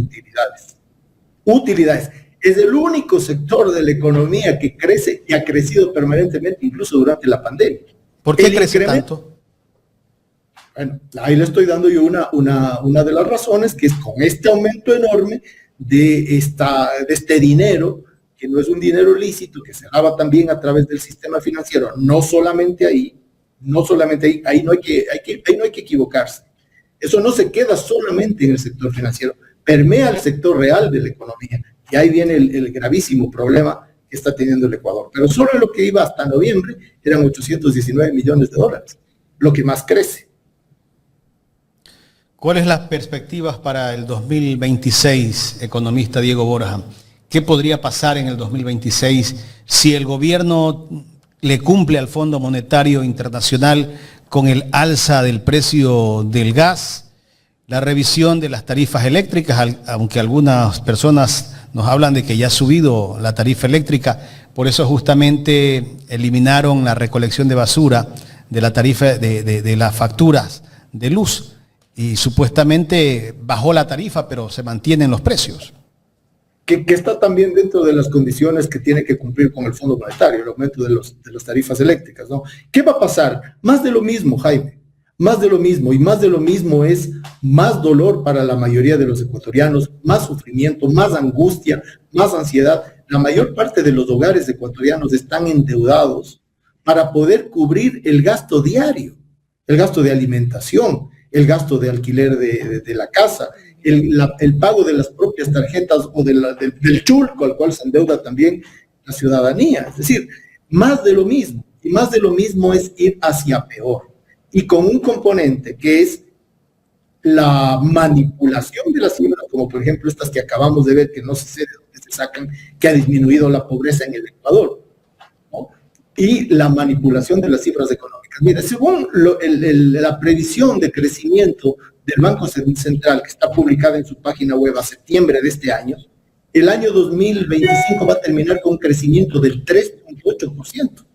utilidades. Es el único sector de la economía que crece y ha crecido permanentemente, incluso durante la pandemia. ¿Por qué crece tanto? Bueno, ahí le estoy dando yo una de las razones, que es con este aumento enorme de este dinero, que no es un dinero lícito, que se lava también a través del sistema financiero, no solamente ahí, ahí no hay que equivocarse. Eso no se queda solamente en el sector financiero, permea el sector real de la economía, y ahí viene el gravísimo problema que está teniendo el Ecuador. Pero solo lo que iba hasta noviembre eran 819 millones de dólares, lo que más crece. ¿Cuáles las perspectivas para el 2026, economista Diego Borja? ¿Qué podría pasar en el 2026 si el gobierno le cumple al Fondo Monetario Internacional con el alza del precio del gas, la revisión de las tarifas eléctricas, aunque algunas personas nos hablan de que ya ha subido la tarifa eléctrica, por eso justamente eliminaron la recolección de basura de la tarifa de las facturas de luz? Y supuestamente bajó la tarifa, pero se mantienen los precios. Que está también dentro de las condiciones que tiene que cumplir con el Fondo Monetario, el aumento de las tarifas eléctricas, ¿no? ¿Qué va a pasar? Más de lo mismo, Jaime, más de lo mismo, y más de lo mismo es más dolor para la mayoría de los ecuatorianos, más sufrimiento, más angustia, más ansiedad, la mayor parte de los hogares ecuatorianos están endeudados para poder cubrir el gasto diario, el gasto de alimentación, el gasto de alquiler de la casa, el pago de las propias tarjetas o del chulco al cual se endeuda también la ciudadanía. Es decir, más de lo mismo, y más de lo mismo es ir hacia peor. Y con un componente que es la manipulación de las cifras, como por ejemplo estas que acabamos de ver, que no sé de dónde se sacan, que ha disminuido la pobreza en el Ecuador, ¿no? Y la manipulación de las cifras económicas. Mira, según la previsión de crecimiento del Banco Central, que está publicada en su página web a septiembre de este año, el año 2025 va a terminar con un crecimiento del 3.8%.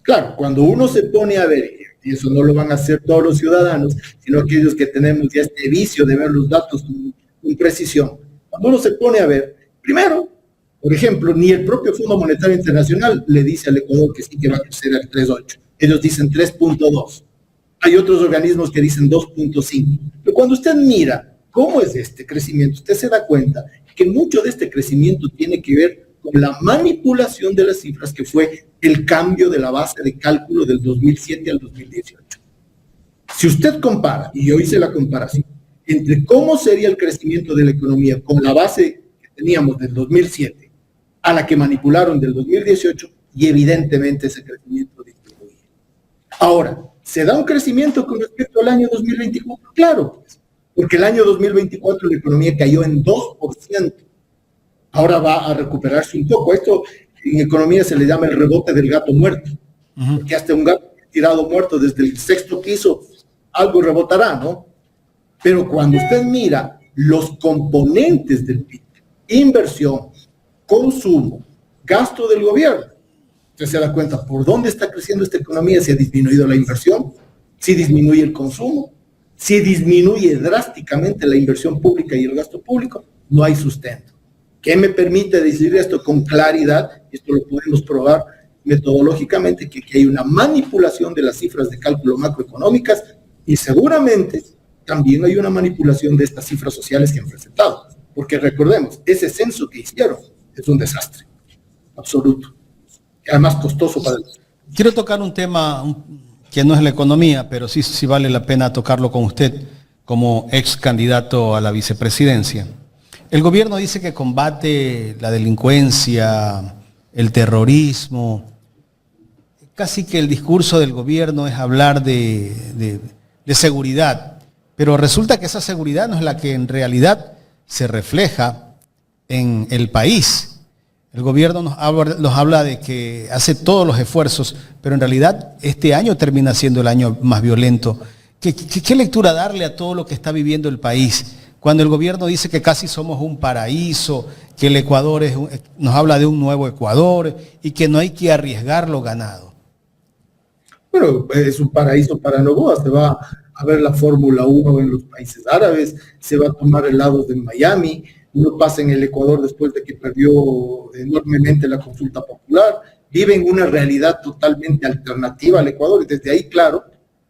Claro, cuando uno se pone a ver, y eso no lo van a hacer todos los ciudadanos, sino aquellos que tenemos ya este vicio de ver los datos con precisión, cuando uno se pone a ver, primero, por ejemplo, ni el propio Fondo Monetario Internacional le dice al Ecuador que sí que va a crecer al 3.8, ellos dicen 3.2, hay otros organismos que dicen 2.5, pero cuando usted mira cómo es este crecimiento, usted se da cuenta que mucho de este crecimiento tiene que ver con la manipulación de las cifras, que fue el cambio de la base de cálculo del 2007 al 2018. Si usted compara, y yo hice la comparación, entre cómo sería el crecimiento de la economía con la base que teníamos del 2007 a la que manipularon del 2018, y evidentemente ese crecimiento disminuye. Ahora, ¿se da un crecimiento con respecto al año 2024? Claro, pues, porque el año 2024 la economía cayó en 2%. Ahora va a recuperarse un poco. Esto en economía se le llama el rebote del gato muerto, porque hasta un gato tirado muerto desde el 6º piso, algo rebotará, ¿no? Pero cuando usted mira los componentes del PIB, inversión, consumo, gasto del gobierno, usted se da cuenta por dónde está creciendo esta economía, si ha disminuido la inversión, si disminuye el consumo, si disminuye drásticamente la inversión pública y el gasto público, no hay sustento. ¿Qué me permite decir esto con claridad? Esto lo podemos probar metodológicamente, que hay una manipulación de las cifras de cálculo macroeconómicas, y seguramente también hay una manipulación de estas cifras sociales que han presentado. Porque recordemos, ese censo que hicieron es un desastre absoluto, además costoso para el... Quiero tocar un tema que no es la economía, pero sí vale la pena tocarlo con usted como ex candidato a la vicepresidencia. El gobierno dice que combate la delincuencia, el terrorismo. Casi que el discurso del gobierno es hablar de seguridad, pero resulta que esa seguridad no es la que en realidad se refleja en el país. El gobierno nos habla de que hace todos los esfuerzos, pero en realidad este año termina siendo el año más violento. ¿Qué lectura darle a todo lo que está viviendo el país? Cuando el gobierno dice que casi somos un paraíso, que el Ecuador nos habla de un nuevo Ecuador y que no hay que arriesgar lo ganado. Bueno, es un paraíso para Novoa. Se va a ver la Fórmula 1 en los países árabes, se va a tomar helados en Miami, no pasa en el Ecuador después de que perdió enormemente la consulta popular, vive en una realidad totalmente alternativa al Ecuador, y desde ahí, claro,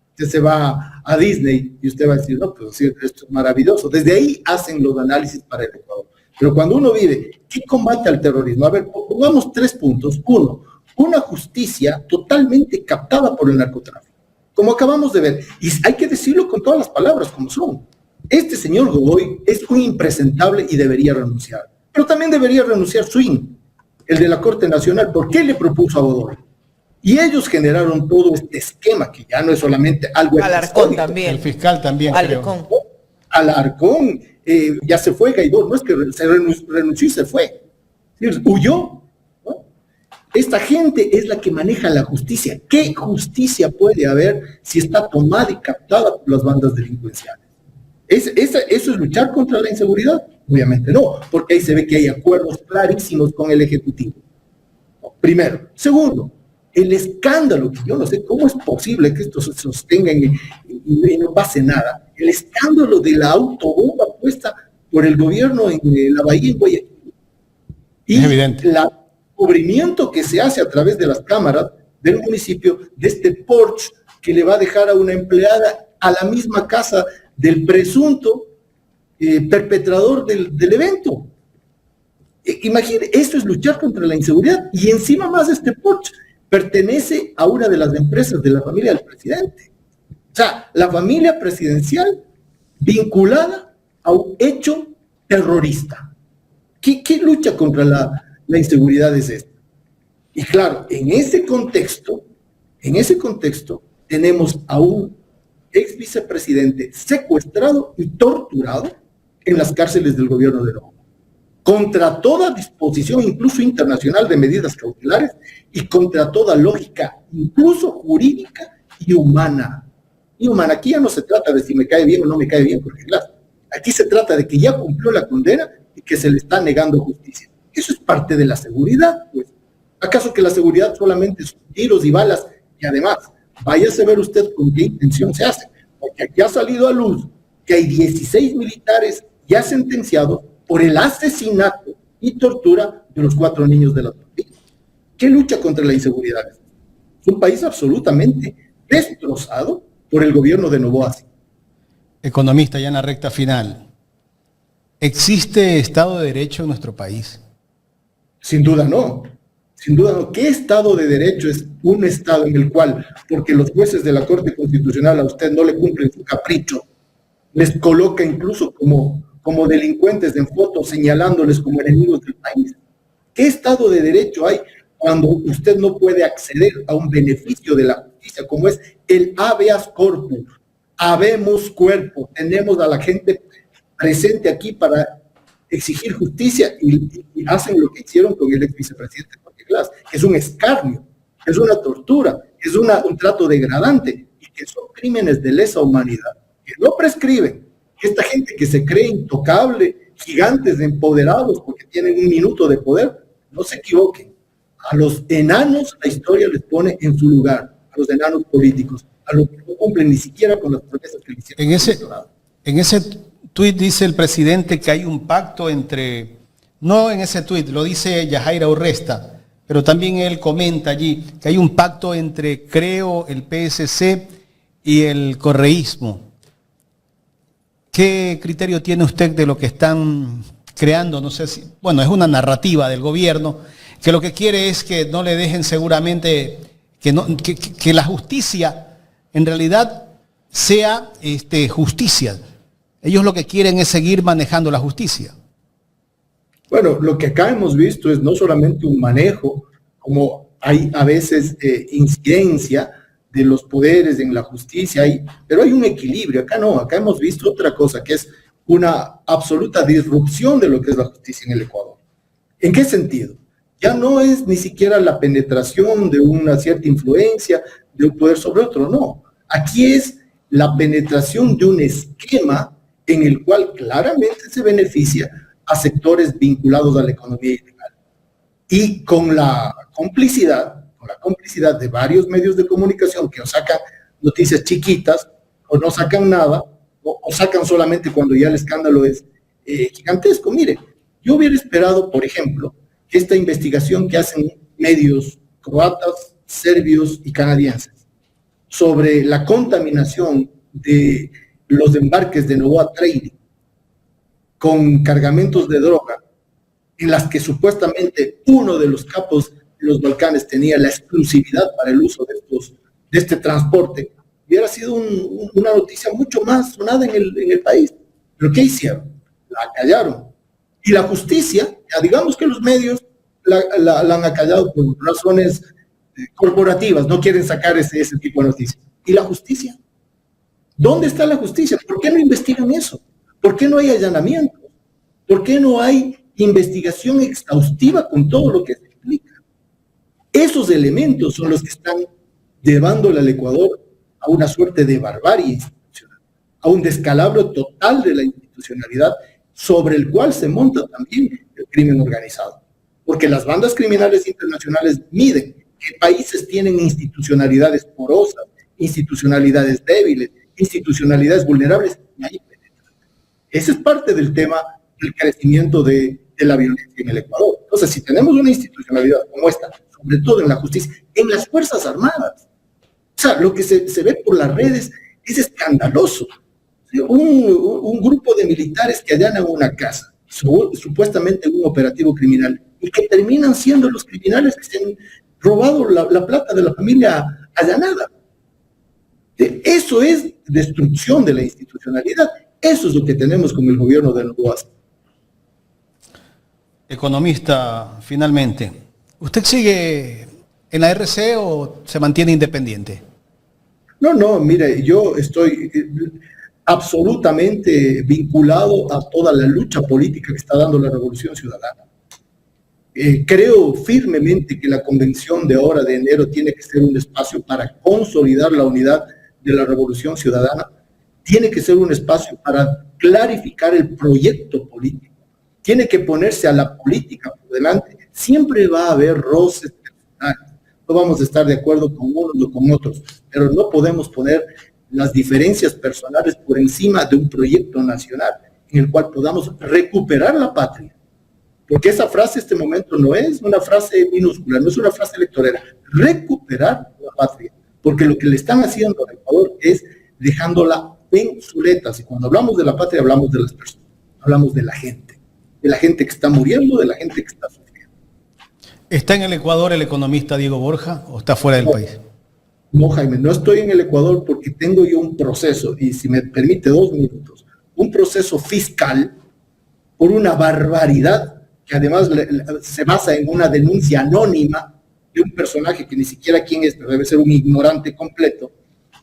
usted se va a Disney y usted va a decir, no, pues sí, esto es maravilloso. Desde ahí hacen los análisis para el Ecuador. Pero cuando uno vive, ¿qué combate al terrorismo? A ver, pongamos 3 puntos. 1, una justicia totalmente captada por el narcotráfico, como acabamos de ver. Y hay que decirlo con todas las palabras como son. Este señor Godoy es un impresentable y debería renunciar. Pero también debería renunciar Swing, el de la Corte Nacional. ¿Por qué le propuso a Godoy? Y ellos generaron todo este esquema, que ya no es solamente algo... Alarcón también. El fiscal también, Alarcón. creo. Alarcón, ya se fue Guaidó, no es que se renunció y se fue. Huyó, ¿no? Esta gente es la que maneja la justicia. ¿Qué justicia puede haber si está tomada y captada por las bandas delincuenciales? ¿Eso es luchar contra la inseguridad? Obviamente no, porque ahí se ve que hay acuerdos clarísimos con el Ejecutivo. Primero. Segundo, el escándalo, que yo no sé cómo es posible que esto se sostenga y no pase nada, el escándalo de la autobomba puesta por el gobierno en la bahía en Guayaquil. Y es evidente. El cubrimiento que se hace a través de las cámaras del municipio de este Porsche que le va a dejar a una empleada a la misma casa del presunto perpetrador del evento. Imagine, eso es luchar contra la inseguridad. Y encima más este Porsche pertenece a una de las empresas de la familia del presidente. O sea, la familia presidencial vinculada a un hecho terrorista. ¿Qué lucha contra la inseguridad es esta? Y claro, en ese contexto, tenemos a un ex vicepresidente secuestrado y torturado en las cárceles del gobierno de Novoa, contra toda disposición, incluso internacional, de medidas cautelares y contra toda lógica, incluso jurídica y humana. Y humana, aquí ya no se trata de si me cae bien o no me cae bien, porque claro, aquí se trata de que ya cumplió la condena y que se le está negando justicia. Eso es parte de la seguridad, pues. ¿Acaso que la seguridad solamente son tiros y balas? Y además, váyase a ver usted con qué intención se hace, porque aquí ha salido a luz que hay 16 militares ya sentenciados por el asesinato y tortura de los 4 niños de la tortilla. ¿Qué lucha contra la inseguridad? Es un país absolutamente destrozado por el gobierno de Novoa. Economista, ya en la recta final, ¿existe Estado de Derecho en nuestro país? Sin duda no. Sin duda no. ¿Qué Estado de Derecho es un Estado en el cual, porque los jueces de la Corte Constitucional a usted no le cumplen su capricho, les coloca incluso como delincuentes en fotos, señalándoles como enemigos del país? ¿Qué Estado de Derecho hay cuando usted no puede acceder a un beneficio de la justicia, como es el habeas corpus? Habemos cuerpo, tenemos a la gente presente aquí para exigir justicia y hacen lo que hicieron con el ex vicepresidente Jorge Glass, que es un escarnio, es una tortura, es un trato degradante y que son crímenes de lesa humanidad, que no prescriben. Esta gente que se cree intocable, gigantes empoderados porque tienen un minuto de poder, no se equivoquen. A los enanos la historia les pone en su lugar, a los enanos políticos, a los que no cumplen ni siquiera con las promesas que le hicieron. En ese tuit dice el presidente que hay un pacto entre, no en ese tuit, lo dice Yajaira Urresta, pero también él comenta allí que hay un pacto entre, creo, el PSC y el correísmo. ¿Qué criterio tiene usted de lo que están creando? No sé si, bueno, es una narrativa del gobierno que lo que quiere es que no le dejen seguramente, que la justicia en realidad sea justicia. Ellos lo que quieren es seguir manejando la justicia. Bueno, lo que acá hemos visto es no solamente un manejo, como hay a veces incidencia de los poderes en la justicia, pero hay un equilibrio. Acá no, acá hemos visto otra cosa, que es una absoluta disrupción de lo que es la justicia en el Ecuador. ¿En qué sentido? Ya no es ni siquiera la penetración de una cierta influencia de un poder sobre otro, no. Aquí es la penetración de un esquema en el cual claramente se beneficia a sectores vinculados a la economía ilegal. Y con la complicidad de varios medios de comunicación que o sacan noticias chiquitas, o no sacan nada, o sacan solamente cuando ya el escándalo es gigantesco. Mire, yo hubiera esperado, por ejemplo, que esta investigación que hacen medios croatas, serbios y canadienses sobre la contaminación de los embarques de Novoa Trading con cargamentos de droga, en las que supuestamente uno de los capos de los Balcanes tenía la exclusividad para el uso de este transporte, hubiera sido una noticia mucho más sonada en el país. ¿Pero qué hicieron? La acallaron. Y la justicia, ya digamos que los medios la han acallado por razones corporativas, no quieren sacar ese tipo de noticias. ¿Y la justicia? ¿Dónde está la justicia? ¿Por qué no investigan eso? ¿Por qué no hay allanamientos? ¿Por qué no hay investigación exhaustiva con todo lo que se explica? Esos elementos son los que están llevándole al Ecuador a una suerte de barbarie institucional, a un descalabro total de la institucionalidad sobre el cual se monta también el crimen organizado. Porque las bandas criminales internacionales miden qué países tienen institucionalidades porosas, institucionalidades débiles, institucionalidades vulnerables, y ahí penetran. Ese es parte del tema del crecimiento de la violencia en el Ecuador. Entonces, si tenemos una institucionalidad como esta, sobre todo en la justicia, en las Fuerzas Armadas, o sea, lo que se ve por las redes es escandaloso. Un grupo de militares que allanan una casa supuestamente un operativo criminal, y que terminan siendo los criminales que se han robado la plata de la familia allanada. Eso es destrucción de la institucionalidad. Eso es lo que tenemos con el gobierno de Noboa. Economista, finalmente, ¿usted sigue en la RC o se mantiene independiente? No, mire, yo estoy absolutamente vinculado a toda la lucha política que está dando la Revolución Ciudadana. Creo firmemente que la convención de ahora de enero tiene que ser un espacio para consolidar la unidad de la Revolución Ciudadana, tiene que ser un espacio para clarificar el proyecto político, tiene que ponerse a la política por delante. Siempre va a haber roces personales, no vamos a estar de acuerdo con unos o con otros, pero no podemos poner las diferencias personales por encima de un proyecto nacional en el cual podamos recuperar la patria. Porque esa frase en este momento no es una frase minúscula, no es una frase electorera. Recuperar la patria. Porque lo que le están haciendo al Ecuador es dejándola en suletas. Y cuando hablamos de la patria, hablamos de las personas, hablamos de la gente que está muriendo, de la gente que está sufriendo. ¿Está en el Ecuador el economista Diego Borja o está fuera del país? No, Jaime, no estoy en el Ecuador porque tengo yo un proceso, y si me permite 2 minutos, un proceso fiscal por una barbaridad que además se basa en una denuncia anónima de un personaje que ni siquiera quién es, pero debe ser un ignorante completo,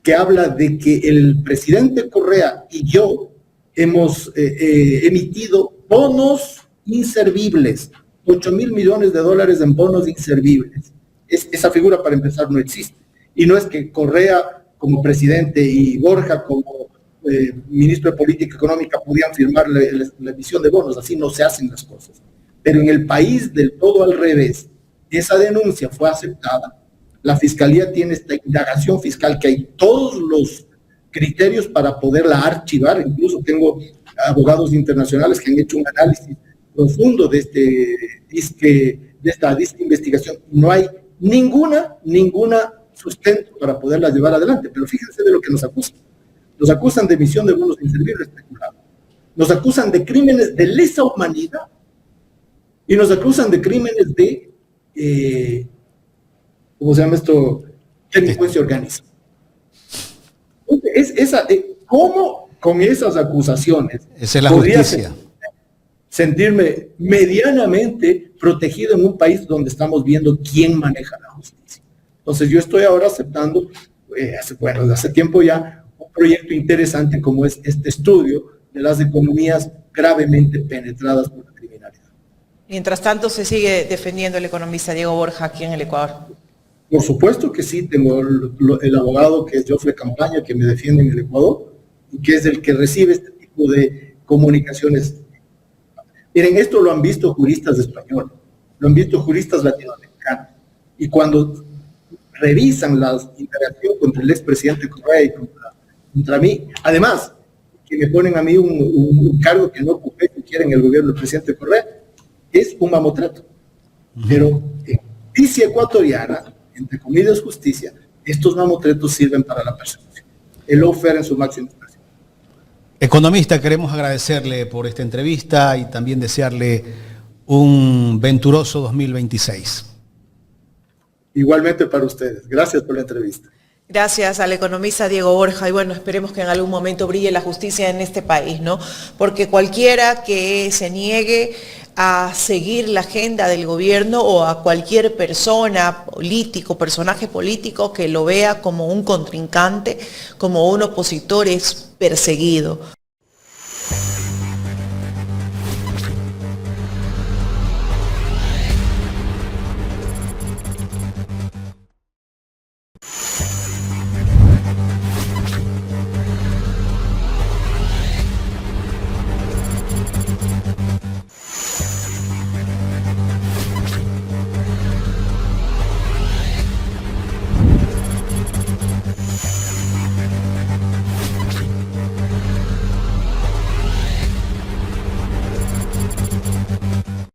que habla de que el presidente Correa y yo hemos emitido bonos inservibles, 8.000 millones de dólares en bonos inservibles. Esa figura, para empezar, no existe. Y no es que Correa como presidente y Borja como ministro de Política Económica podían firmar la emisión de bonos, así no se hacen las cosas. Pero en el país del todo al revés, esa denuncia fue aceptada, la Fiscalía tiene esta indagación fiscal que hay todos los criterios para poderla archivar, incluso tengo abogados internacionales que han hecho un análisis profundo de esta investigación. No hay ninguna sustento para poderla llevar adelante, pero fíjense de lo que nos acusan. Nos acusan de emisión de bonos inservibles especulados, nos acusan de crímenes de lesa humanidad y nos acusan de crímenes de, ¿cómo se llama esto? Delincuencia organizada. ¿Cómo con esas acusaciones esa es la justicia? Sentirme medianamente protegido en un país donde estamos viendo quién maneja la justicia? Entonces yo estoy ahora aceptando, desde hace tiempo ya, un proyecto interesante como es este estudio de las economías gravemente penetradas por la criminalidad. Mientras tanto, se sigue defendiendo el economista Diego Borja aquí en el Ecuador. Por supuesto que sí, tengo el abogado que es Jofre Campaña, que me defiende en el Ecuador, y que es el que recibe este tipo de comunicaciones. Miren, esto lo han visto juristas españoles, lo han visto juristas latinoamericanos, y cuando revisan la interacción contra el expresidente Correa y contra mí, además, que me ponen a mí un cargo que no ocupé, que quieren el gobierno del presidente Correa, es un mamotreto. Pero en justicia ecuatoriana, entre comillas justicia, estos mamotretos sirven para la persecución. El lawfare en su máxima expresión. Economista, queremos agradecerle por esta entrevista y también desearle un venturoso 2026. Igualmente para ustedes. Gracias por la entrevista. Gracias al economista Diego Borja, y bueno, esperemos que en algún momento brille la justicia en este país, ¿no? Porque cualquiera que se niegue a seguir la agenda del gobierno o a cualquier persona, político, personaje político que lo vea como un contrincante, como un opositor, es perseguido.